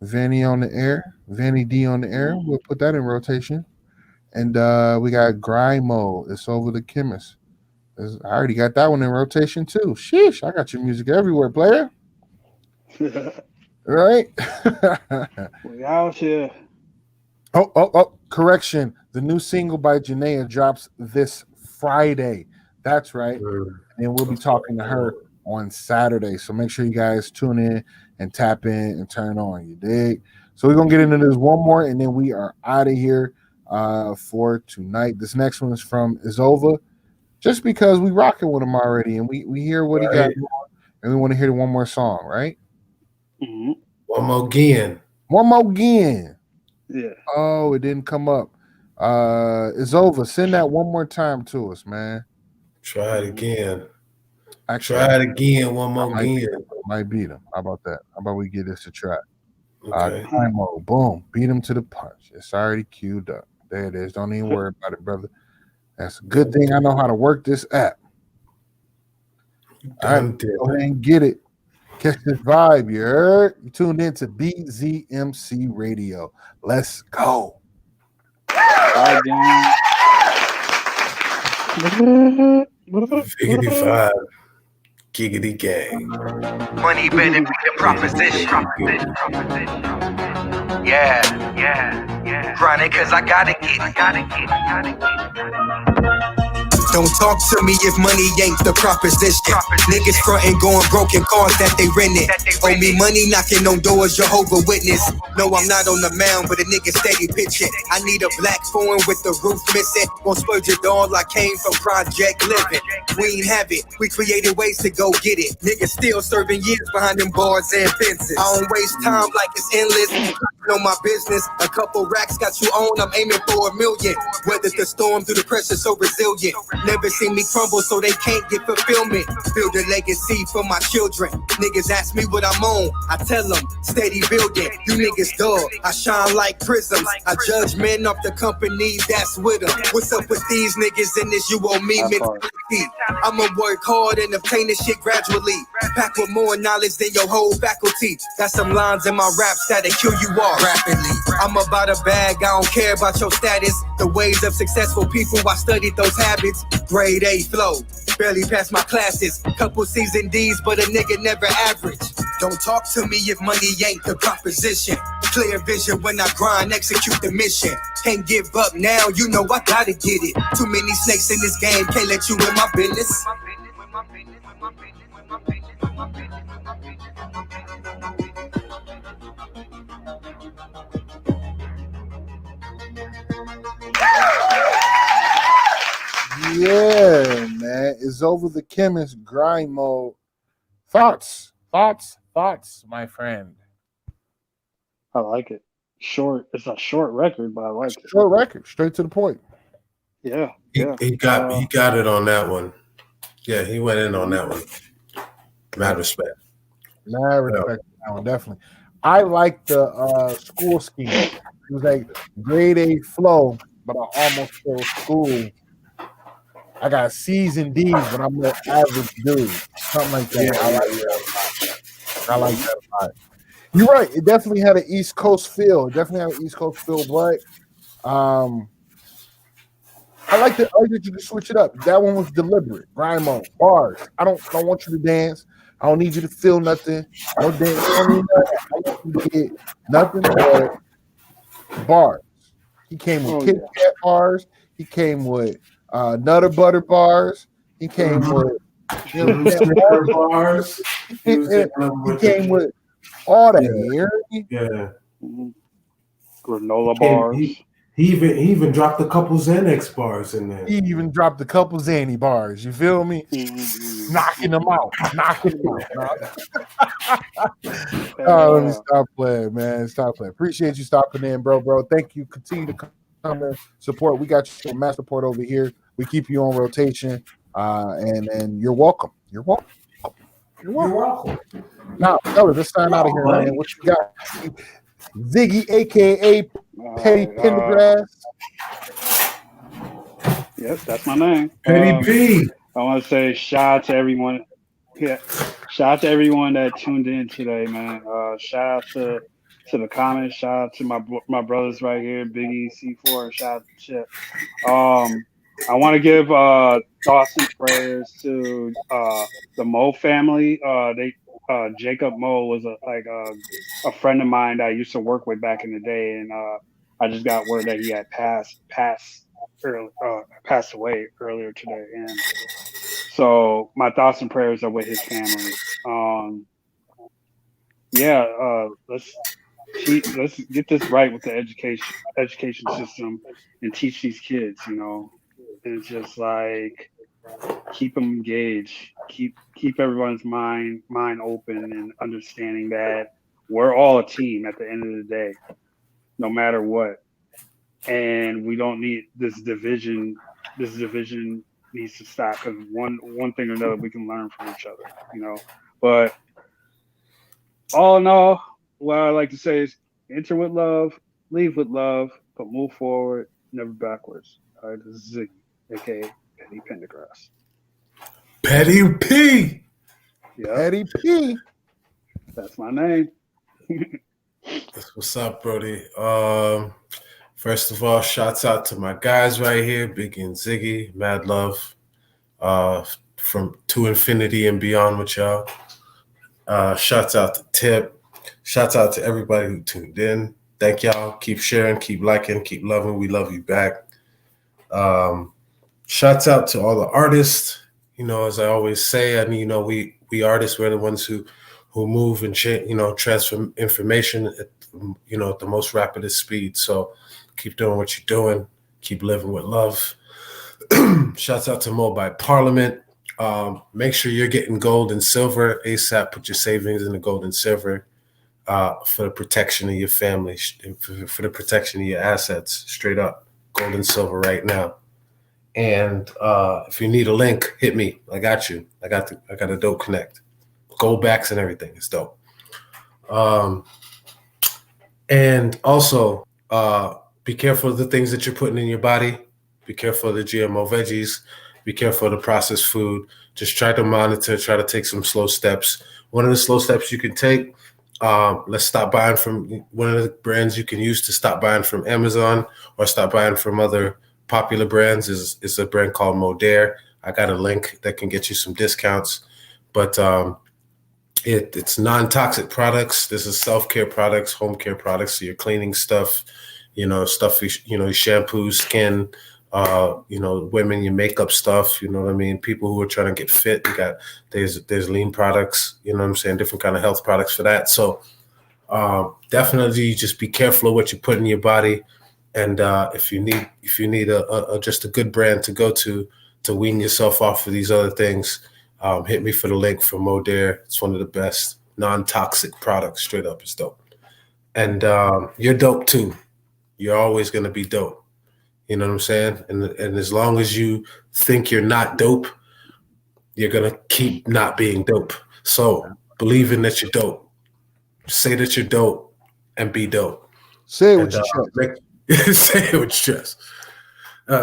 Vanny on the air. Vanny D on the air. We'll put that in rotation. And we got Grimo. It's over the chemist. I already got that one in rotation too. Sheesh, I got your music everywhere, player. Right? We out here. Oh, correction. The new single by Janaea drops this Friday. That's right. And we'll be talking to her on Saturday. So make sure you guys tune in and tap in and turn on. You dig? So we're going to get into this one more, and then we are out of here for tonight. This next one is from Izova. Just because we rocking with him already, and we hear what he got going, and we want to hear one more song, right? One more again. Yeah. Oh, it didn't come up. It's over. Send that one more time to us, man. Try it again. Try it again. One more again. Might beat him. How about that? How about we give this a try? Okay. Boom. Beat him to the punch. It's already queued up. There it is. Don't even worry about it, brother. That's a good thing I know how to work this app. All right, go ahead and get it. Catch this vibe, you heard? You tuned in to BZMC Radio. Let's go. Giggity vibe. Giggity gang. Money benefit proposition. Yeah. Grinding cause I gotta get. Don't talk to me if money ain't the proposition. Niggas frontin' going broken cars that they rented. Owe me money knocking on doors, Jehovah Witness. No, I'm not on the mound, but a nigga steady pitching. I need a black foreign with the roof missing. Won't splurge it all, I came from Project Living. We ain't have it, we created ways to go get it. Niggas still serving years behind them bars and fences. I don't waste time like it's endless. Know my business, a couple racks got you on, I'm aiming for $1 million. Weathered the storm through the pressure, so resilient. Never seen me crumble, so they can't get fulfillment. Build a legacy for my children. Niggas ask me what I'm on, I tell them, steady building. You niggas dull, I shine like prisms. I judge men off the company that's with them. What's up with these niggas in this you owe me mentality? I'ma work hard and obtain this shit gradually. Pack with more knowledge than your whole faculty. Got some lines in my raps that'll kill you all rapidly. I'm about a bag, I don't care about your status. The ways of successful people, I studied those habits. Grade A flow, barely passed my classes. Couple C's and D's, but a nigga never average. Don't talk to me if money ain't the proposition. Clear vision when I grind, execute the mission. Can't give up now, you know I gotta get it. Too many snakes in this game, can't let you in my business. Yeah, man. It's over the chemist grind mode. Thoughts, my friend. I like it. Short. It's a short record, but I like it. Short record, straight to the point. Yeah. He got it on that one. Yeah, he went in on that one. Mad respect. Mad respect that one, definitely. I like the school scheme. It was like grade A flow, but I almost feel school. I got C's and D's, but I'm an average dude. Something like that. I like that a lot. You're right. It definitely had an East Coast feel. But I like that you can switch it up. That one was deliberate. Grind mode, bars. I don't want you to dance. I don't need you to feel nothing. I don't dance. I don't need nothing. I want you to get nothing but bars. He came with Kit Kat bars. He came with Nutter Butter bars. He came with bars. He came with all that. Yeah. Granola bars. He even dropped a couple Xanax bars in there. He even dropped a couple Zanny bars. You feel me? Knocking them out. Let me stop playing, man. Stop playing. Appreciate you stopping in, bro. Thank you. Continue to come and support. We got your mass support over here. We keep you on rotation. And you're welcome. You're welcome. Now, fellas, let's sign out of here, man. What you got? Ziggy, aka Petty Pendergrass. Yes, that's my name. Petty P. I want to say shout out to everyone. Yeah, shout out to everyone that tuned in today, man. Shout out to the comments. Shout out to my brothers right here, Biggie, C4, and shout out to Chip. I want to give thoughts and prayers to the Mo family. Jacob Mo was a friend of mine that I used to work with back in the day, and I just got word that he had passed away earlier today, and so my thoughts and prayers are with his family. Let's get this right with the education system and teach these kids. It's just like keep them engaged, keep everyone's mind open, and understanding that we're all a team at the end of the day, no matter what. And we don't need this division. This division needs to stop, because one thing or another we can learn from each other, But all in all, what I like to say is enter with love, leave with love, but move forward, never backwards. All right, this is Ziggy, aka Petty Pendergrass. Petty P. Yeah. Petty P. That's my name. That's what's up, Brody. First of all, shouts out to my guys right here, Biggie and Ziggy. Mad love from to infinity and beyond with y'all. Shouts out to Tip. Shouts out to everybody who tuned in. Thank y'all. Keep sharing, keep liking, keep loving. We love you back. Shouts out to all the artists. As I always say, we artists, we're the ones who move and transfer information at the most rapidest speed. So keep doing what you're doing. Keep living with love. Shouts out to Mobile Parliament. Make sure you're getting gold and silver ASAP. Put your savings in the gold and silver for the protection of your family, for the protection of your assets. Straight up, gold and silver right now. And if you need a link, hit me. I got you. I got a dope connect. Gold backs and everything. It's dope. And also, be careful of the things that you're putting in your body. Be careful of the GMO veggies. Be careful of the processed food. Just try to monitor, try to take some slow steps. One of the slow steps you can take, let's stop buying from one of the brands you can use to stop buying from Amazon or stop buying from other popular brands is a brand called Modere. I got a link that can get you some discounts. But it's non-toxic products. This is self-care products, home care products. So you're cleaning stuff, stuff, shampoo, skin, women, your makeup stuff, you know what I mean? People who are trying to get fit, there's lean products, you know what I'm saying? Different kind of health products for that. So definitely just be careful of what you put in your body. And if you need just a good brand to go to wean yourself off of these other things, hit me for the link for Modere. It's one of the best non-toxic products. Straight up, it's dope. And you're dope too. You're always gonna be dope. You know what I'm saying? And as long as you think you're not dope, you're gonna keep not being dope. So believing that you're dope, say that you're dope, and be dope. Say it with your chest. Say it with your chest.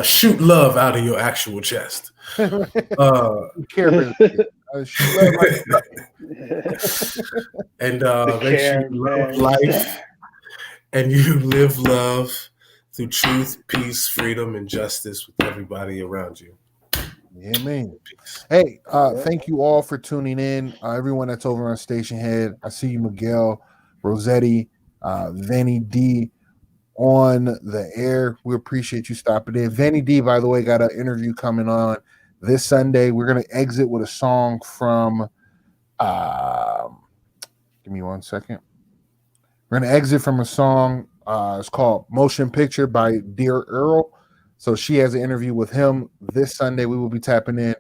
Shoot love out of your actual chest. And make sure you love life and you live love through truth, peace, freedom, and justice with everybody around you. Yeah, man. Hey, thank you all for tuning in. Everyone that's over on Station Head. I see you, Miguel, Rossetti, Vanny D on the air. We appreciate you stopping in. Vanny D, by the way, got an interview coming on this Sunday. We're going to exit with a song from give me 1 second. We're going to exit from a song. It's called Motion Picture by Dear Earl. So she has an interview with him this Sunday. We will be tapping in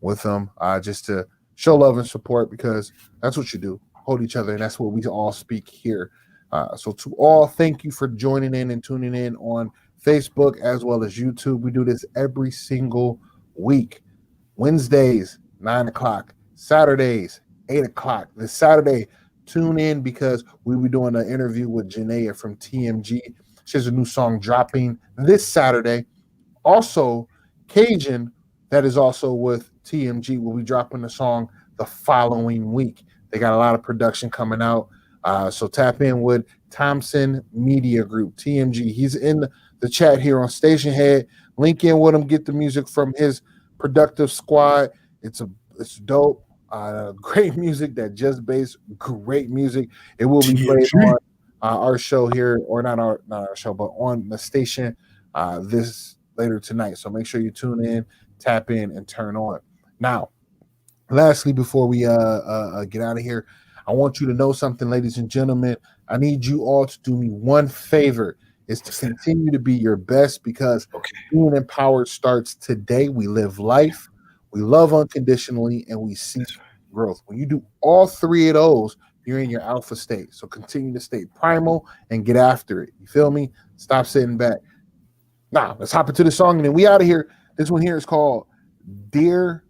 with him just to show love and support, because that's what you do. Hold each other, and that's what we all speak here. So to all, thank you for joining in and tuning in on Facebook as well as YouTube. We do this every single week. Wednesdays, 9 o'clock. Saturdays, 8 o'clock. This Saturday, tune in because we'll be doing an interview with Janaea from TMG. She has a new song dropping this Saturday. Also, Cajun, that is also with TMG, will be dropping the song the following week. They got a lot of production coming out. So tap in with Thompson Media Group, TMG. He's in the chat here on Station Head. Link in with him, get the music from his productive squad. It's dope. Great music that just based great music. It will be played on our show here, or not our show, but on the station this later tonight. So make sure you tune in, tap in, and turn on. Now, lastly, before we get out of here, I want you to know something, ladies and gentlemen. I need you all to do me one favor, is to continue to be your best, because being empowered starts today. We live life, we love unconditionally, and we seek growth. When you do all three of those, you're in your alpha state. So continue to stay primal and get after it. You feel me? Stop sitting back. Now, let's hop into the song, and then we out of here. This one here is called Dear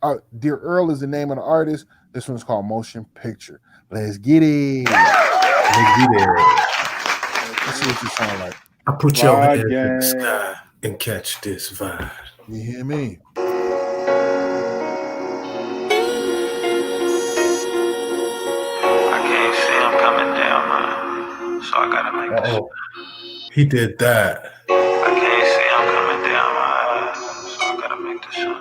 Earl is the name of the artist. This one's called Motion Picture. Let's get it. Let's get it. Let's see what you sound like. I put your head in the sky and catch this vibe. You hear me? I can't see him coming down, man. So I gotta make this. He did that. I can't see him coming down my eyes, so I gotta make this shot.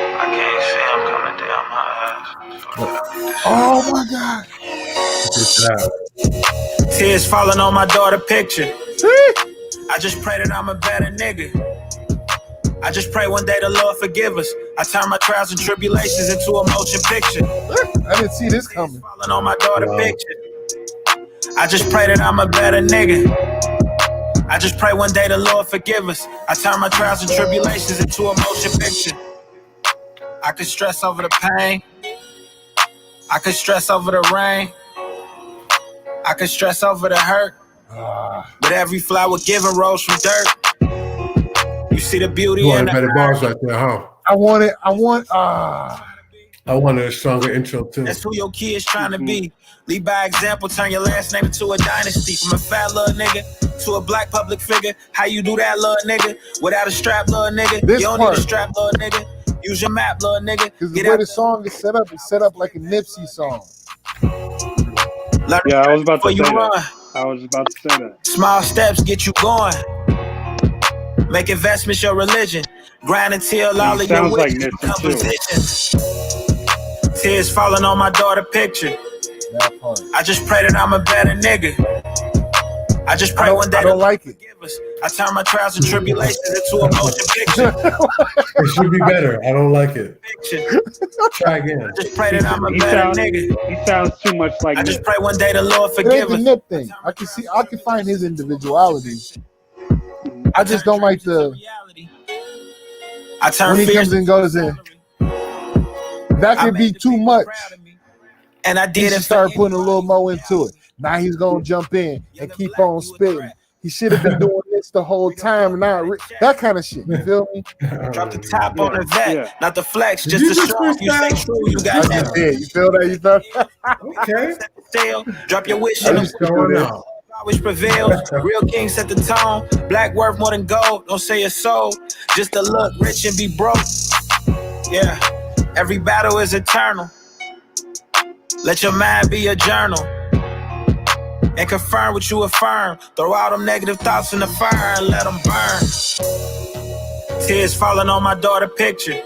I can't see him coming down my eyes, so I gotta make this shot. Oh my God. Tears falling on my daughter picture. I just pray that I'm a better nigga. I just pray one day the Lord forgive us. I turn my trials and tribulations into a motion picture. I didn't see this coming. Falling on my daughter picture. I just pray that I'm a better nigga. I just pray one day the Lord forgive us. I turn my trials and tribulations into a motion picture. I could stress over the pain. I could stress over the rain. I could stress over the hurt. But every flower given rose from dirt. You see the beauty You in wanted better bars right there, huh? I wanted a stronger intro too. That's who your kid's trying to be. Lead by example, turn your last name into a dynasty. From a fat little nigga to a black public figure. How you do that, little nigga? Without a strap, little nigga. This you don't part. need a strap, little nigga. Use your map, little nigga. Because the way the song is set up like a Nipsey song. Yeah, I was about to say that. I was about to say that. Small steps get you going. Make investments your religion. Grind until all of your wishes become positions. Tears falling on my daughter picture. I just pray that I'm a better nigga. I just pray one day. I don't like it. I turn my trials and tribulations into a motion picture. It should be better. I don't like it. Try again. I just pray that I'm a better nigga. He sounds too much like. I just pray one day the Lord forgive us. Nip thing. I can find his individuality. I just don't like the. When he comes and goes in, that could be too much. And I did it. Start putting a little more into it. Now he's gonna jump in and keep on spitting. He should have been doing this the whole time. That kind of shit. You feel me? Drop the top on the vet, not the flex, just the show. You stay true. You got that. You feel that? You feel that? Okay. Drop your wish in the which prevails. Real king set the tone. Black worth more than gold. Don't say it's soul. Just to look rich and be broke. Yeah. Every battle is eternal. Let your mind be a journal. And confirm what you affirm. Throw all them negative thoughts in the fire and let them burn. Tears falling on my daughter picture.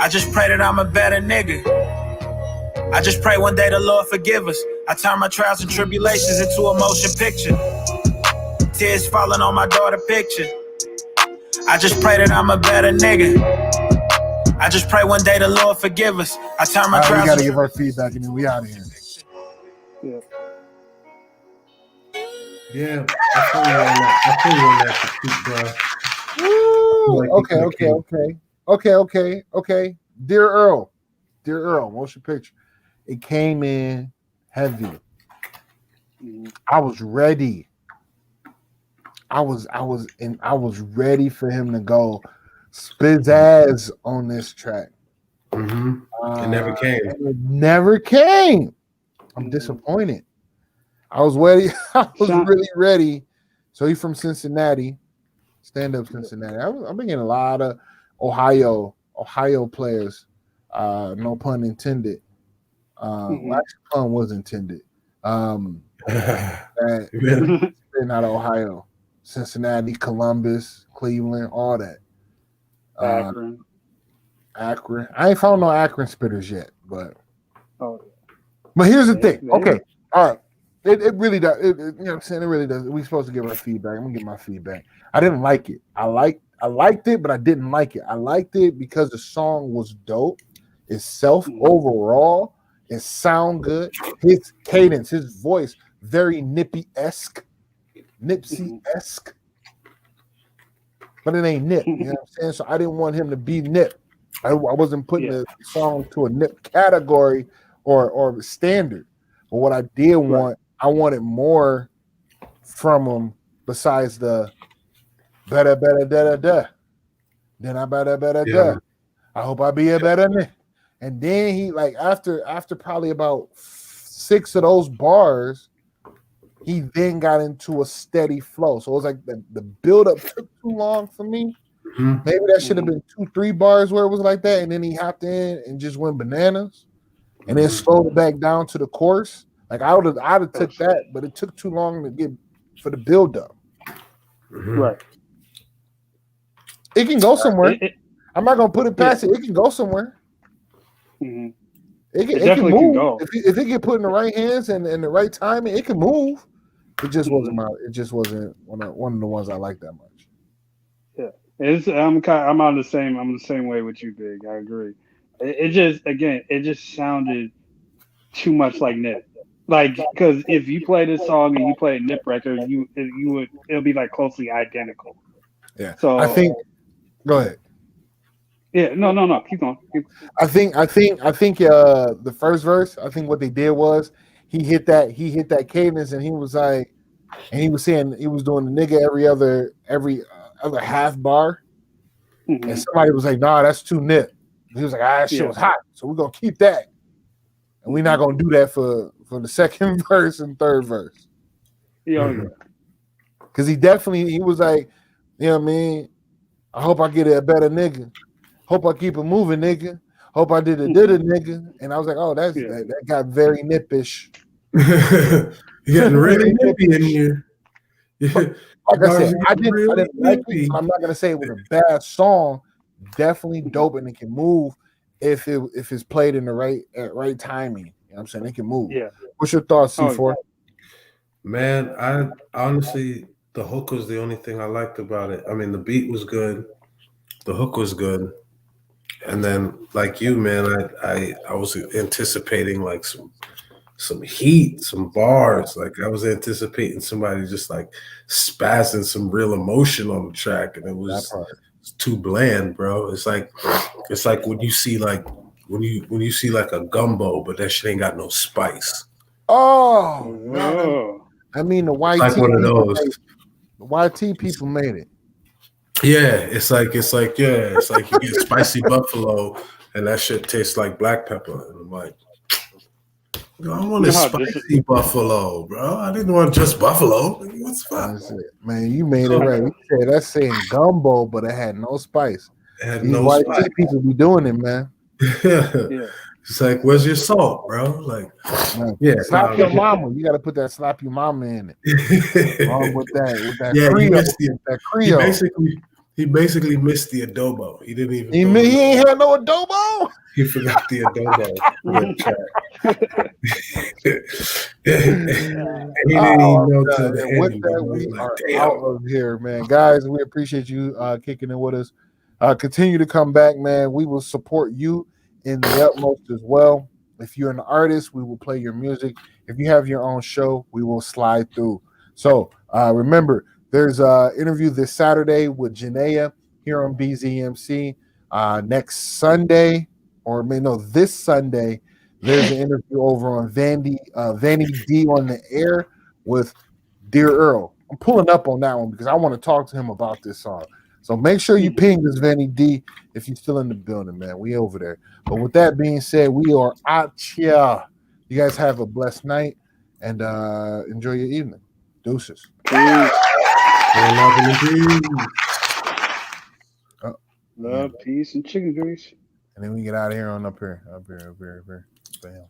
I just pray that I'm a better nigga. I just pray one day the Lord forgive us. I turn my trials and tribulations into a motion picture. Tears falling on my daughter picture. I just pray that I'm a better nigga. I just pray one day the Lord forgive us. I turn my trials. We gotta give our feedback and then we out of here. Yeah, I feel you on that critique, bro. Okay. Dear Earl, motion picture. It came in heavy. I was ready. I was ready for him to go spizzazz on this track. It never came. It never came. I'm disappointed. I was ready. I was really ready. So he's from Cincinnati, stand-up Cincinnati. I've been getting a lot of Ohio players. No pun intended. Well, actually, pun was intended. They're not Ohio, Cincinnati, Columbus, Cleveland, all that. Akron. I ain't found no Akron spitters yet, but. But here's the thing. Okay, all right. It really does. You know what I'm saying? It really does. We're supposed to give our feedback. I'm gonna give my feedback. I didn't like it. I liked it, but I didn't like it. I liked it because the song was dope itself overall. It sound good. His cadence, his voice, very Nipsey-esque. But it ain't Nip. You know what I'm saying? So I didn't want him to be Nip. I wasn't putting the song to a Nip category or standard. But what I did want, I wanted more from him besides the better, da. Then I better. I hope I be a better nigga. And then he after probably about 6 of those bars, he then got into a steady flow. So it was like the buildup took too long for me. Maybe that should have been 2-3 bars where it was like that, and then he hopped in and just went bananas, and then slowed it back down to the chorus. Like I'd have took that, but it took too long to get for the buildup. Right. It can go somewhere. I'm not gonna put it past it. It can go somewhere. It can move. Can go. If it get put in the right hands and the right timing, it can move. It just wasn't one of the ones I liked that much. Yeah, I'm on the same. I'm the same way with you, Big. I agree. It just sounded too much like Nip. Like, because if you play this song and you play a Nip record, it'll be like closely identical. Yeah. So I think. Go ahead. Yeah. No. Keep going. I think the first verse. I think what they did was he hit that cadence, and he was like, and he was saying he was doing the nigga a half bar, and somebody was like, "Nah, that's too nip." He was like, that shit was hot, so we're gonna keep that, and we're not gonna do that for the second verse and third verse. Because he was like, you know what I mean? I hope I get a better nigga. Hope I keep it moving, nigga. Hope I did a nigga. And I was like, oh, that got very nippish. You getting really nippy in here. Like I said, I didn't like it, so I'm not gonna say it was a bad song. Definitely dope, and it can move if it's played in the right timing. You know what I'm saying? It can move. Yeah. What's your thoughts, C4? Man, I honestly, the hook was the only thing I liked about it. I mean, the beat was good, the hook was good, and then like you, man, I was anticipating like some heat, some bars. Like I was anticipating somebody just like spazzing some real emotion on the track, and it was too bland, bro. It's like when you see like when you see like a gumbo, but that shit ain't got no spice. Oh, no. I mean the YT like one of those. The YT people made it. Yeah, it's like you get spicy buffalo, and that shit tastes like black pepper, and I'm like, I want a spicy buffalo, bro. I didn't want just buffalo. What's fuck? Man, you made it right. You said that's saying gumbo, but it had no spice. It had These no white spice. people be doing it, man. It's like, where's your salt, bro? Like, slap your mama. You got to put that slap your mama in it. Wrong with that Creole. He basically missed the adobo. He didn't even. He ain't had no adobo. He forgot the adobo. He didn't even know till the end. With that, we are out of here, man. Guys, we appreciate you kicking in with us. Continue to come back, man. We will support you in the utmost as well. If you're an artist, we will play your music. If you have your own show, we will slide through. So remember, there's an interview this Saturday with Janaea here on BZMC. Next Sunday, this Sunday, there's an interview over on Vandy D on the Air with Dear Earl. I'm pulling up on that one because I want to talk to him about this song. So make sure you ping this Vandy D if you're still in the building, man. We over there. But with that being said, we are out here. You guys have a blessed night and enjoy your evening. Deuces. Love, peace, and chicken grease. And then we get out of here on up here. Bam.